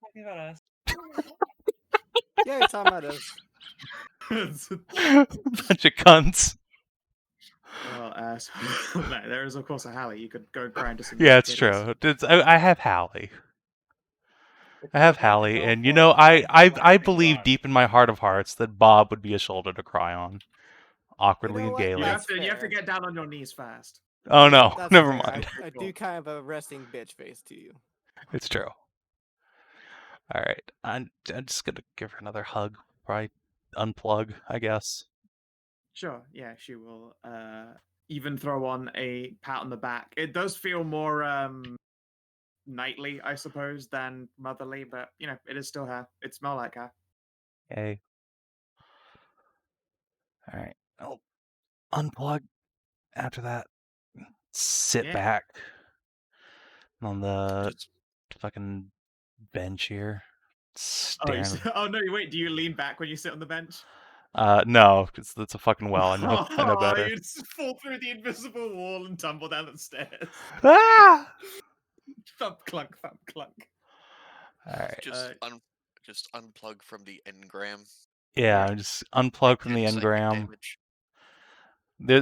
Talking about us. Yeah, you're talking about us. Bunch of cunts. Well, there is of course a Hallie. You could go grind to some. Yeah, it's kitties. true. I have Hallie. If I you have would like to Hallie, go and you for know, it, I'd be I glad to believe run. deep in my heart of hearts that Bob would be a shoulder to cry on, awkwardly know and what? gaily. You That's have to fair. get down on your knees fast. Oh no, That's never fair. mind. I do kind of a resting bitch face to you. It's true. All right, I'm just gonna give her another hug. Probably unplug, I guess. Sure, yeah, she will even throw on a pat on the back. It does feel more knightly, I suppose, than motherly, but you know, it is still her. It's more like her. Hey. All right, I'll unplug after that. Sit Yeah. back on the fucking bench here, staring. Oh no! Wait, do you lean back when you sit on the bench? No, because that's a fucking well. I know better. You just fall through the invisible wall and tumble down the stairs. Ah! Thump clunk, thump clunk. All right. Just unplug from the engram. Yeah, Yeah. just unplug from the 10 psychic engram. damage.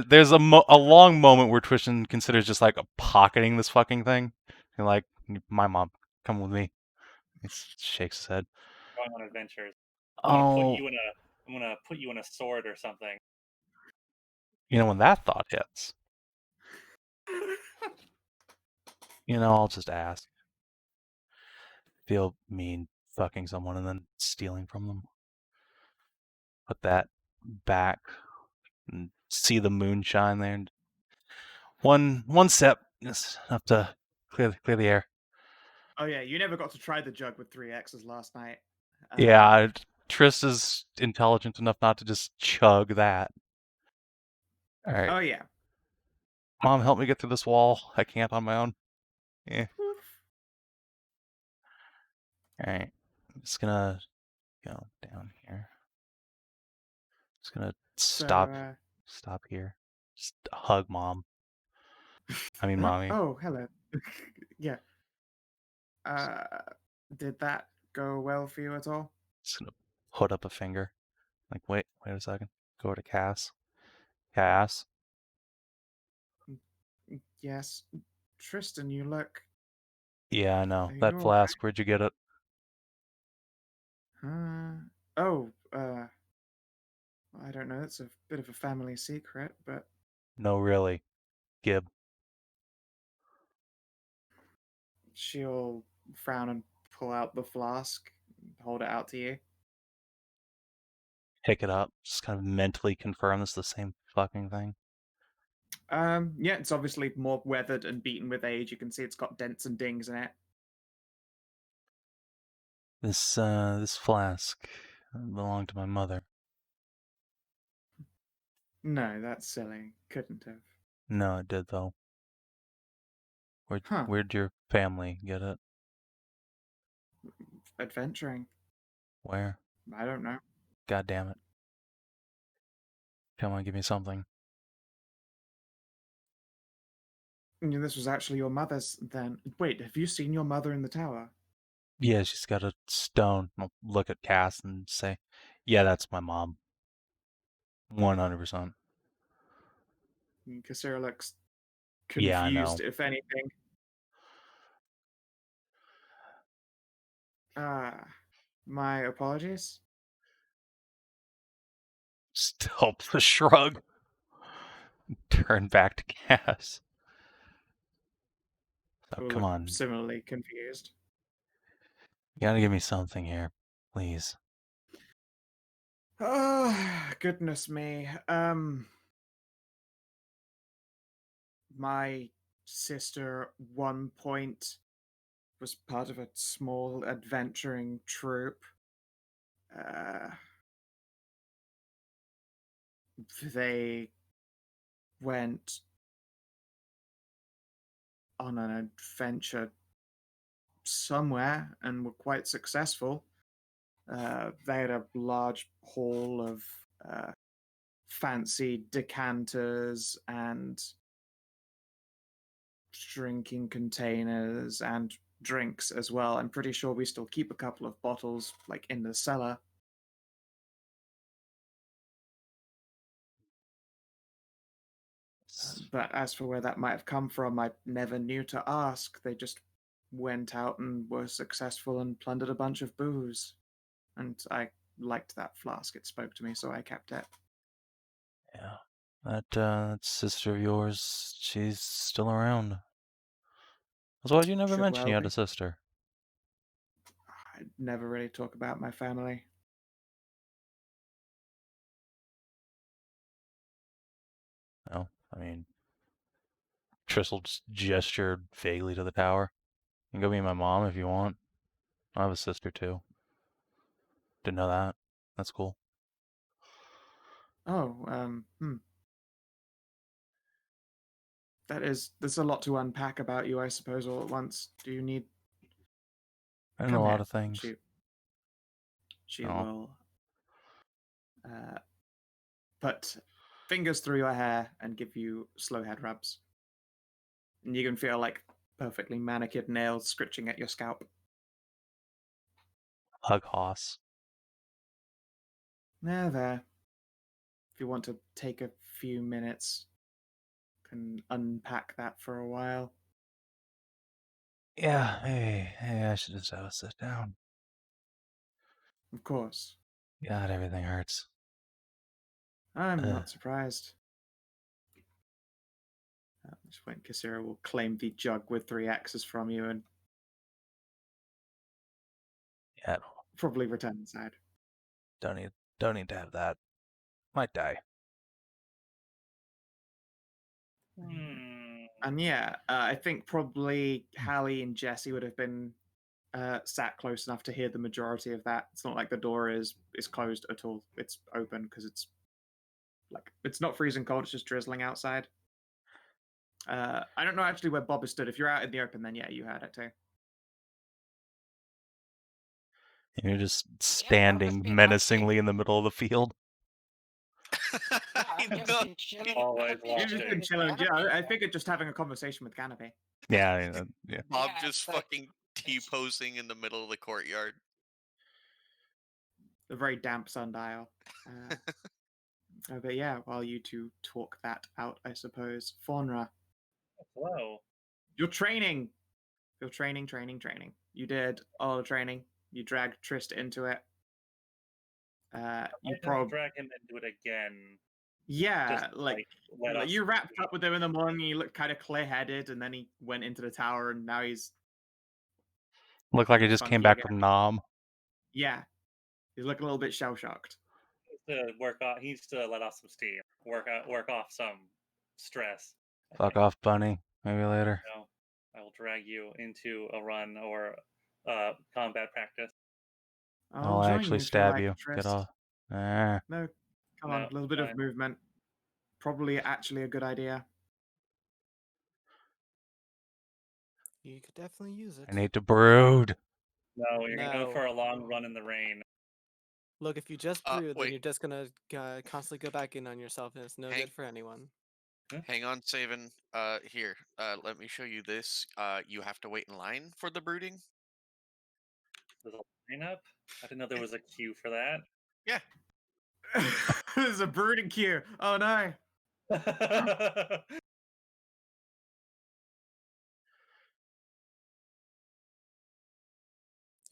There's a long moment where Tristan considers just like pocketing this fucking thing. And like, my mom, come with me. He shakes his head. Going on adventures. Oh, I'm gonna put you in a sword or something. you know when that thought hits, I'll just ask. Feel mean fucking someone and then stealing from them. Put that back and see the moonshine there. And one step is enough to clear the air. Oh yeah, you never got to try the jug with 3X's last night. Yeah, Triss is intelligent enough not to just chug that. All right. Oh yeah. Mom, help me get through this wall. I can't on my own. Yeah. All right. I'm just gonna go down here. Just gonna stop here. Just hug Mom. I mean, Mommy. Oh, hello. Yeah. Did that go well for you at all? Just gonna put up a finger. Like, wait a second. Go to Cass. Cass. Yes. Tristan, you look. Yeah, I know. Are you That all flask, where'd you get it? right? Oh, I don't know. It's a bit of a family secret, but No, really. Gib. she'll frown and pull out the flask, hold it out to you. Pick it up. Just kind of mentally confirm this is the same fucking thing. Yeah, it's obviously more weathered and beaten with age. You can see it's got dents and dings in it. This flask belonged to my mother. No, that's silly. Couldn't have. No, it did though. Huh. Where'd your family get it? adventuring. Where? I don't know. God damn it. Come on, give me something. This was actually your mother's then. Wait, have you seen your mother in the tower? Yeah, she's got a stone. I'll look at Cass and say, yeah, that's my mom. 100%. Kassira looks Yeah, I know. confused, if anything. My apologies. Still the shrug. Turn back to Cass. Oh, Who come look on. similarly confused. You gotta give me something here, please. Oh, goodness me. My sister at one point was part of a small adventuring troupe. They went on an adventure somewhere and were quite successful. They had a large haul of fancy decanters and drinking containers and drinks as well. I'm pretty sure we still keep a couple of bottles like in the cellar. But as for where that might have come from, I never knew to ask. They just went out and were successful and plundered a bunch of booze. And I liked that flask. It spoke to me, so I kept it. Yeah. That sister of yours, she's still around. So why'd you never Should mention well you had be. a sister? I never really talk about my family. No, I mean, Tristan just gestured vaguely to the tower. You can go meet my mom if you want. I have a sister too. Didn't know that. That's cool. Oh, There's a lot to unpack about you, I suppose, all at once. Do you need... I know Come a lot here. of things. She Oh. will put fingers through your hair and give you slow head rubs. And you can feel like perfectly manicured nails scratching at your scalp. Hug Hoss. There. If you want to take a few minutes, can unpack that for a while. Yeah, hey, I should just have a sit down. Of course. God, everything hurts. I'm not surprised. Just when Kassira will claim the jug with 3 axes from you and Yeah, probably return inside. don't need to have that. Might die. And yeah, I think probably Hallie and Jesse would have been sat close enough to hear the majority of that. It's not like the door is closed at all. It's open because it's not freezing cold. It's just drizzling outside. I don't know actually where Bob has stood. If you're out in the open, then yeah, you heard it too. And you're just Bob standing has been menacingly in the middle of the field. I've just been chilling. Always You've just been chilling. Yeah, I figured just having a conversation with Canopy. Yeah, yeah. Bob Yeah, just it's like- fucking T-posing in the middle of the courtyard. A very damp sundial. But yeah, while you two talk that out, I suppose. Faunra, Hello. you're training. You're training. You did all the training. You dragged Trist into it. You I probably drag him into it again. yeah, Just like let us. you wrapped up with him in the morning. He looked kind of clear-headed, and then he went into the tower, and now he's Looked like he just came funky back again. from Nom. Yeah, he's looking a little bit shell-shocked. To work off. He needs to let off some steam. Work off some stress. Fuck off, Bunny. Maybe later. So I will drag you into a run or combat practice. I'll join actually you if stab like, you. Trist. Get off. Ah. No, come No, on, a little bit fine. of movement. Probably actually a good idea. You could definitely use it. I need to brood. No, you're gonna go No. for a long run in the rain. Look, if you just brew, then Wait. you're just gonna constantly go back in on yourself, and it's no Hang- good for anyone. Hang on, Savin. Here. Let me show you this. You have to wait in line for the brooding. There's a lineup. I didn't know there was a queue for that. Yeah. There's a brooding queue. Oh no.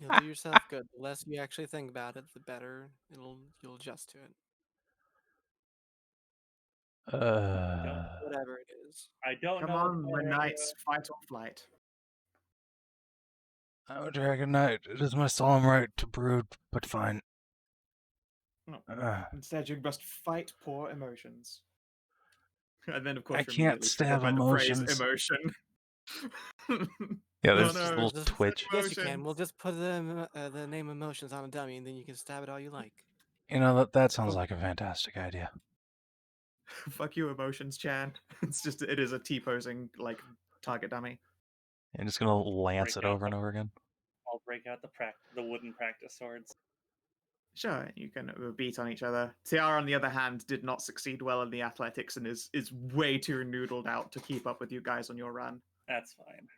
You'll do yourself good. The less you actually think about it, the better you'll adjust to it. Whatever it is. I don't Come know what's on, better, knights, fight or flight. Oh, Dragon Knight, it is my solemn right to brood, but fine. No. Instead, you must fight poor emotions. And then, of course, I you're can't immediately stab triggered by the phrase emotions. emotion. Yeah, Oh, there's no. just a little Just- twitch. Yes, you can. Emotions. We'll just put the name emotions on a dummy, and then you can stab it all you like. You know, that sounds Oh. like a fantastic idea. Fuck you, emotions, Chan. It is a T-posing, like, target dummy. I'm just gonna lance Break it out over and the- over again. I'll break out the wooden practice swords. Sure, you can beat on each other. Tiara, on the other hand, did not succeed well in the athletics and is way too noodled out to keep up with you guys on your run. That's fine.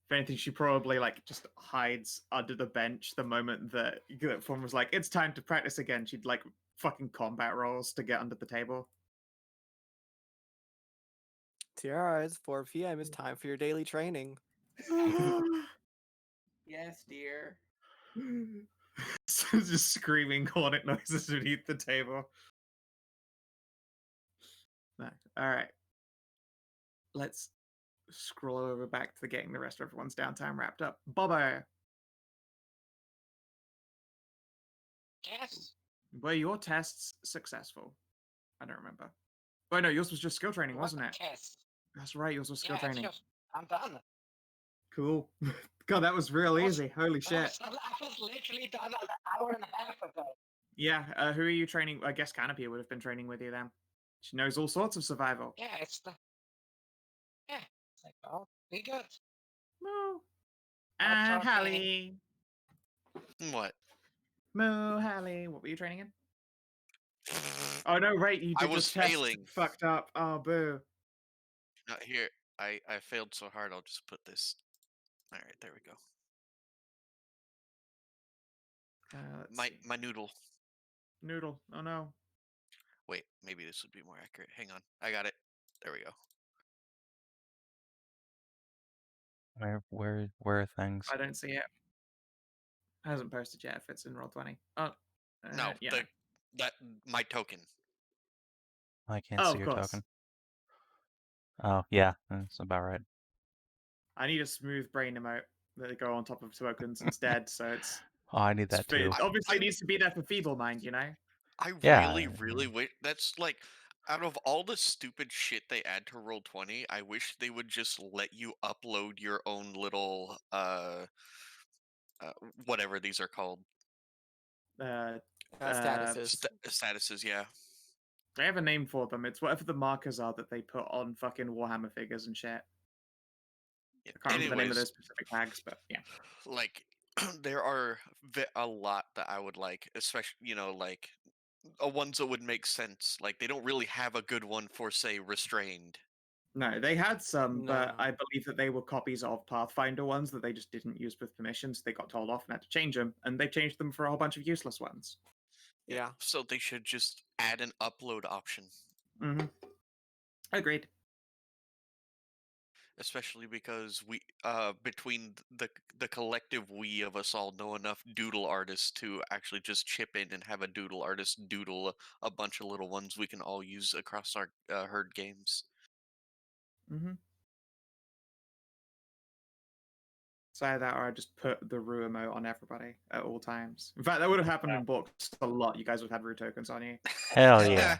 If anything, she probably like just hides under the bench the moment that Faunra was like, "It's time to practice again." She'd like fucking combat rolls to get under the table. Tiara, it's 4 p.m. It's time for your daily training. Yes, dear. Just screaming hornet noises beneath the table. No. All right. Let's scroll over back to getting the rest of everyone's downtime wrapped up. Bobo, Yes. were your tests successful? I don't remember. Oh no, yours was just skill training, What wasn't it? test? That's right, yours was skill Yeah, training. I'm done. Cool. God, that was real That was- easy. Holy shit. I was literally done an hour and a half ago. Yeah, who are you training? I guess Canopy would have been training with you then. She knows all sorts of survival. Yeah, it's like, oh, be good. Moo. I'm And talking- Hallie. What? Moo, Hallie. What were you training in? Oh no, right, you I did was the test. failing. Fucked up. Oh, boo. Here, I failed so hard. I'll just put this. All right, there we go. Let's see. My noodle. Noodle. Oh no. Wait, maybe this would be more accurate. Hang on, I got it. There we go. Where are things? I don't see it. Hasn't posted yet if it's in Roll20. Oh. No, yeah. my token. I can't Oh, see of your course. token. Oh, yeah, that's about right. I need a smooth brain emote that go on top of tokens instead, so it's Oh, I need that too. obviously it needs to be there for feeble mind, you know? I Yeah, really wish that's like out of all the stupid shit they add to Roll20, I wish they would just let you upload your own little whatever these are called. Statuses. Statuses, yeah. I have a name for them. It's whatever the markers are that they put on fucking Warhammer figures and shit. Yeah. I can't remember the name of Anyways, those specific tags, but yeah. like there are a lot that I would like, especially like ones that would make sense. Like they don't really have a good one for say restrained. No, they had some, but No. I believe that they were copies of Pathfinder ones that they just didn't use with permission, so they got told off and had to change them, and they changed them for a whole bunch of useless ones. Yeah. So they should just add an upload option. Mm-hmm. Agreed. Especially because we between the collective we of us all know enough doodle artists to actually just chip in and have a doodle artist doodle a bunch of little ones we can all use across our herd games. Mm-hmm. So either that or I just put the Rue emote on everybody at all times. In fact, that would have happened in books a lot. You guys would have had Rue tokens on you. Hell yeah.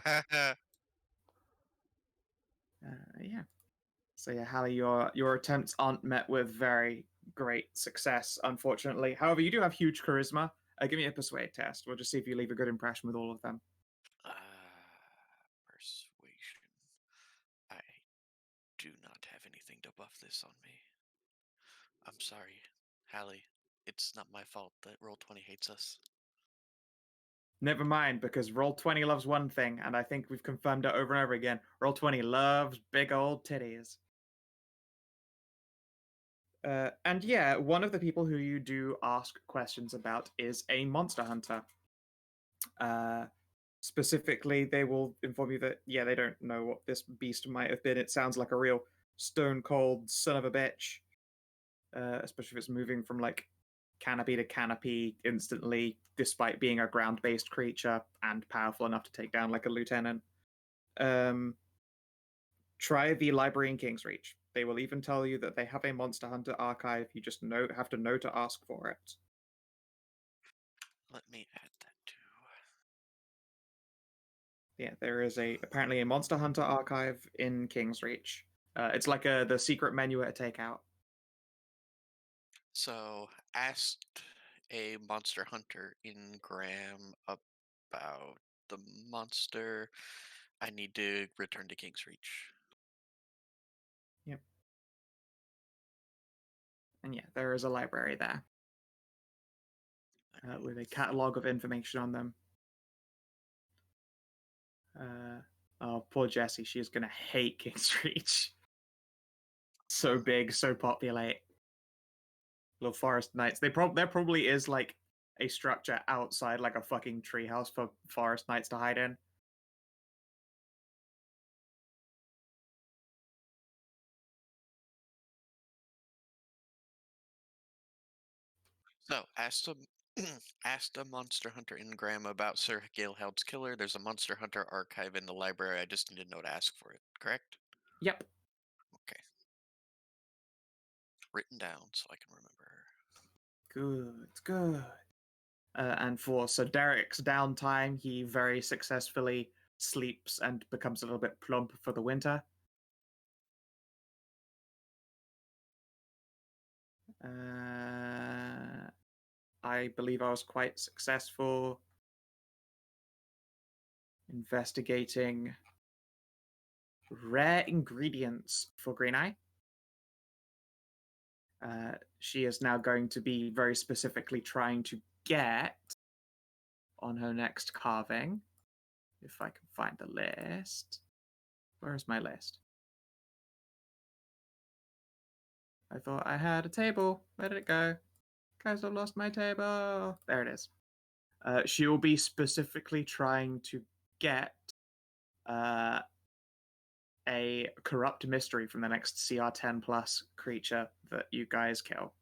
Yeah. So yeah, Hallie, your attempts aren't met with very great success, unfortunately. However, you do have huge charisma. Give me a persuade test. We'll just see if you leave a good impression with all of them. Persuasion. I do not have anything to buff this on me. I'm sorry, Hallie, it's not my fault that Roll20 hates us. Never mind, because Roll20 loves one thing, and I think we've confirmed it over and over again. Roll20 loves big old titties. And yeah, one of the people who you do ask questions about is a monster hunter. Specifically, they will inform you that, yeah, they don't know what this beast might have been. It sounds like a real stone cold son of a bitch. Especially if it's moving from like canopy to canopy instantly, despite being a ground based creature and powerful enough to take down like a lieutenant. Try the library in Kingsreach. They will even tell you that they have a Monster Hunter archive. You just have to know to ask for it. Let me add that too. Yeah, there is apparently a Monster Hunter archive in Kingsreach. It's like the secret menu at a takeout. So, asked a monster hunter in Graham about the monster. I need to return to Kingsreach. Yep. And yeah, there is a library there with a catalog of information on them. Oh, poor Jessie. She is going to hate Kingsreach. So big, so populate. Little forest knights. There probably is like a structure outside, like a fucking treehouse for forest knights to hide in. So, asked a monster hunter in Graham about Sir Galeheld's killer. There's a monster hunter archive in the library. I just need to know to ask for it, correct? Yep. Okay. Written down so I can remember. Good. And for Sir Derek's downtime, he very successfully sleeps and becomes a little bit plump for the winter. I believe I was quite successful investigating rare ingredients for Green Eye. She is now going to be very specifically trying to get on her next carving. If I can find the list. Where's my list? I thought I had a table. Where did it go? Guys, I lost my table. There it is. She will be specifically trying to get a corrupt mystery from the next CR10 plus creature that you guys kill.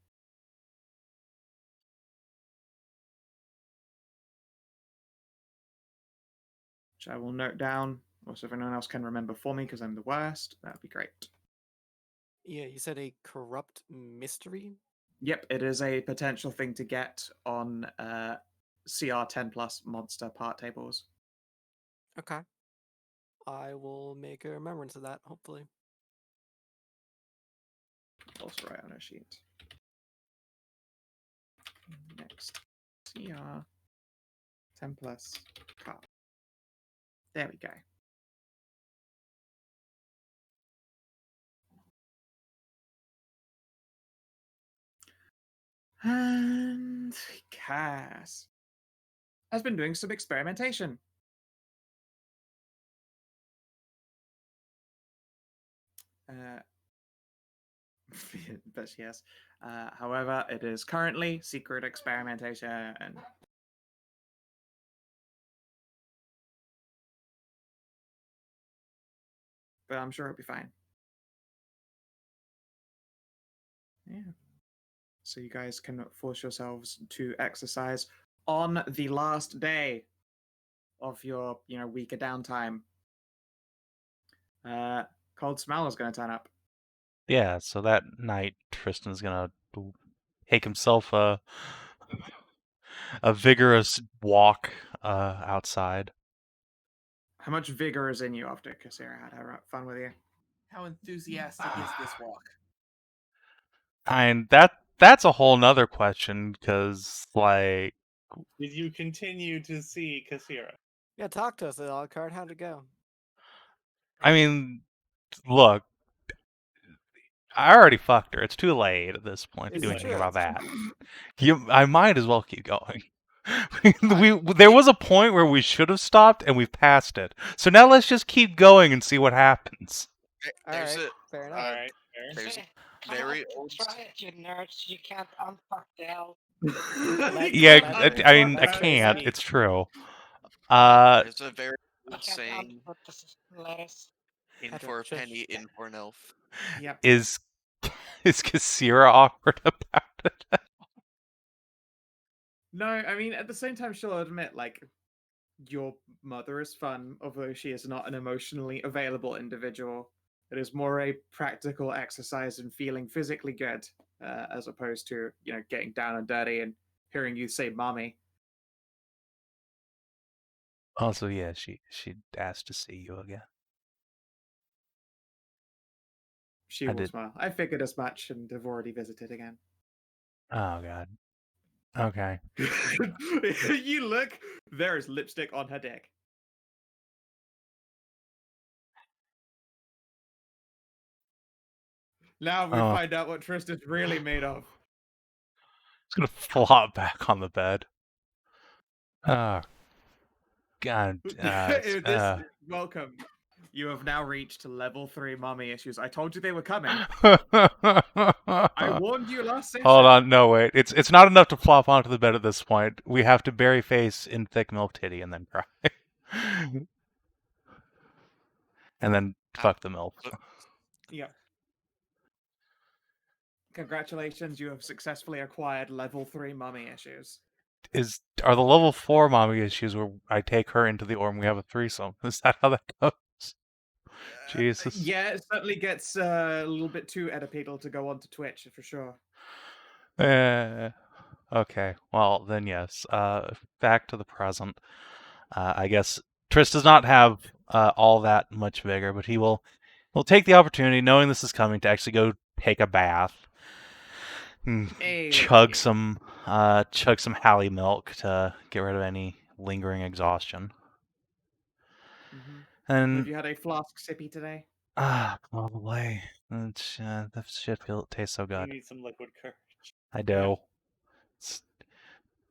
Which I will note down. Also, if anyone else can remember for me, because I'm the worst, that would be great. Yeah, you said a corrupt mystery? Yep, it is a potential thing to get on CR10 plus monster part tables. Okay. I will make a remembrance of that, hopefully. Also write on a sheet. Next CR 10 plus card. There we go. And Cass has been doing some experimentation. But yes. However, it is currently secret experimentation. But I'm sure it'll be fine. Yeah. So you guys can force yourselves to exercise on the last day of your, week of downtime. Cold Smell is going to turn up. Yeah, so that night Tristan's gonna take himself a vigorous walk outside. How much vigor is in you after Kassira had her fun with you? How enthusiastic is this walk? And that's a whole nother question, because like, Did you continue to see Kassira? Yeah, talk to us, Alucard. How'd it go? I mean, look, I already fucked her. It's too late at this point to Is do it anything true? about that. I might as well keep going. I- There was a point where we should have stopped, and we've passed it. So now let's just keep going and see what happens. There's Alright, a fair enough. All right, fair. there's a Say, come on, very old try it, you nerds. You can't unfuck the elf. Let- Yeah, let- I mean, I let Chris can't. speak. It's true. there's a very You old can't saying, unput the lettuce. in Hedrah, for a shush. penny, in for an elf. Yep. Is Kasira awkward about it? No, I mean, at the same time, she'll admit, like, your mother is fun, although she is not an emotionally available individual. It is more a practical exercise in feeling physically good, as opposed to, getting down and dirty and hearing you say mommy. Also, yeah, she asked to see you again. She I will did. smile. I figured as much and have already visited again. Oh god. Okay. You look, there is lipstick on her dick. Now we Oh. find out what Tristan's really made of. It's gonna flop back on the bed. Oh. God. Welcome. You have now reached level 3 mommy issues. I told you they were coming. I warned you last session. Hold on, no wait. It's not enough to flop onto the bed at this point. We have to bury face in thick milk titty and then cry. And then fuck the milk. Yeah. Congratulations, you have successfully acquired level 3 mommy issues. Are the level 4 mommy issues where I take her into the orb and we have a threesome? Is that how that goes? Jesus. Yeah, it certainly gets a little bit too Oedipedal to go onto Twitch for sure. Okay, well then yes. Back to the present. I guess Tris does not have all that much vigor, but he'll take the opportunity, knowing this is coming, to actually go take a bath. Hey, Chug some Hallie milk to get rid of any lingering exhaustion. And have you had a flask sippy today? probably. That shit tastes so You good. need some liquid courage. I do.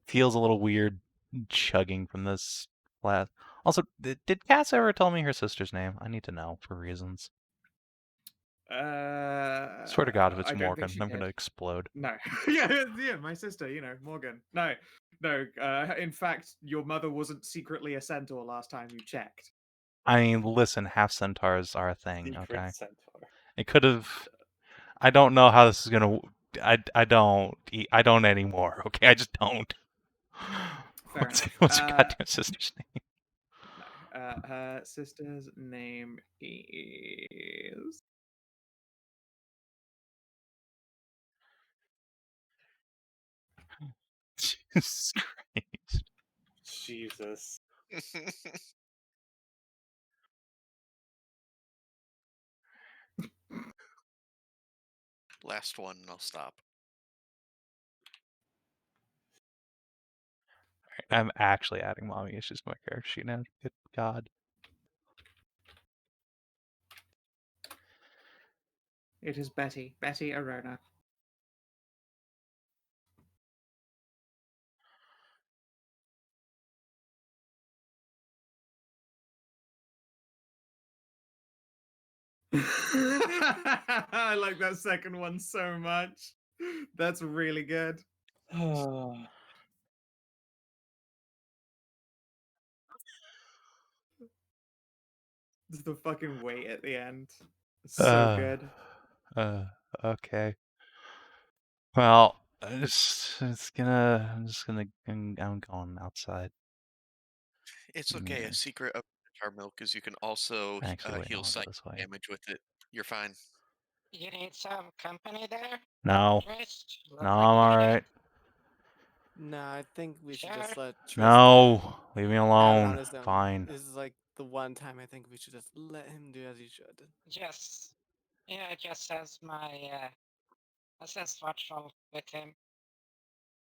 Feels a little weird chugging from this flask. Also, did Cass ever tell me her sister's name? I need to know for reasons. Swear to God, if it's I don't Morgan, think she I'm did. gonna explode. No. yeah, my sister, Morgan. No. In fact, your mother wasn't secretly a centaur last time you checked. I mean, listen, half centaurs are a thing, Secret okay? centaur. It could have. I don't know how this is gonna. I don't anymore. Okay, I just don't. Fair What's enough. your goddamn sister's name? No. Her sister's name is. Jesus Christ. Jesus. Last one, and I'll stop. I'm actually adding mommy issues to my character sheet now. Good God. It is Betty. Betty Arona. I like that second one so much. That's really good. Just the fucking weight at the end. It's so good. Okay. Well, I'm going outside. It's okay. A secret of our milk is you can also Actually, wait, heal I'll go psychic this way. damage with it. You're fine. You need some company there? No. Tris? Look No, like I'm you need it. alright. No, I think we should just Sure. let Tris No. Leave me have it on alone. his own. Fine. This is like the one time I think we should just let him do as he should. Just, just as my, sense watchful with him.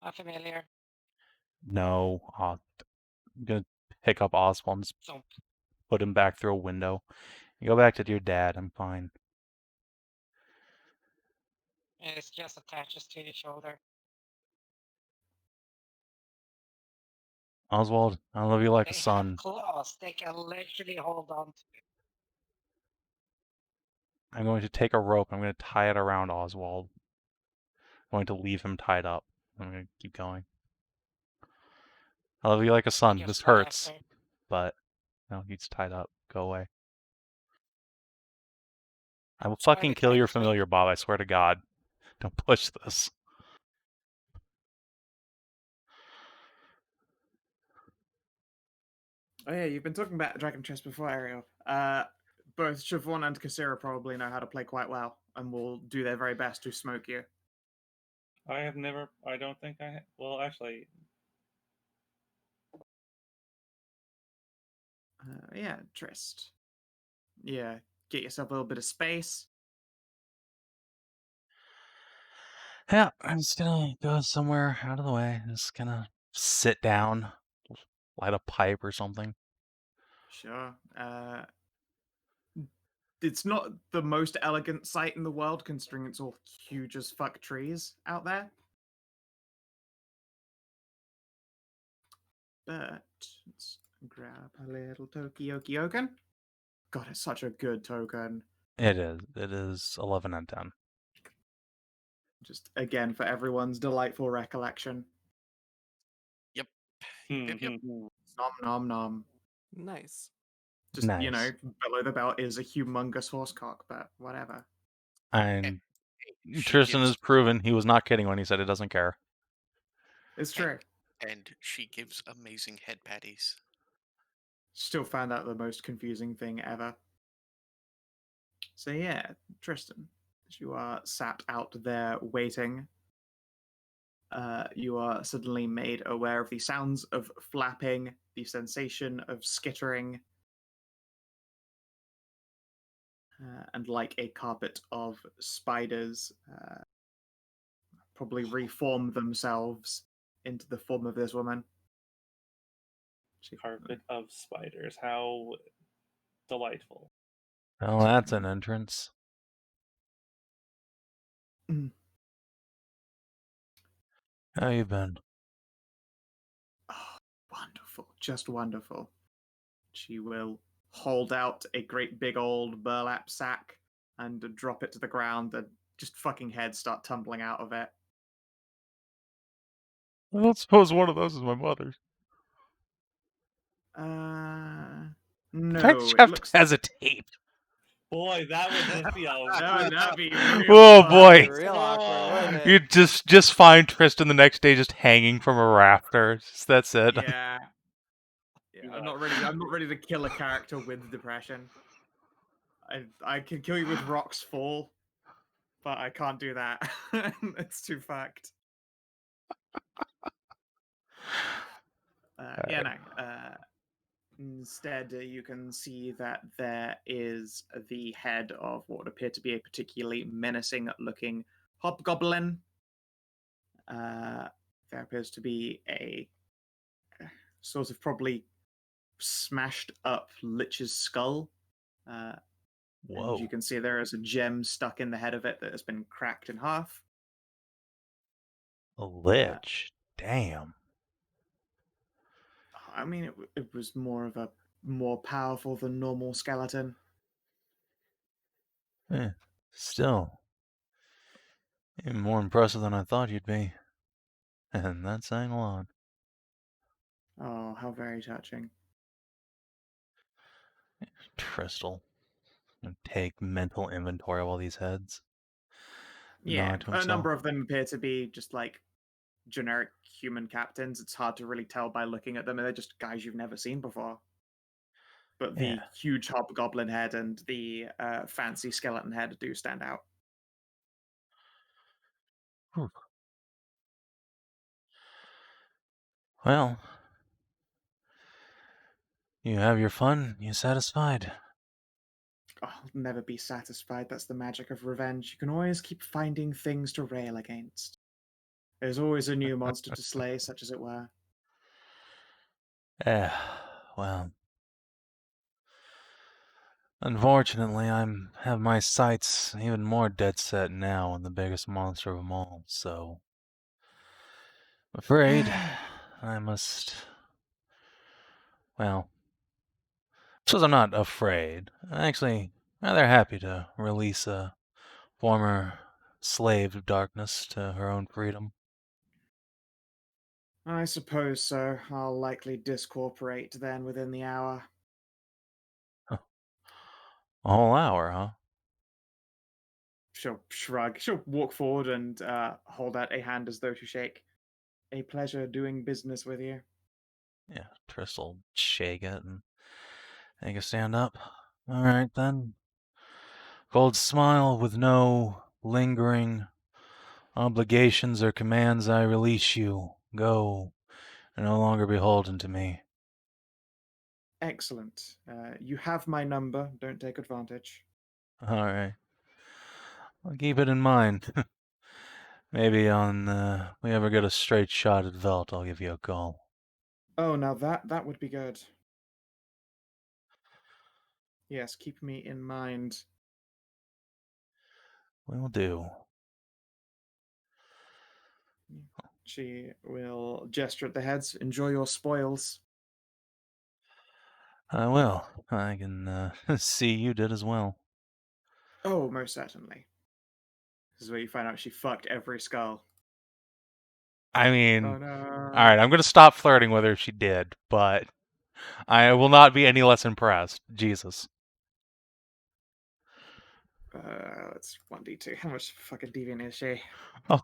I'm familiar. No. I'm gonna pick up Oswald's, So, put him back through a window. You go back to your dad. I'm fine. It just attaches to your shoulder. Oswald, I love you like They a have son. claws. They can literally hold on to it. I'm going to take a rope. I'm going to tie it around Oswald. I'm going to leave him tied up. I'm going to keep going. I love you like a son. Just This run hurts, after. but no, he's tied up. Go away. I will Why fucking the kill your tigers wait? familiar, Bob. I swear to God. Don't push this. Oh yeah, you've been talking about Dragon Chess before, Ariel. Both Siobhan and Kassira probably know how to play quite well, and will do their very best to smoke you. I have never. I don't think I. Well, actually, Yeah, Trist. Yeah, get yourself a little bit of space. Yeah, I'm just gonna go somewhere out of the way. Just gonna sit down, light a pipe or something. Sure. It's not the most elegant sight in the world, considering it's all huge as fuck trees out there. But let's grab a little Tokioki token. God, it's such a good token. It is. It is 11 and 10. Just again for everyone's delightful recollection. Yep. hmm, Yep. Yep. hmm, hmm. Nom nom nom. Nice. Just Nice. you know, below the belt is a humongous horsecock, but whatever. And She Tristan gives has proven he was not kidding when he said it doesn't care. It's true. and she gives amazing head patties. Still found that the most confusing thing ever. So yeah, Tristan, as you are sat out there waiting, you are suddenly made aware of the sounds of flapping, the sensation of skittering, and like a carpet of spiders probably reform themselves into the form of this woman. Carpet of spiders. How delightful. Well, that's an entrance. How you been? Oh, wonderful, just wonderful. She will hold out a great big old burlap sack and drop it to the ground, and just fucking heads start tumbling out of it. I don't suppose one of those is my mother's. No, I just it have to looks. hesitate. Boy, that would just be a. That'd be Oh, real boy. fun. Real awkward, wouldn't it? You just find Tristan the next day just hanging from a rafter. That's it. Yeah. You I'm know. not ready. I'm not ready to kill a character with depression. I can kill you with Rock's Fall, but I can't do that. It's too fucked. Yeah, no. Instead, you can see that there is the head of what would appear to be a particularly menacing-looking hobgoblin. There appears to be a sort of probably smashed up lich's skull. And you Whoa. can see there is a gem stuck in the head of it that has been cracked in half. A lich. Damn. I mean, it was more powerful than normal skeleton. Still. You're more impressive than I thought you'd be. And that's saying a lot. Oh, how very touching. Tristal. Take mental inventory of all these heads. Yeah, Nod to a himself. number of them appear to be just like generic human captains. It's hard to really tell by looking at them, and they're just guys you've never seen before. But the Yeah. huge hobgoblin head and the fancy skeleton head do stand out. Whew. Well, you have your fun, you satisfied. Oh, I'll never be satisfied. That's the magic of revenge. You can always keep finding things to rail against. There's always a new monster to slay, such as it were. Eh, well. Unfortunately, have my sights even more dead set now on the biggest monster of them all, so I'm afraid I must. Well, suppose I'm not afraid. I'm actually rather happy to release a former slave of darkness to her own freedom. I suppose so. I'll likely discorporate then within the hour. A whole hour, huh? She'll shrug. She'll walk forward and hold out a hand as though to shake. A pleasure doing business with you. Yeah, Tris will shake it and take a stand up. All right, then. Cold smile with no lingering obligations or commands. I release you. Go. You're no longer beholden to me. Excellent. You have my number. Don't take advantage. All right. I'll keep it in mind. Maybe on we ever get a straight shot at Velt, I'll give you a call. Oh, now that would be good. Yes, keep me in mind. Will do. She will gesture at the heads. Enjoy your spoils. I will. I can see you did as well. Oh, most certainly. This is where you find out she fucked every skull. I mean, Oh no. all right, I'm going to stop flirting with her if she did, but I will not be any less impressed. Jesus. It's 1d2. How much fucking deviant is she? Oh,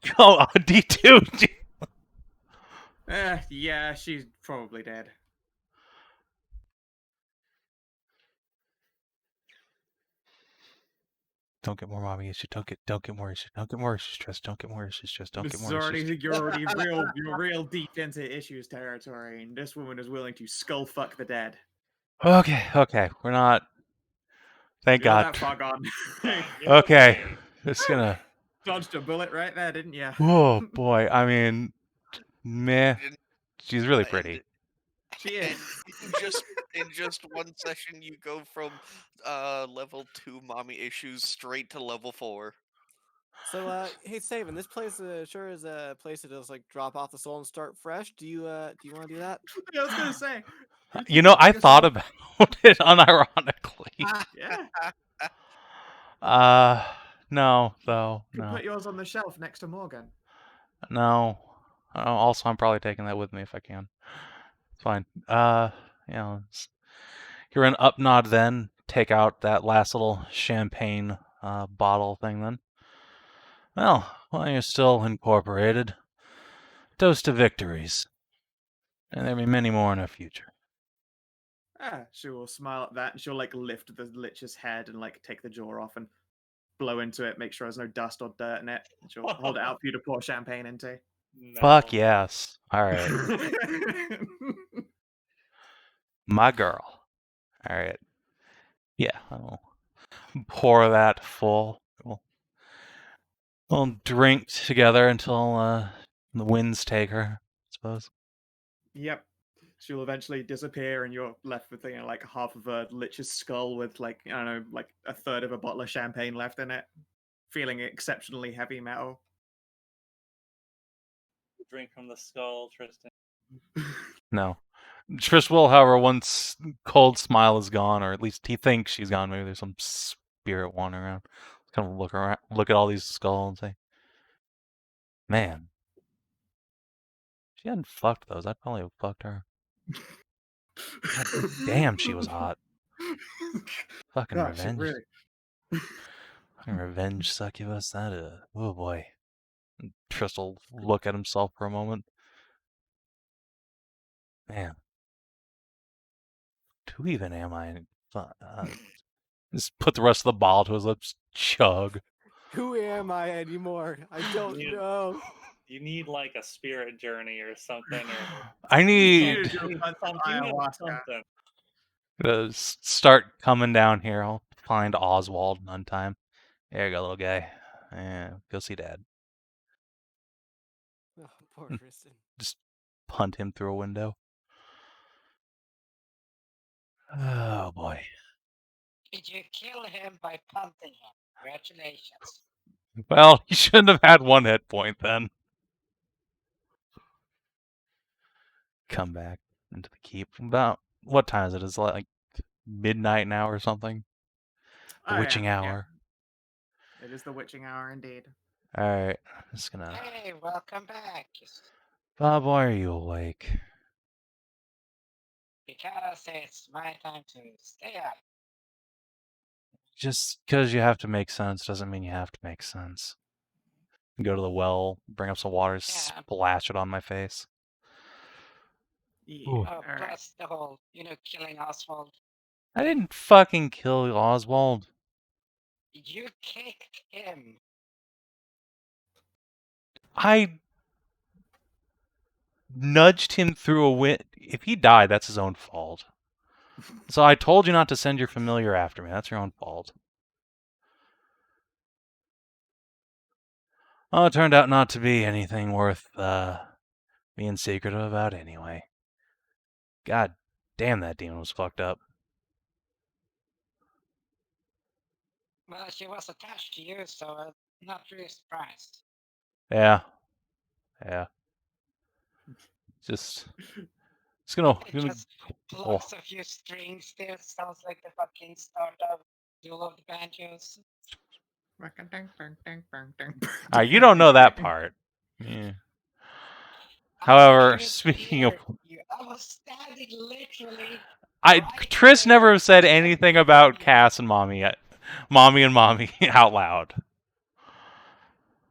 D2. Yeah, she's probably dead. Don't get more mommy issues. Don't get more issues. Don't get more issues, Tris. Don't get more issues, Tris. Don't get This is more issues. you're already real deep into issues territory, and this woman is willing to skull fuck the dead. Okay. We're not. Thank You're God. not that far gone. You're Okay. Just gonna. Dodged a bullet right there, didn't you? Oh boy. I mean, meh. And- She's really and- pretty. She is. And in just one session, you go from level 2 mommy issues straight to level 4. So, hey, Savin, this place sure is a place to just like drop off the soul and start fresh. Do you want to do that? I was gonna say. You know, I thought about it unironically. Yeah. No, though. Could No. put yours on the shelf next to Morgan. No. Also, I'm probably taking that with me if I can. It's fine. You're an up nod then. Take out that last little champagne bottle thing then. Well, while you're still incorporated, toast to victories. And there'll be many more in our future. She will smile at that, and she'll like lift the lich's head and like take the jaw off and blow into it, make sure there's no dust or dirt in it. And she'll hold it out for you to pour champagne into. No. Fuck yes. All right. My girl. All right. Yeah, I'll pour that full. We'll drink together until the winds take her, I suppose. Yep. She'll eventually disappear, and you're left with like half of a lich's skull with like I don't know, like a third of a bottle of champagne left in it, feeling exceptionally heavy metal. Drink from the skull, Tristan. No. Trish will, however, once Cold Smile is gone, or at least he thinks she's gone, maybe there's some spirit wandering around. Kind of look at all these skulls and say, man, if she hadn't fucked those, I'd probably have fucked her. God damn, she was hot. Fucking God, revenge. really... Fucking revenge succubus. Oh boy. Trish will look at himself for a moment. Man. Who even am I? Just put the rest of the bottle to his lips. Chug. Who am I anymore? I don't You- know. You need like a spirit journey or something, or I You need do you need bunch of you need ayahuasca. something. to start coming down here. I'll find Oswald on time. There you go, little guy. Yeah, go see Dad. Oh, poor Tristan. Just punt him through a window. Oh boy. Did you kill him by punting him? Congratulations. Well, he shouldn't have had 1 hit point then. Come back into the keep. About what time is it? Is it like midnight now or something? The witching hour. Yeah. It is the witching hour indeed. Alright, I'm just gonna. Hey, welcome back. Bob, why are you awake? Because it's my time to stay up. Just because you have to make sense doesn't mean you have to make sense. Go to the well, bring up some water, Yeah. splash it on my face. Yeah. Ooh. Oh, All right. plus the whole, killing Oswald. I didn't fucking kill Oswald. You kicked him. I nudged him through a wind. If he died, that's his own fault. So I told you not to send your familiar after me. That's your own fault. Oh, it turned out not to be anything worth being secretive about anyway. God damn, that demon was fucked up. Well, she was attached to you, so I'm not really surprised. Yeah. Just gonna. Just lots of few strings there. Sounds like the fucking start of Duel of the Banjos. You don't know that part. Yeah. However, speaking of, I was standing literally. Tris never said anything about Cass and Mommy yet. Mommy out loud.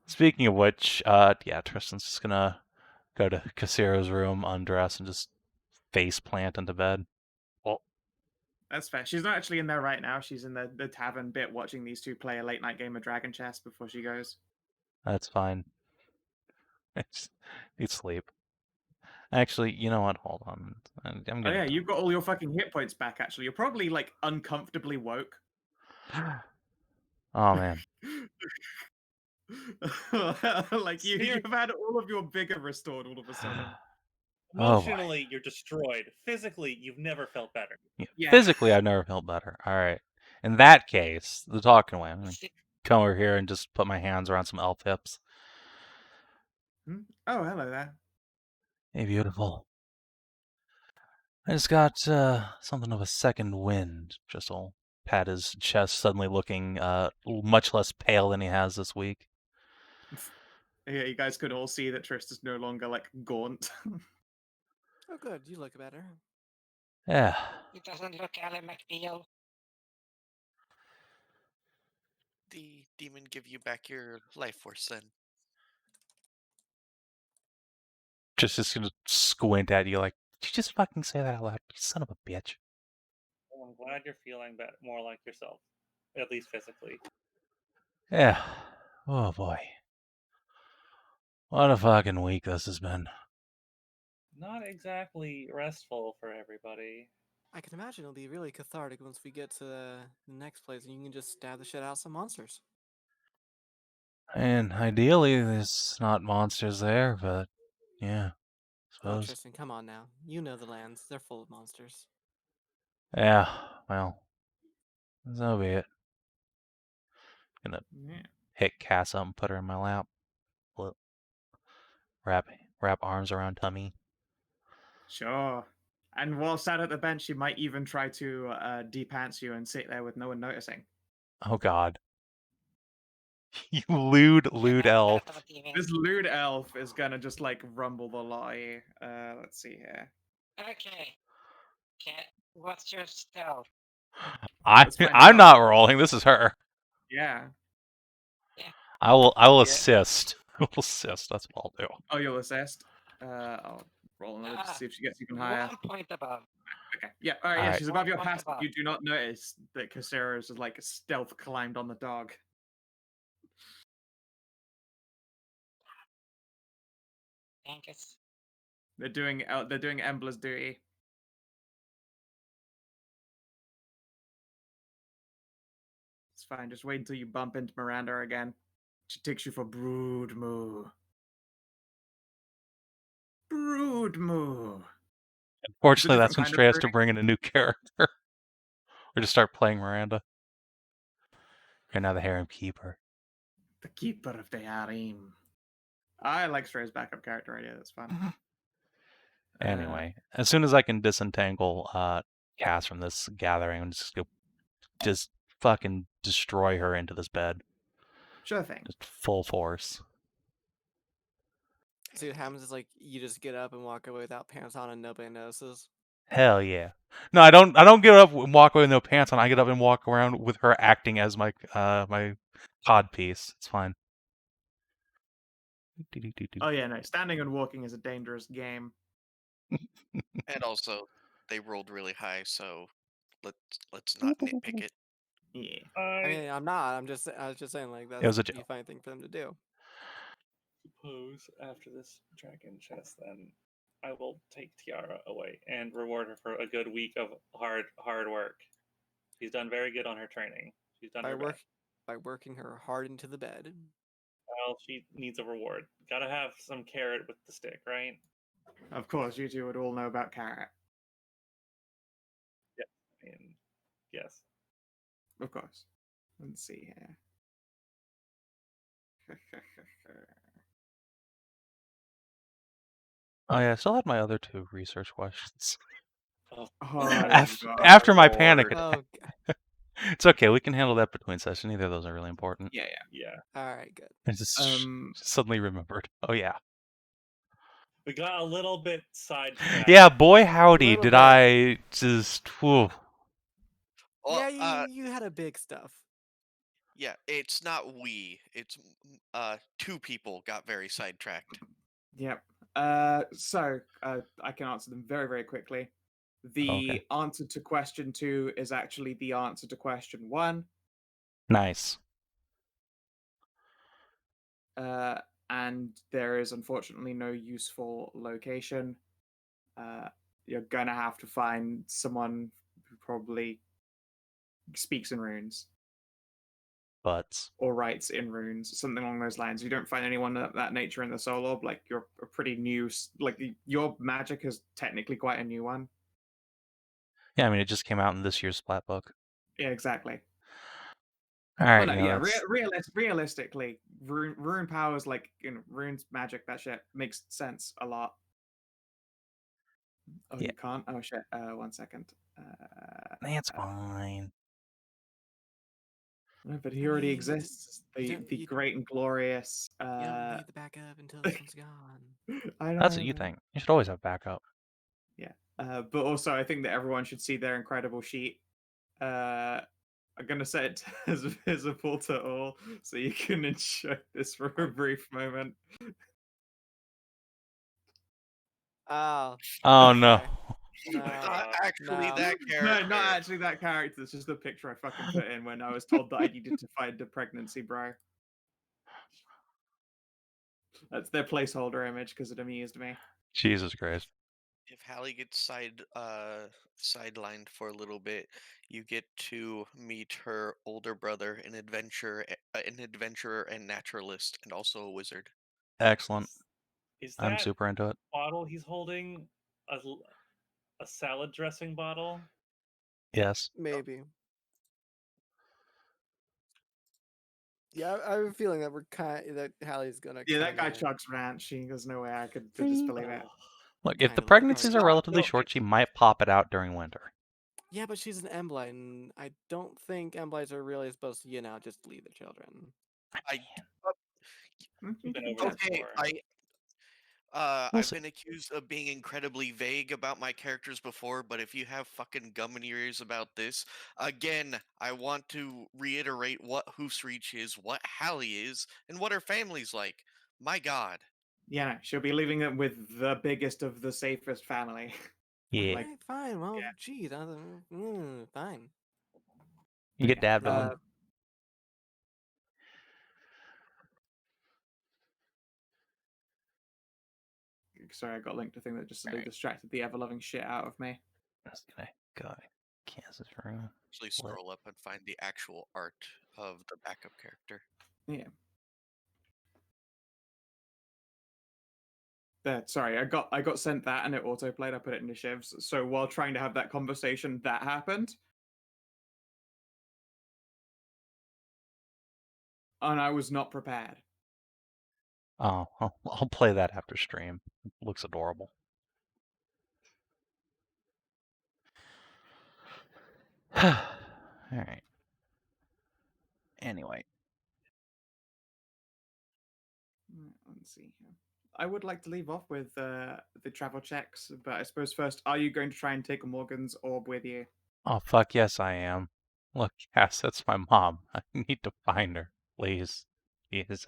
Speaking of which, yeah, Tristan's just gonna go to Casiro's room, undress, and just face plant into bed. Well, That's fair. She's not actually in there right now. She's in the tavern bit watching these two play a late night game of Dragon Chess before she goes. that's fine. I just need sleep. Actually, you know what? Hold on. I'm Oh gonna. yeah, you've got all your fucking hit points back. Actually, you're probably like uncomfortably woke. Oh man. Like you've had all of your vigor restored all of a sudden. Emotionally, you're destroyed. Physically, you've never felt better. Yeah. Physically, I've never felt better. All right. In that case, the talking way, I'm gonna come over here and just put my hands around some elf hips. Oh, hello there. Hey, beautiful. I just got something of a second wind. Just will pat his chest, suddenly looking much less pale than he has this week. Yeah, you guys could all see that Tristan's no longer like gaunt. Oh, good. You look better. Yeah. It doesn't look Ally McNeil. The demon give you back your life force then. Just gonna squint at you like, did you just fucking say that out loud? You son of a bitch. Well, I'm glad you're feeling more like yourself, at least physically. Yeah. Oh boy. What a fucking week this has been. Not exactly restful for everybody. I can imagine it'll be really cathartic once we get to the next place and you can just stab the shit out of some monsters. And ideally, there's not monsters there, but yeah, Oh, suppose. Tristan, come on now. You know the lands. They're full of monsters. Yeah, well, so be it. Gonna hit Cass up and put her in my lap. Wrap arms around tummy. Sure. And while sat at the bench, she might even try to de-pants you and sit there with no one noticing. Oh god. You lewd elf. This lewd elf is gonna just like rumble the lie. Let's see here. Okay. What's your stealth? I'm not rolling. This is her. Yeah. I will assist. I will assist. That's what I'll do. Oh, you'll assist. I'll roll another to see if she gets even higher. 1 point above. Okay. Yeah. All right. Yeah. She's above your passive. You do not notice that Caceres is like stealth climbed on the dog. Angus. They're doing Embla's duty. It's fine. Just wait until you bump into Miranda again. She takes you for Broodmoo. Broodmoo. Unfortunately, that's when Trey has to bring in a new character. Or just start playing Miranda. You're now the harem keeper. The keeper of the harem. I like Stray's backup character idea. That's fun. Anyway, as soon as I can disentangle Cass from this gathering, I'm just gonna just fucking destroy her into this bed. Sure thing. Just full force. See what happens is like you just get up and walk away without pants on and nobody notices. Hell yeah. No, I don't get up and walk away with no pants on. I get up and walk around with her acting as my my cod piece. It's fine. Oh yeah, no. Standing and walking is a dangerous game. And also, they rolled really high, so let's not nitpick it. Yeah. I mean, I'm not. I was just saying like was that's a the joke. fine thing for them to do. Suppose after this dragon chest, then I will take Tiara away and reward her for a good week of hard work. She's done very good on her training. She's done her best. By working her hard into the bed. Well, she needs a reward. Gotta have some carrot with the stick, right? Of course, you two would all know about carrot. And yes. Of course. Let's see here. Oh yeah, I still had my other two research questions. Oh, After my panic Lord. attack. Oh, It's okay, we can handle that between sessions. Neither of those are really important. Yeah, yeah. all right, good. I just Um, suddenly remembered. Oh yeah. We got a little bit sidetracked. Yeah, boy howdy, Little did bit. I just whew. Well, Yeah, you had a big stuff. yeah, it's not we. It's two people got very sidetracked. Yep. So I can answer them very, very quickly. The Okay. answer to question 2 is actually the answer to question 1. Nice. And there is unfortunately no useful location. You're gonna have to find someone who probably speaks in runes Butts. or writes in runes, something along those lines. You don't find anyone of that nature in the Soul Orb. Like you're a pretty new, like your magic is technically quite a new one. Yeah, I mean it just came out in this year's Splat book. Yeah, exactly. Alright, Well, no, yeah, yeah, realistically, rune powers like runes magic, that shit makes sense a lot. Oh, Yeah. you can't. Oh shit. 1 second. That's fine. No, but he I already mean, exists. you The don't- great and glorious. You don't need the backup until this one's gone. I know. That's what you think. You should always have backup. Yeah. But also, I think that everyone should see their incredible sheet. I'm gonna set it as visible to all, so you can enjoy this for a brief moment. Oh. Oh okay. no. No. Actually, no. that No, character. not actually that character. It's just the picture I fucking put in when I was told that I needed to find a pregnancy, bro. That's their placeholder image because it amused me. Jesus Christ. If Hallie gets sidelined for a little bit, you get to meet her older brother, an adventurer and naturalist, and also a wizard. Excellent. Is I'm that super into it. bottle he's holding a salad dressing bottle? Yes. Maybe. Yeah, I have a feeling that that Hallie's gonna. Yeah, that guy kinda- chugs ranch. There's no way I could disbelieve it. Ugh. Look, if the Kinda look pregnancies like are it. relatively No, short, she might pop it out during winter. Yeah, but she's an Emblight, and I don't think Emblights are really supposed to, just leave their children. We've been over this Okay, before. We'll I've see. been accused of being incredibly vague about my characters before, but if you have fucking gum in your ears about this, again, I want to reiterate what Hoosreach is, what Hallie is, and what her family's like. My god. Yeah, no, she'll be leaving it with the biggest of the safest family. Yeah. Like, Alright, fine. Well, yeah. geez, fine. You get dabbed Uh, on. Sorry, I got linked to a thing that just suddenly Alright. distracted the ever-loving shit out of me. I'm just gonna go Kansas room. Actually scroll up and find the actual art of the backup character. Yeah. Sorry, I got sent that and it autoplayed. I put it into shivs. So while trying to have that conversation, that happened. And I was not prepared. Oh, I'll play that after stream. It looks adorable. All right. Anyway, Let's see here. I would like to leave off with the travel checks, but I suppose first, are you going to try and take Morgan's orb with you? oh fuck yes I am. Look, Cass, that's my mom. I need to find her, please. Yes.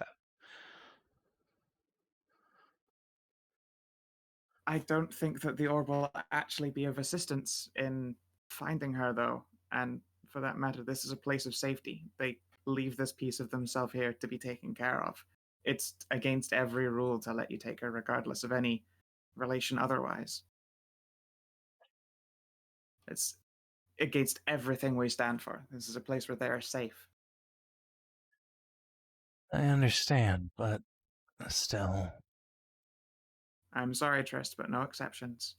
I don't think that the orb will actually be of assistance in finding her, though. And for that matter, this is a place of safety. They leave this piece of themselves here to be taken care of. It's against every rule to let you take her, regardless of any relation otherwise. It's against everything we stand for. This is a place where they are safe. I understand, but still. I'm sorry, Trist, but no exceptions.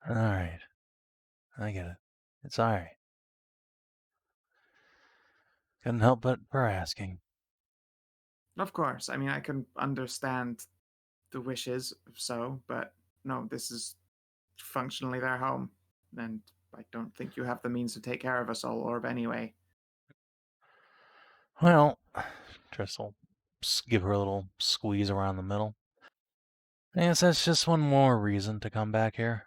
Alright. I get it. It's alright. Couldn't help but for asking. Of course, I mean, I can understand the wishes, so, but no, this is functionally their home, and I don't think you have the means to take care of a soul orb anyway. Well, Triss will give her a little squeeze around the middle. I guess that's just one more reason to come back here.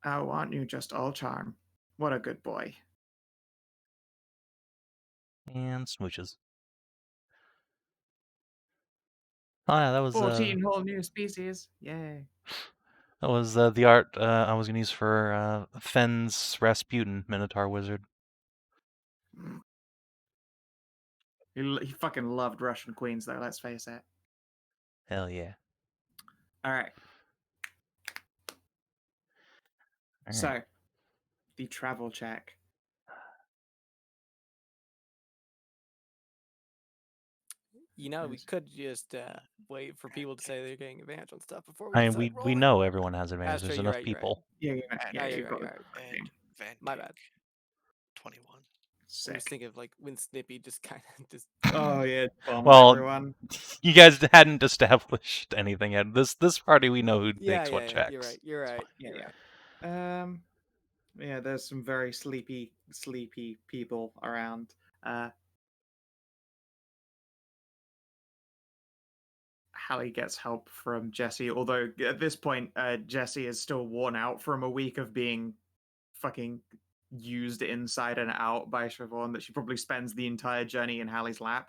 Oh, aren't you just all charm? What a good boy. And smooches. Oh yeah, that was 14 whole new species. Yay. that was the art I was gonna use for Fenn's Rasputin Minotaur Wizard. He fucking loved Russian queens, though, let's face it. Hell yeah. Alright. All So, right. the travel check. You know, we Yes. could just wait for people to say they're getting advantage on stuff before we I mean, decide we rolling. know everyone has That's advantage. true, There's you're enough right, you're right. people. Yeah, Yeah, you've you're got right, the you're right. Advantage. My bad. 21. I was Sick. thinking of like when Snippy just kind of just. Oh, yeah, bombed Well, everyone. you guys hadn't established anything yet. This party, we know who Yeah, makes yeah, what yeah. checks. You're right. You're right. Yeah, You're yeah. right. Yeah, there's some very sleepy people around. Hallie gets help from Jesse, although at this point, Jesse is still worn out from a week of being fucking used inside and out by Siobhan, that she probably spends the entire journey in Hallie's lap.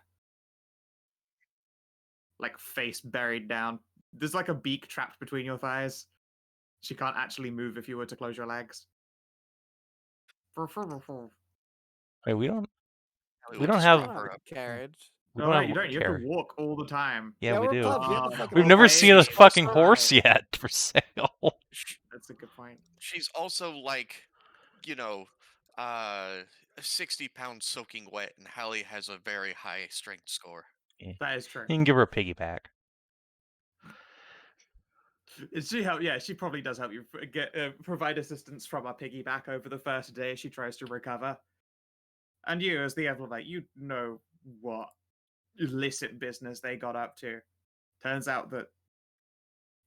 Like, face buried down. There's like a beak trapped between your thighs. She can't actually move if you were to close your legs. Wait, we don't Hallie We will don't just have- I prop don't her have up. a carriage. we Oh, don't right, have you don't. You have to carry. walk all the time. Yeah, we we're do. pumped. Get the fuck We've on never the seen a wagon. She's fucking also- horse yet for sale. That's a good point. She's also like, you know, 60 pounds soaking wet, and Hallie has a very high strength score. That is true. You can give her a piggyback. She help? Yeah, she probably does help you get provide assistance from a piggyback over the first day she tries to recover. And you, as the Everlight, you know what illicit business they got up to. Turns out that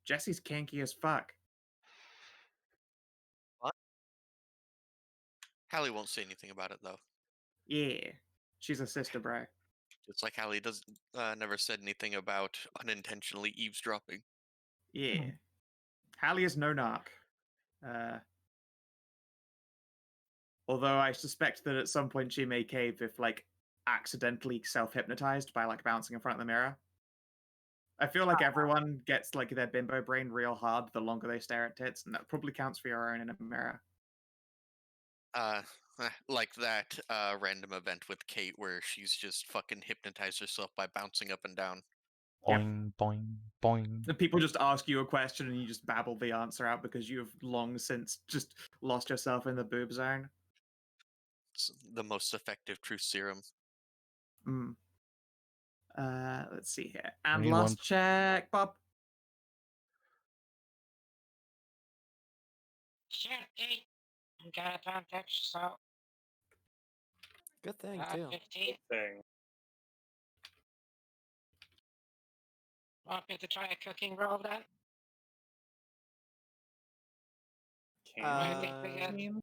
Jesse's kinky as fuck. Hallie won't say anything about it though. Yeah, she's a sister, bro. It's like Hallie does never said anything about unintentionally eavesdropping. Yeah, Hallie is no narc. Although I suspect that at some point she may cave if, like, accidentally self-hypnotized by, like, bouncing in front of the mirror. I feel like everyone gets, like, their bimbo brain real hard the longer they stare at tits, and that probably counts for your own in a mirror. Like that random event with Kate where she's just fucking hypnotized herself by bouncing up and down. Yep. Boing, boing, boing. The people just ask you a question and you just babble the answer out because you have long since just lost yourself in the boob zone. It's the most effective truth serum. Let's see here. And Anyone? last check, Bob. Sure, Kate. You got advantage, so Good thing too. 15. Thing. Want me to try a cooking roll then? Can What do you we? think we I get? mean,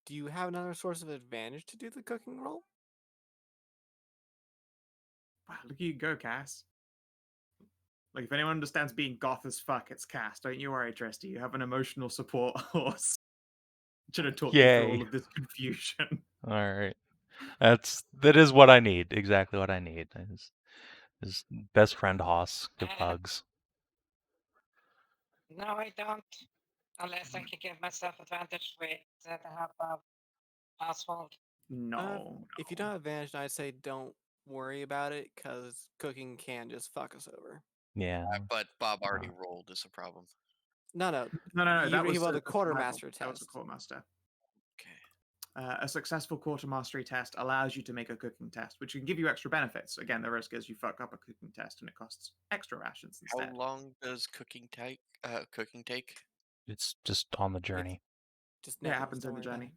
Do you have another source of advantage to do the cooking roll? wow, look at you go, Cass. Like, if anyone understands being goth as fuck, it's Cass. Don't you worry, Tristan. You have an emotional support horse. Should have talked you through Yay. all of this confusion. All right. That is what I need. Exactly what I need. His best friend Hoss. Give hugs. No, I don't. Unless I can give myself advantage with the help of Oswald. No. If you don't have advantage, I'd say don't worry about it, because cooking can just fuck us over. Yeah. But Bob already rolled is a problem. No. No. You That was rolled a the quartermaster survival. That was a test. quartermaster. Okay. A successful quartermastery test allows you to make a cooking test, which can give you extra benefits. Again, the risk is you fuck up a cooking test and it costs extra rations instead. How long does cooking take? It's just on the journey. Just Yeah, it never happens in the journey.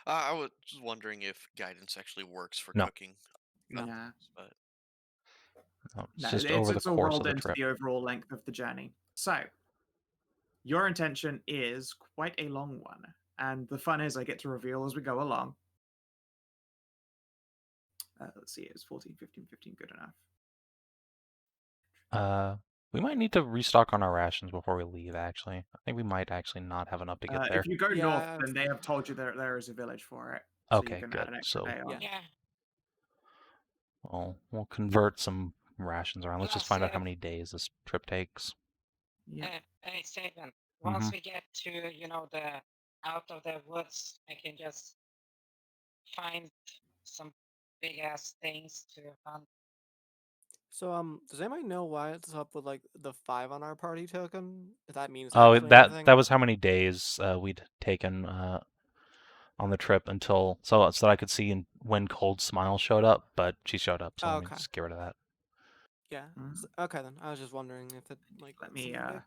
I was just wondering if guidance actually works for No. cooking. No. Nah. But No, it's No, just over the it's all course rolled of the into trip. the overall length of the journey. So, your intention is quite a long one. And the fun is I get to reveal as we go along. Let's see, it was 14, 15, 15, good enough. We might need to restock on our rations before we leave, actually. I think we might actually not have enough to get there. If you go Yeah, north, I was then they thinking have told you there is a village for it. So Okay, you can good. add an extra So day on. Yeah. we'll convert some rations around. Let's just find out how Save. many days this trip takes. Yep. Hey, Savin. Once we get to, the out of the woods, I can just find some big ass things to hunt. So, does anybody know why it's up with like the 5 on our party token? If that means Oh, actually that anything? was how many days we'd taken on the trip until so that I could see when Cold Smile showed up, but she showed up, so Oh, let me okay. just get rid of that. Yeah. Okay then. I was just wondering if it like Let meant me something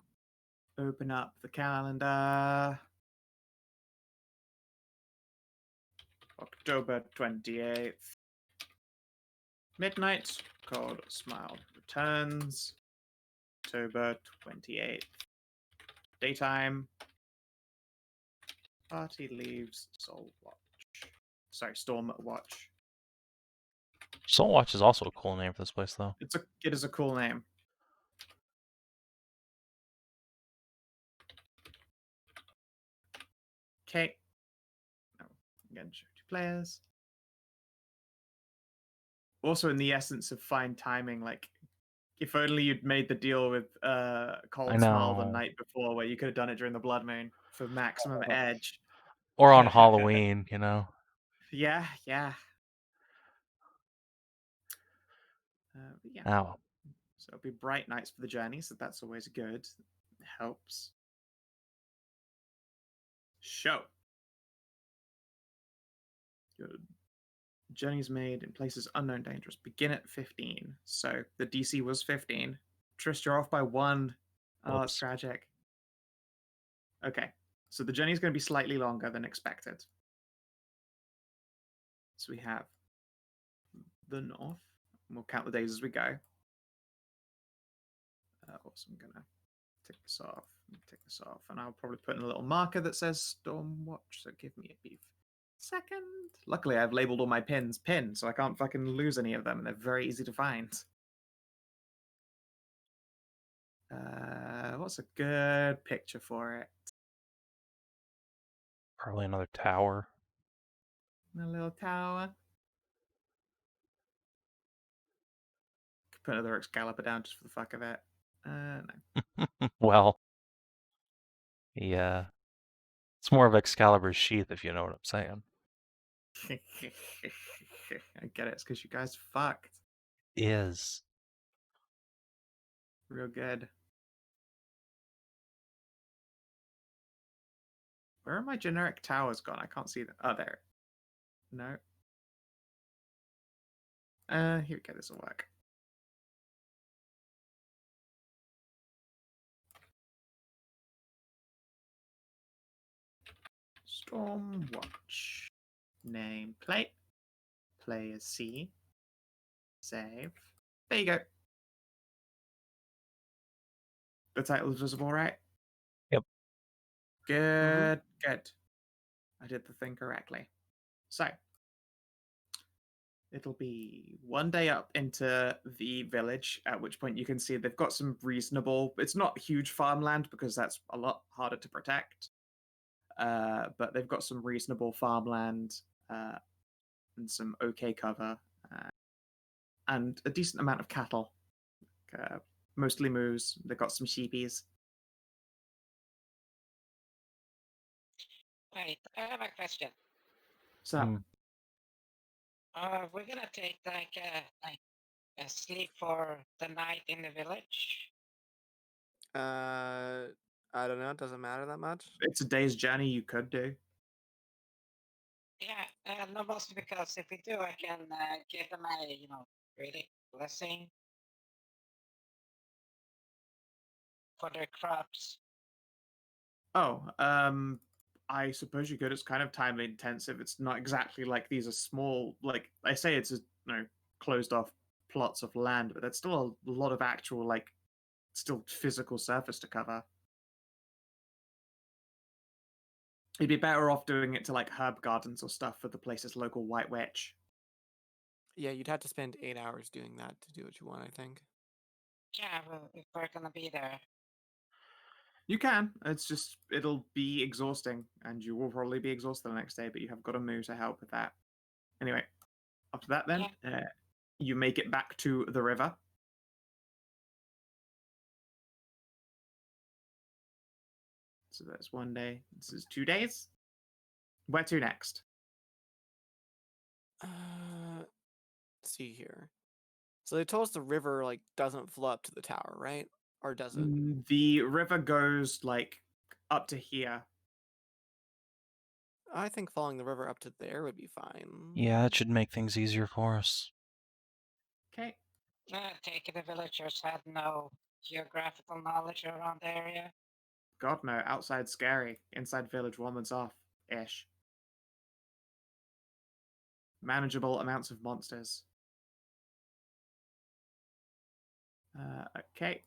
big. open up the calendar. October 28th. Midnight. Cold Smile returns. October 28th. Daytime. Party leaves Soul Watch. Sorry, Storm Watch. Soul Watch is also a cool name for this place, though. It is a cool name. Okay. Now, again, show 2 players. Also, in the essence of fine timing, like, if only you'd made the deal with Cold Smile the night before, where you could have done it during the Blood Moon for maximum edge. Or on Halloween, you know. Yeah. But yeah. Ow. So it'll be bright nights for the journey, so that's always good. It helps. Show. Good. Journeys made in places unknown dangerous. Begin at 15. So the DC was 15. Trist, you're off by 1. Oh, that's Whoops. tragic. Okay. So the journey is going to be slightly longer than expected. So we have the north. We'll count the days as we go. Also, I'm going to take this off. And I'll probably put in a little marker that says Stormwatch. So give me a beef second. Luckily, I've labeled all my pins pin, so I can't fucking lose any of them, and they're very easy to find. What's a good picture for it? Probably another tower. A little tower. Could put another Excalibur down just for the fuck of it. No. Well, yeah. It's more of Excalibur's sheath, if you know what I'm saying. I get it. It's because you guys fucked. Is. Real good. Where are my generic towers gone? I can't see them. Oh, there. No. Here we go. This will work. Stormwatch. Nameplate. Player C. Save. There you go. The title is visible, right? Yep. Good, good. I did the thing correctly. So, it'll be one day up into the village, at which point you can see they've got some reasonable. It's not huge farmland because that's a lot harder to protect. But they've got some reasonable farmland and some okay cover and a decent amount of cattle. Mostly moose. They've got some sheepies. Wait, I have a question. So, We're gonna take like a sleep for the night in the village. I don't know. It doesn't matter that much. it's a day's journey you could do. Yeah, no, mostly because if we do, I can give them a really blessing for their crops. Oh, I suppose you could. It's kind of time intensive. It's not exactly like these are small. Like I say, it's closed off plots of land, but that's still a lot of actual still physical surface to cover. You'd be better off doing it to like herb gardens or stuff for the place's local white witch. Yeah, you'd have to spend 8 hours doing that to do what you want, I think. Yeah, well, if we're gonna be there. You can. It's just it'll be exhausting, and you will probably be exhausted the next day. But you have got a move to help with that. Anyway, after that, then you make it back to the river. So that's one day. This is 2 days. Where to next? Let's see here. So they told us the river doesn't flow up to the tower, right? Or does it? The river goes up to here. I think following the river up to there would be fine. Yeah, that should make things easier for us. Okay. Taking the villagers had no geographical knowledge around the area. God no, outside scary. Inside village woman's off. Ish. Manageable amounts of monsters. Okay.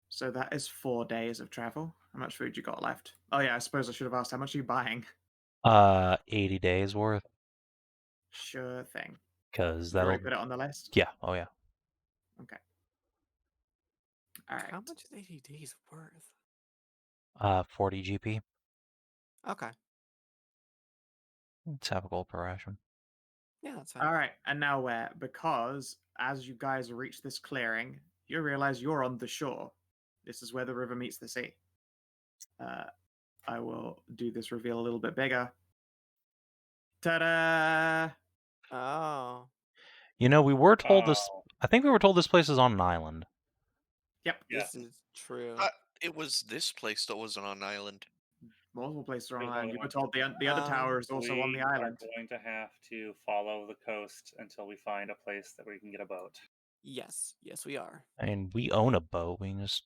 So that is 4 days of travel. How much food you got left? Oh yeah, I suppose I should have asked how much are you buying? 80 days worth. Sure thing. Because Did you that'll... already put it on the list? Yeah, oh yeah. Okay. Alright. How much is 80 days worth? 40 GP. Okay. Let's have a gold per ration. Yeah, that's fine. Alright, and now where? Because as you guys reach this clearing, you realize you're on the shore. This is where the river meets the sea. I will do this reveal a little bit bigger. Ta-da! Oh. You know, we were told this... Oh, I think we were told this place is on an island. Yep. This is true. It was this place that wasn't on an island. Multiple places are on There's island. more You than were one. told the other tower is also on We the island. are going to have to follow the coast until we find a place that we can get a boat. Yes. Yes, we are. I mean, we own a boat. We can just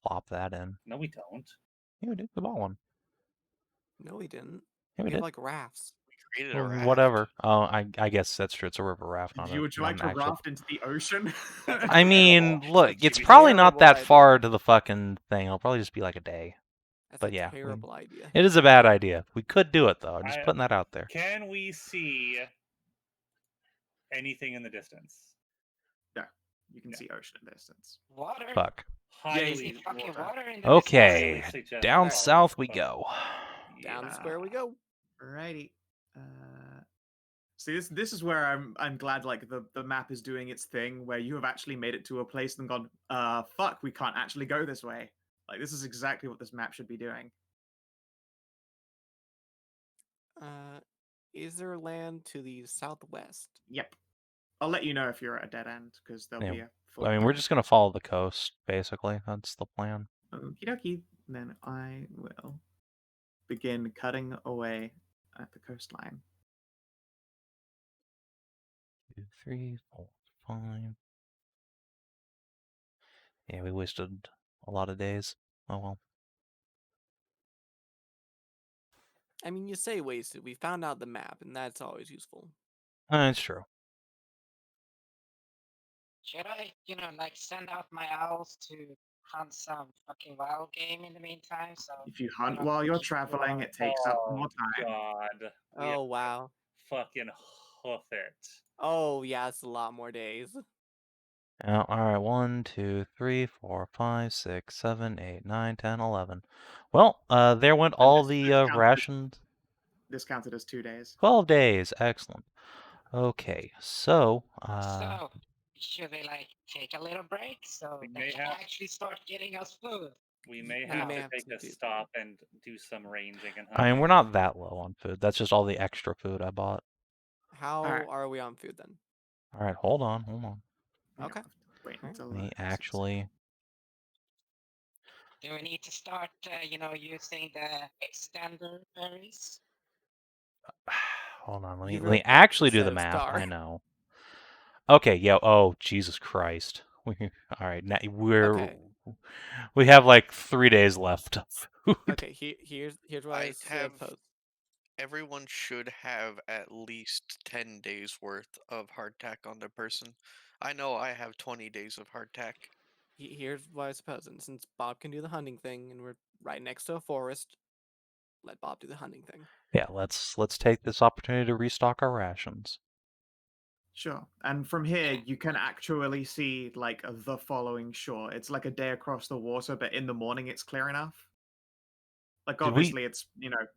plop that in. No, we don't. Yeah, we did. We bought one. No, we didn't. Yeah, we have did. rafts. We created a Well, raft. whatever. Oh, I guess that's true. It's a river raft, not Would you a like to actual... raft into the ocean? I mean, Terrible. look, That's it's GBC. probably not that Terrible far idea. to the fucking thing. It'll probably just be like a day. That's But a yeah, terrible idea. it is a bad idea. We could do it, though. I'm just putting that out there. Can we see anything in the distance? No. You can No. see ocean in the distance. Water. Fuck. Highly See fucking water in the Okay, highly suggest down water, south we but- go. Down Yeah. square we go. Alrighty. See, this is where I'm glad the map is doing its thing, where you have actually made it to a place and gone, fuck, we can't actually go this way. Like this is exactly what this map should be doing. Is there land to the southwest? Yep. I'll let you know if you're at a dead end because there'll Yeah, be a full. I mean, we're just gonna follow the coast, basically. That's the plan. Okie dokie. Then I will begin cutting away at the coastline. 3, 4, 5. Yeah, we wasted a lot of days. Oh well. I mean, you say wasted. We found out the map, and that's always useful. That's true. Should I, like send out my owls to hunt some fucking wild game in the meantime? So If you I hunt don't while you're keep traveling, your- it takes up more time. God. We have Oh, wow. fucking hoof it. Oh, yeah, it's a lot more days. Yeah, alright, 1, 2, 3, 4, 5, 6, 7, 8, 9, 10, 11. Well, there went all this the counted- rations. This counted as 2 days. 12 days, excellent. Okay, so, So should they like take a little break so We they may can have- actually start getting us food? We may We have may to have take to a do stop and do some ranging and I hunting. mean, we're not that low on food. That's just all the extra food I bought. How Alright. are we on food then? Alright, hold on. We don't Okay. have to wait Alright. until Let me the season's actually... Do we need to start, using the extender berries? Hold on, let You me wrote that actually do instead the of math. star. I know. Okay, yeah. Oh, Jesus Christ. Alright, now Okay. we have like 3 days left of food. Okay, here's what I I have suppose. everyone should have at least 10 days worth of hardtack on their person. I know I have 20 days of hardtack. Here's what I suppose. And since Bob can do the hunting thing, and we're right next to a forest, let Bob do the hunting thing. Yeah, let's take this opportunity to restock our rations. Sure. And from here, you can actually see like the following shore. It's like a day across the water, but in the morning it's clear enough. Like Did we- obviously it's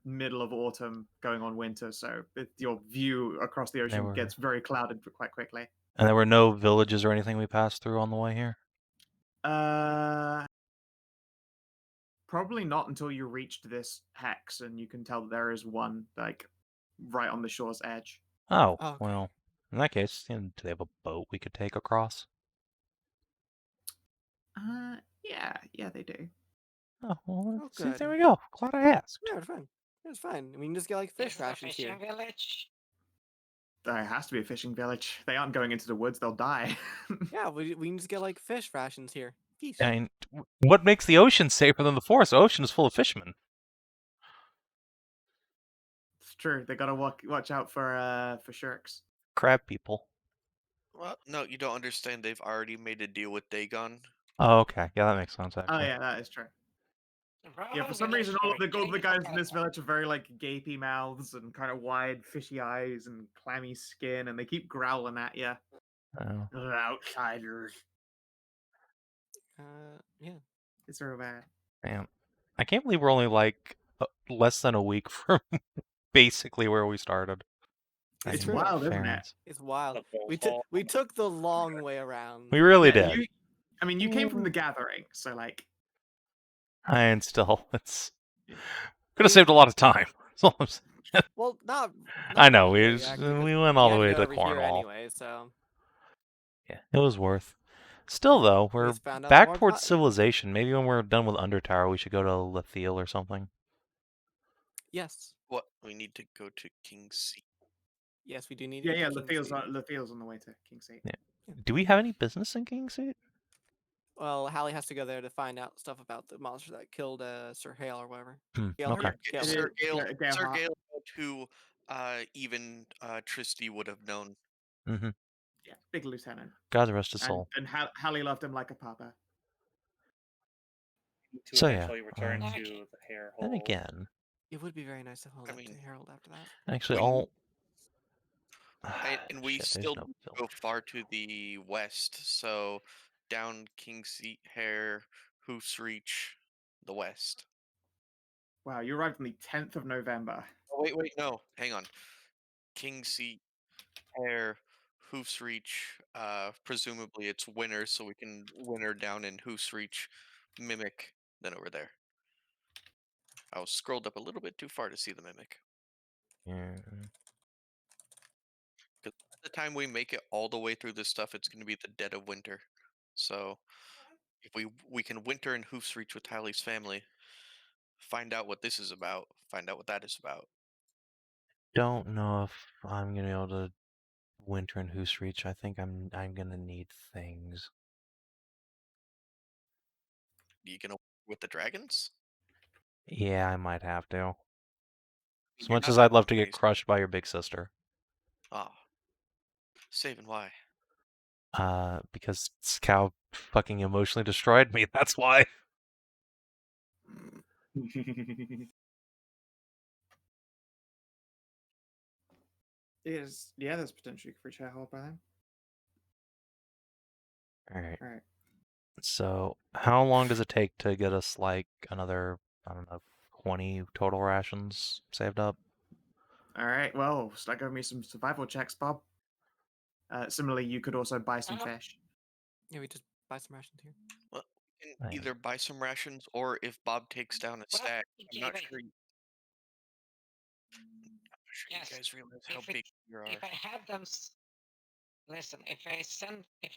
middle of autumn going on winter, so your view across the ocean were- gets very clouded quite quickly. And there were no villages or anything we passed through on the way here? Probably not until you reached this hex, and you can tell that there is one like right on the shore's edge. Oh, Okay. well, in that case, do they have a boat we could take across? Yeah, they do. Oh, well, Oh, see, good. there we go. Glad I asked. Yeah, it's fine. It's fine. We can just get like This fish is a rations fishing here. village. There has to be a fishing village. They aren't going into the woods; they'll die. Yeah, we can just get like fish rations here. Fish. I mean, what makes the ocean safer than the forest? The ocean is full of fishermen. It's true. They gotta watch out for sharks. Crab people. Well, no, you don't understand. They've already made a deal with Dagon. Oh, okay. Yeah, that makes sense, Oh actually. yeah, that is true. Yeah, Royal for some village reason, all for of the King guys of in this Canada. village are very like gapy mouths and kind of wide, fishy eyes and clammy skin, and they keep growling at you. Oh. Outsiders. Yeah. It's real bad. Man, I can't believe we're only like less than a week from basically where we started. It's It's true. wild, isn't it? Fairness. It's wild. The We took the long way around. We really Yeah, did. you came from the gathering, so like And still, it's Yeah. could have saved a lot of time. That's all I'm saying. Well, not I know really, actually, 'cause we went all had the to way go to the over here Cornwall. anyway, so Yeah, it was worth. Still, though, we we're just found out back more towards about- civilization. Maybe when we're done with Undertower, we should go to Lethiel or something. Yes. What? We need to go to King's Seat. Yes, we do need to yeah, get to King's Seat. Lethiel's on the way to King's Seat. Yeah. Do we have any business in King's Seat? Well, Hallie has to go there to find out stuff about the monster that killed Sir Hale or whatever. Hmm, Gale okay. Hurt? Gale Sir Hurt. Gale, Gale Sir Hart. Gale, who even Tristy would have known. Mm-hmm. Yeah, big lieutenant. God rest his And, soul. and Hallie loved him like a papa. To So, yeah, eventually return um, to the hair hole. Then again, It would be very nice to hold I up to mean, Harold after that. actually, when- all. And we Shit, there's still no go village. far to the west, so down King's Seat, Hair, Hoof's Reach, the west. Wow, you arrived on the 10th of November. Oh, wait, no, hang on. King's Seat, Hair, Hoof's Reach. Presumably it's winter, so we can winter down in Hoof's Reach, Mimic, then over there. I was scrolled up a little bit too far to see the Mimic. Yeah. By the time we make it all the way through this stuff, it's going to be the dead of winter. So if we can winter in Hoof's Reach with Hallie's family, find out what this is about, find out what that is about. Don't know if I'm gonna be able to Winter and Hoose Reach. I think I'm gonna need things. You gonna work with the dragons? Yeah, I might have to. As You're much not as I'd love to okay, get crushed by your big sister. Ah, Savin, why? Because Skow fucking emotionally destroyed me. That's why. Yeah, there's potentially for chair hold by then. Alright. All right. So, how long does it take to get us, like, another, I don't know, 20 total rations saved up? All right. Well, start giving me some survival checks, Bob. Similarly, you could also buy some fish. Yeah, we just buy some rations here. Well, you I can am. either buy some rations, or if Bob takes down a stack, I'm not wait. sure. I'm not sure Yes, you guys realize how if it- big you are. If I had them, listen. If I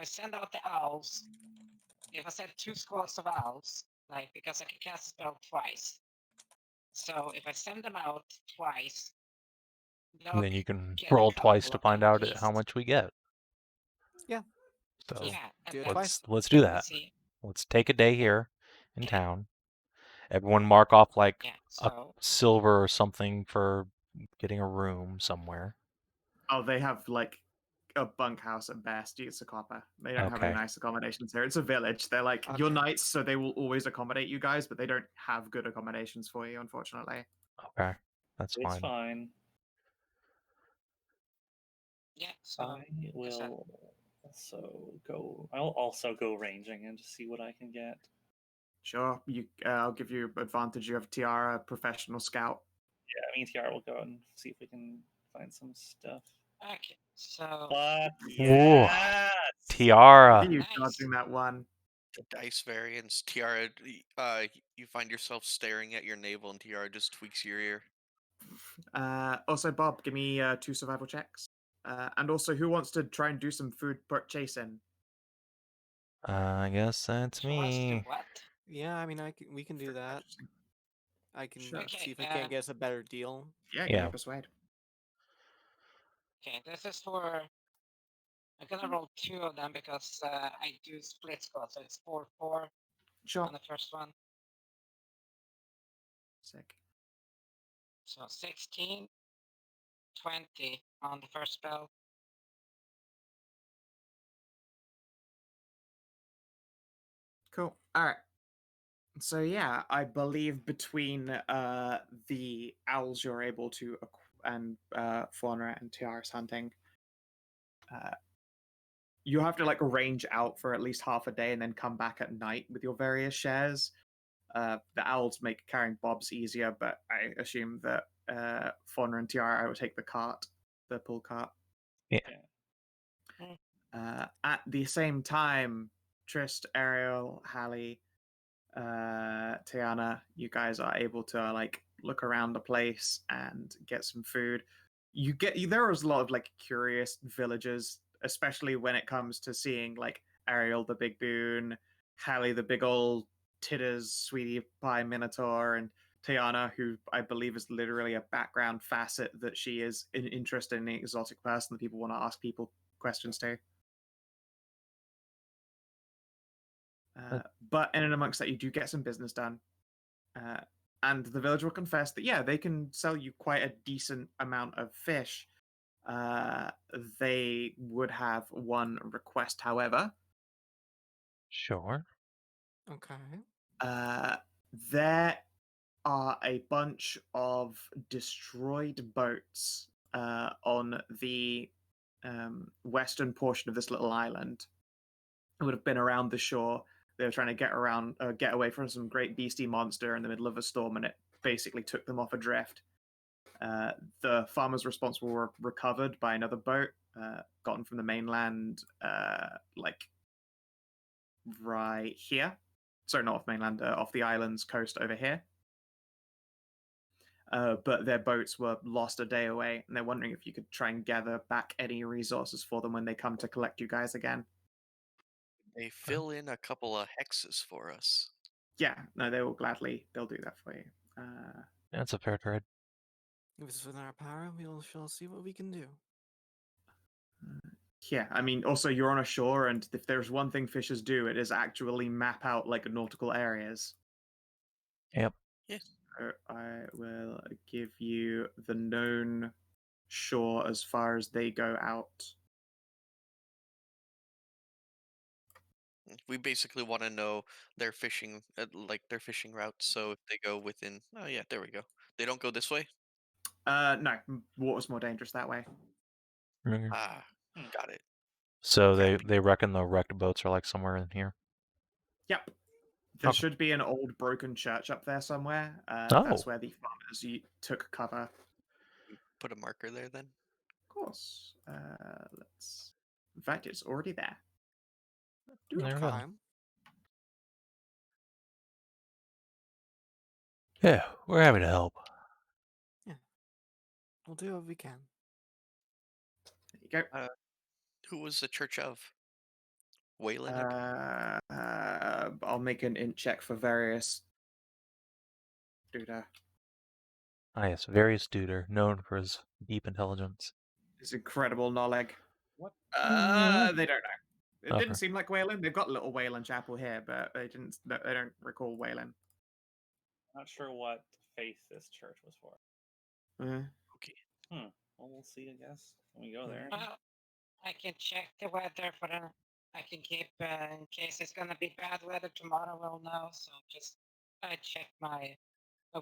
send out the owls, if I send 2 squads of owls, like because I can cast a spell twice. So if I send them out twice, And then you they'll can get a roll twice couple to of them find at out how least. much we get. Yeah. So, Just Yeah, and do it then twice. let's do that. see. Let's take a day here in Yeah. town. Everyone mark off, like, Yeah. a So silver or something for getting a room somewhere. Oh, they have like a bunkhouse at best. It's a copper. They don't have any Okay. nice accommodations here. It's a village. They're like your Okay. knights, so they will always accommodate you guys, but they don't have good accommodations for you, unfortunately. Okay. That's It's fine. fine. yeah. So I will I'll also go ranging and just see what I can get. Sure, I'll give you advantage. You have Tiara, professional scout. Yeah, me and TR will go and see if we can find some stuff. okay. So But Ooh. yes! Look Tiara. at you Nice. dodging that one. The dice variance, Tiara. You find yourself staring at your navel, and Tiara just tweaks your ear. Also, Bob, give me 2 survival checks. And also, who wants to try and do some food purchasing? I guess that's who wants to do me. what? Yeah, I mean, we can do Food that. purchasing. I can Sure. see if I Okay, can't get us a better deal. Yeah, give Yeah. me persuade. Okay, this is for. I'm gonna roll 2 of them because I do split squad, so it's 4-4 Sure. on the first one. Sick. So 16, 20 on the first spell. Cool. All right. So yeah, I believe between the owls you're able to and Faunra and Tiara's hunting, you have to like range out for at least half a day and then come back at night with your various shares. The owls make carrying bobs easier, but I assume that Faunra and Tiara would take the cart, the pull cart. Yeah. At the same time, Trist, Ariel, Hallie, Tajana, you guys are able to like look around the place and get some food. There was a lot of like curious villagers, especially when it comes to seeing like Ariel the big boon, Hallie the big old titters, sweetie pie Minotaur, and Tajana, who I believe is literally a background facet that she is interested in an exotic person that people want to ask people questions to. But in and amongst that, you do get some business done. And the village will confess that, yeah, they can sell you quite a decent amount of fish. They would have one request, however. Sure. Okay. There are a bunch of destroyed boats on the western portion of this little island. It would have been around the shore. They were trying to get away from some great beastie monster in the middle of a storm, and it basically took them off adrift. The farmers responsible were recovered by another boat, gotten from the mainland, like right here. Sorry, not off mainland, off the island's coast over here. But their boats were lost a day away, and they're wondering if you could try and gather back any resources for them when they come to collect you guys again. They fill in a couple of hexes for us. Yeah, no, they'll do that for you. That's a fair trade. If it's within our power, we shall see what we can do. Yeah, I mean, also you're on a shore, and if there's one thing fishers do, it is actually map out like nautical areas. Yep. Yeah. So I will give you the known shore as far as they go out. We basically want to know their fishing, like their fishing routes. So if they go within, oh yeah, there we go. They don't go this way. No, water's more dangerous that way. Mhm. Ah, got it. So Crap. they reckon the wrecked boats are like somewhere in here. Yep. There Okay. should be an old broken church up there somewhere. Oh. That's where the farmers took cover. Put a marker there then. Of course. Let's. In fact, it's already there. There we go. Okay. Yeah, we're happy to help. We'll do what we can. There you go. Who was the church of? Wayland. I'll make an int check for various. Duda. Ah, yes, various duder, known for his deep intelligence. His incredible knowledge. What? They don't know. It Okay. didn't seem like Wayland. They've got Little Wayland Chapel here, but they didn't. They don't recall Wayland. Not sure what faith this church was for. Okay. Well, we'll see. I guess when we go there. Well, I can check the weather for the. I can keep in case it's gonna be bad weather tomorrow. We'll know. So just check my.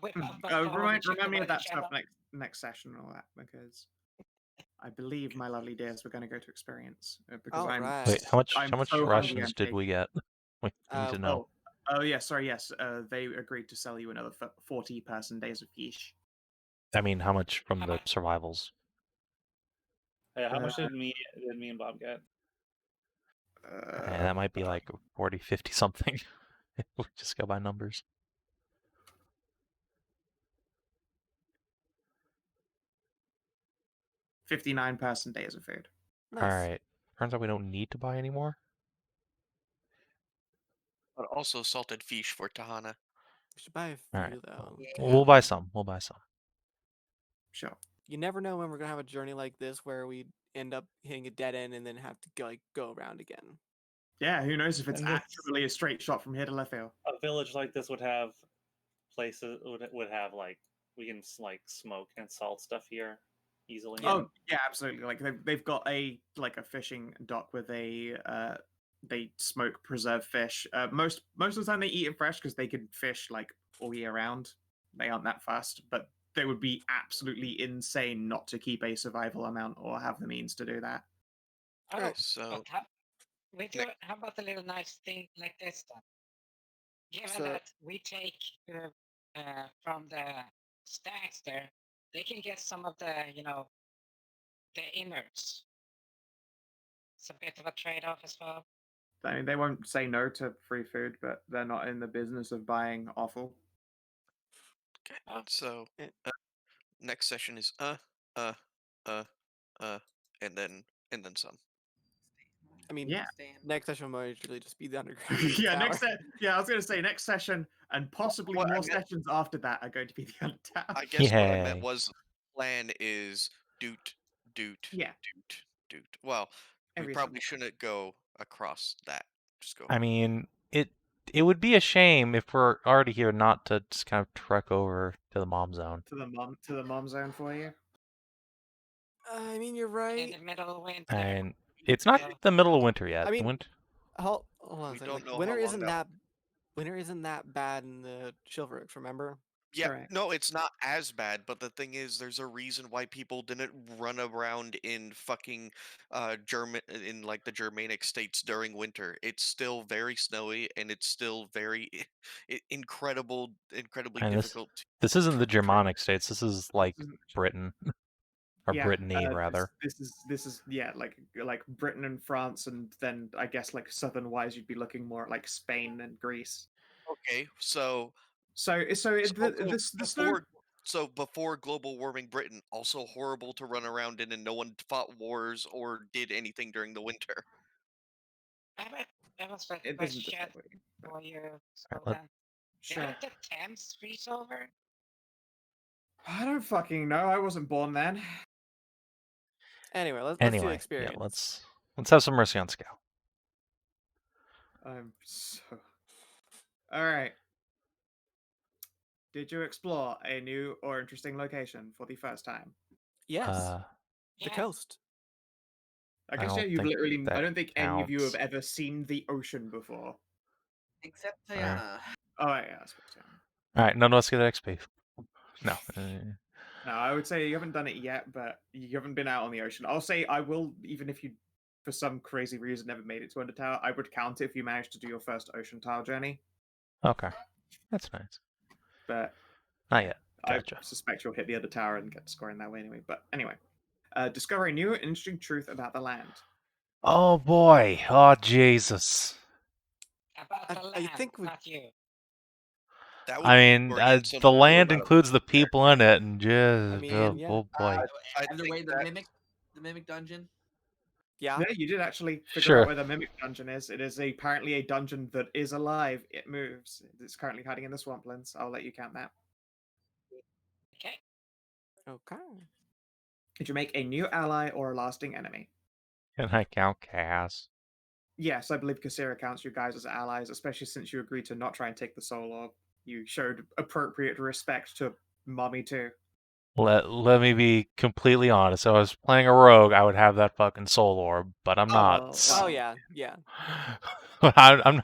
Whip out my phone and Remind check the me of weather that stuff channel. next session and all that, because I believe my lovely dears we're going to go to experience because All I'm right. Wait, how much I'm so hungry rations and did we get? We need to know. Oh yeah, sorry, yes. They agreed to sell you another 40 person days of quiche. I mean, how much from How the much? survivals? Hey, how much did me and Bob get? That might be like 40, 50 something. We just go by numbers. $59 person days of food. Nice. All right. Turns out we don't need to buy any more. But also salted fish for Tajana. We should buy a few, All right. though. We'll buy some. We'll buy some. Sure. You never know when we're gonna have a journey like this where we end up hitting a dead end and then have to go around again. Yeah, who knows if it's And this- actually a straight shot from here to Lethil. A village like this would have places would have like we can like smoke and salt stuff here easily. Oh yeah, absolutely. Like they've got a fishing dock with they smoke preserved fish. Most of the time they eat it fresh because they can fish like all year round. They aren't that fast, but they would be absolutely insane not to keep a survival amount or have the means to do that. Oh, Alright, so but we do. How about a little nice thing like this then? Given So- that we take from the stacks there, they can get some of the the innards. It's a bit of a trade-off as well. I mean, they won't say no to free food, but they're not in the business of buying offal. okay. Oh. So Eh. next session is and then some. I mean, Yeah. next session might really just be the underground. Yeah, tower. I was going to say next session, and possibly What I more meant- sessions after that are going to be the other tower. I guess what I Yay. meant was plan is doot. Yeah. Well, we Every probably single shouldn't go across that. Just go. I mean, it would be a shame if we're already here not to just kind of trek over to the mom zone. to the mom zone for you. I mean, you're In right. the middle of winter. And it's not Yeah. the middle of winter yet. I mean- Winter. Hold on a We second. don't Like, know winter how long isn't that- winter isn't that bad in the Chivalry, remember? Yeah, Correct. no, it's not as bad, but the thing is, there's a reason why people didn't run around in fucking in like the Germanic states during winter. It's still very snowy, and it's still very incredibly And difficult. This isn't the Germanic states. This is like This isn't- Britain, or Yeah, Brittany rather. This is yeah, like Britain and France, and then I guess like southern wise, you'd be looking more at like Spain and Greece. Okay, so Before before global warming, Britain also horrible to run around in, and no one fought wars or did anything during the winter. That was a it doesn't question disturb you, but for you, Alright, Skow&D. sure. Didn't the Thames freeze over? I don't fucking know. I wasn't born then. Anyway, let's do Anyway, experience. yeah, let's have some mercy on Skow. I'm so. All right. Did you explore a new or interesting location for the first time? Yes, the Yes. coast. I I guess don't you've think literally. I that don't think any of you have counts. ever seen the ocean before. Except Alright. Tajana. Oh yeah, I suppose. Yeah. All right, none of us get XP. No. No, I would say you haven't done it yet, but you haven't been out on the ocean. I'll say I will, even if you, for some crazy reason, never made it to Undertale. I would count it if you managed to do your first ocean tile journey. Okay, that's nice. But Not yet. Gotcha. I suspect you'll hit the other tower and get scoring that way anyway. But anyway, discover a new and interesting truth about the land. Oh boy. Oh Jesus. About the I land, think we- not you. That would I be mean, brilliant, some the clue land about includes the there. people in it, and just mean, yeah. oh boy. I And the think way the that- mimic dungeon. Yeah. Yeah, you did actually figure Sure. out where the mimic dungeon is. It is apparently a dungeon that is alive. It moves. It's currently hiding in the swamplands. I'll let you count that. Okay. Okay. Did you make a new ally or a lasting enemy? Can I count Cass? Yes, I believe Kasira counts you guys as allies, especially since you agreed to not try and take the soul orb. You showed appropriate respect to Mommy too. Let me be completely honest. If I was playing a rogue, I would have that fucking soul orb, but I'm not. well, Oh yeah, yeah. I'm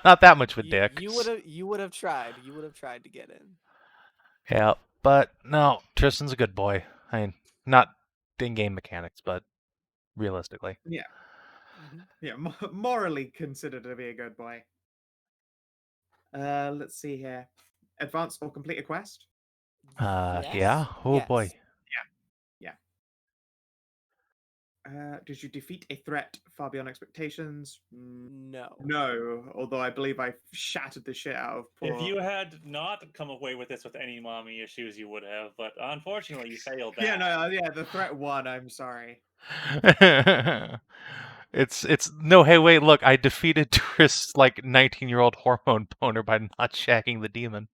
not that much of a dick. You would have tried. You would have tried to get in. Yeah, but no, Tristan's a good boy. I mean, not in-game mechanics, but realistically. Yeah, Mhm. yeah, morally considered to be a good boy. Let's see here. Advance or complete a quest? Yes. Yeah. Oh boy. Yes. Did you defeat a threat far beyond expectations? No. No, although I believe I shattered the shit out of poor. If you had not come away with this with any mommy issues, you would have. But unfortunately, you failed that. Yeah, no, yeah, the threat won. I'm sorry. It's no. Hey, wait, look! I defeated Triss' like 19-year-old hormone boner by not shagging the demon.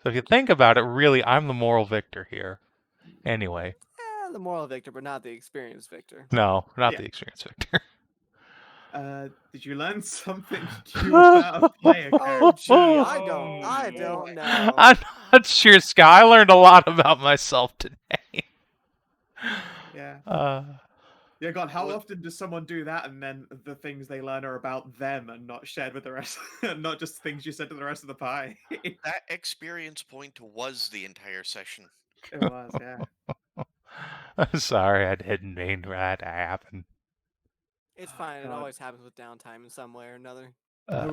So if you think about it, really, I'm the moral victor here. Anyway, The moral victor, but not the experienced victor. no, not Yeah. the experience victor. Did you learn something new about a player character? Oh gee, Oh, I don't boy. know. I'm not sure, Sky. I learned a lot about myself today. Yeah. Yeah, God, how Well, often does someone do that and then the things they learn are about them and not shared with the rest, not just things you said to the rest of the pie? It that experience point was the entire session. was, yeah. I'm sorry, I didn't mean for that to happen. It's fine. It God. always happens with downtime in some way or another. I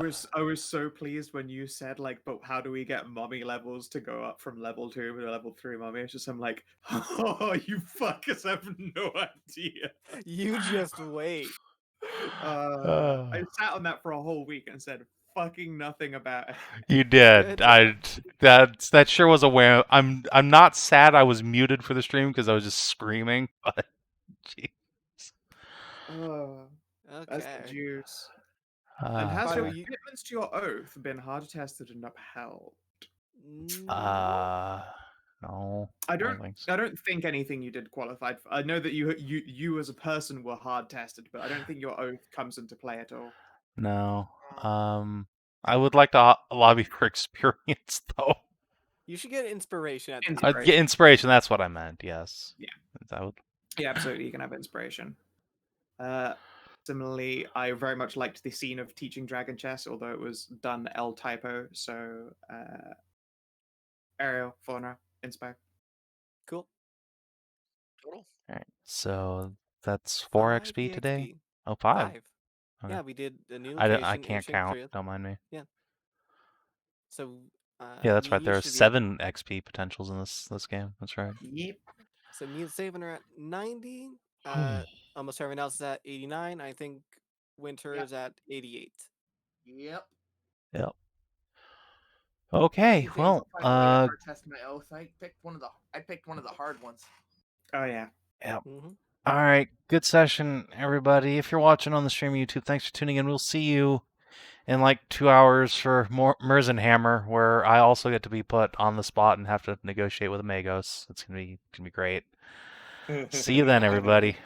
was so pleased when you said like, but how do we get mommy levels to go up from level 2 to level 3 mommy? It's just I'm like, oh, you fuckers have no idea. You just wait. I sat on that for a whole week and said fucking nothing about it. You did. Good. That sure was a wham. I'm not sad I was muted for the stream because I was just screaming, but jeez. That's the Okay. juice. And Uh, has By the your way, you- commitments to your oath been hard tested and upheld? no. I don't think so. I don't think anything you did qualified for. I know that you as a person were hard tested, but I don't think your oath comes into play at all. No. I would like to lobby for experience though. You should get inspiration at the end. Inspiration. Get inspiration. That's what I meant. Yes. Yeah. That would. Yeah, absolutely. You can have inspiration. Similarly, I very much liked the scene of teaching Dragon Chess, although it was done L typo. So, Ariel, Faunra, Inspo. Cool. Total. All right. So that's 4 5 XP today. EXP. Oh, 5. 5. Okay. Yeah, we did a new I location. can't Ancient count. Crypt. Don't mind me. So. Yeah, that's right. you There are should be- 7 XP potentials in this game. That's right. Yep. So me and Savin are at 90. Almost everyone else is at 89. I think Winter Yep. is at 88. Yep. Yep. Okay. These days Well. I'll find a way to hard test my oath. I picked one of the hard ones. Oh yeah. Yep. Mm-hmm. All right. Good session, everybody. If you're watching on the stream YouTube, thanks for tuning in. We'll see you in like 2 hours for more Merzenhammer, where I also get to be put on the spot and have to negotiate with a Magos. It's gonna be great. See you then, everybody.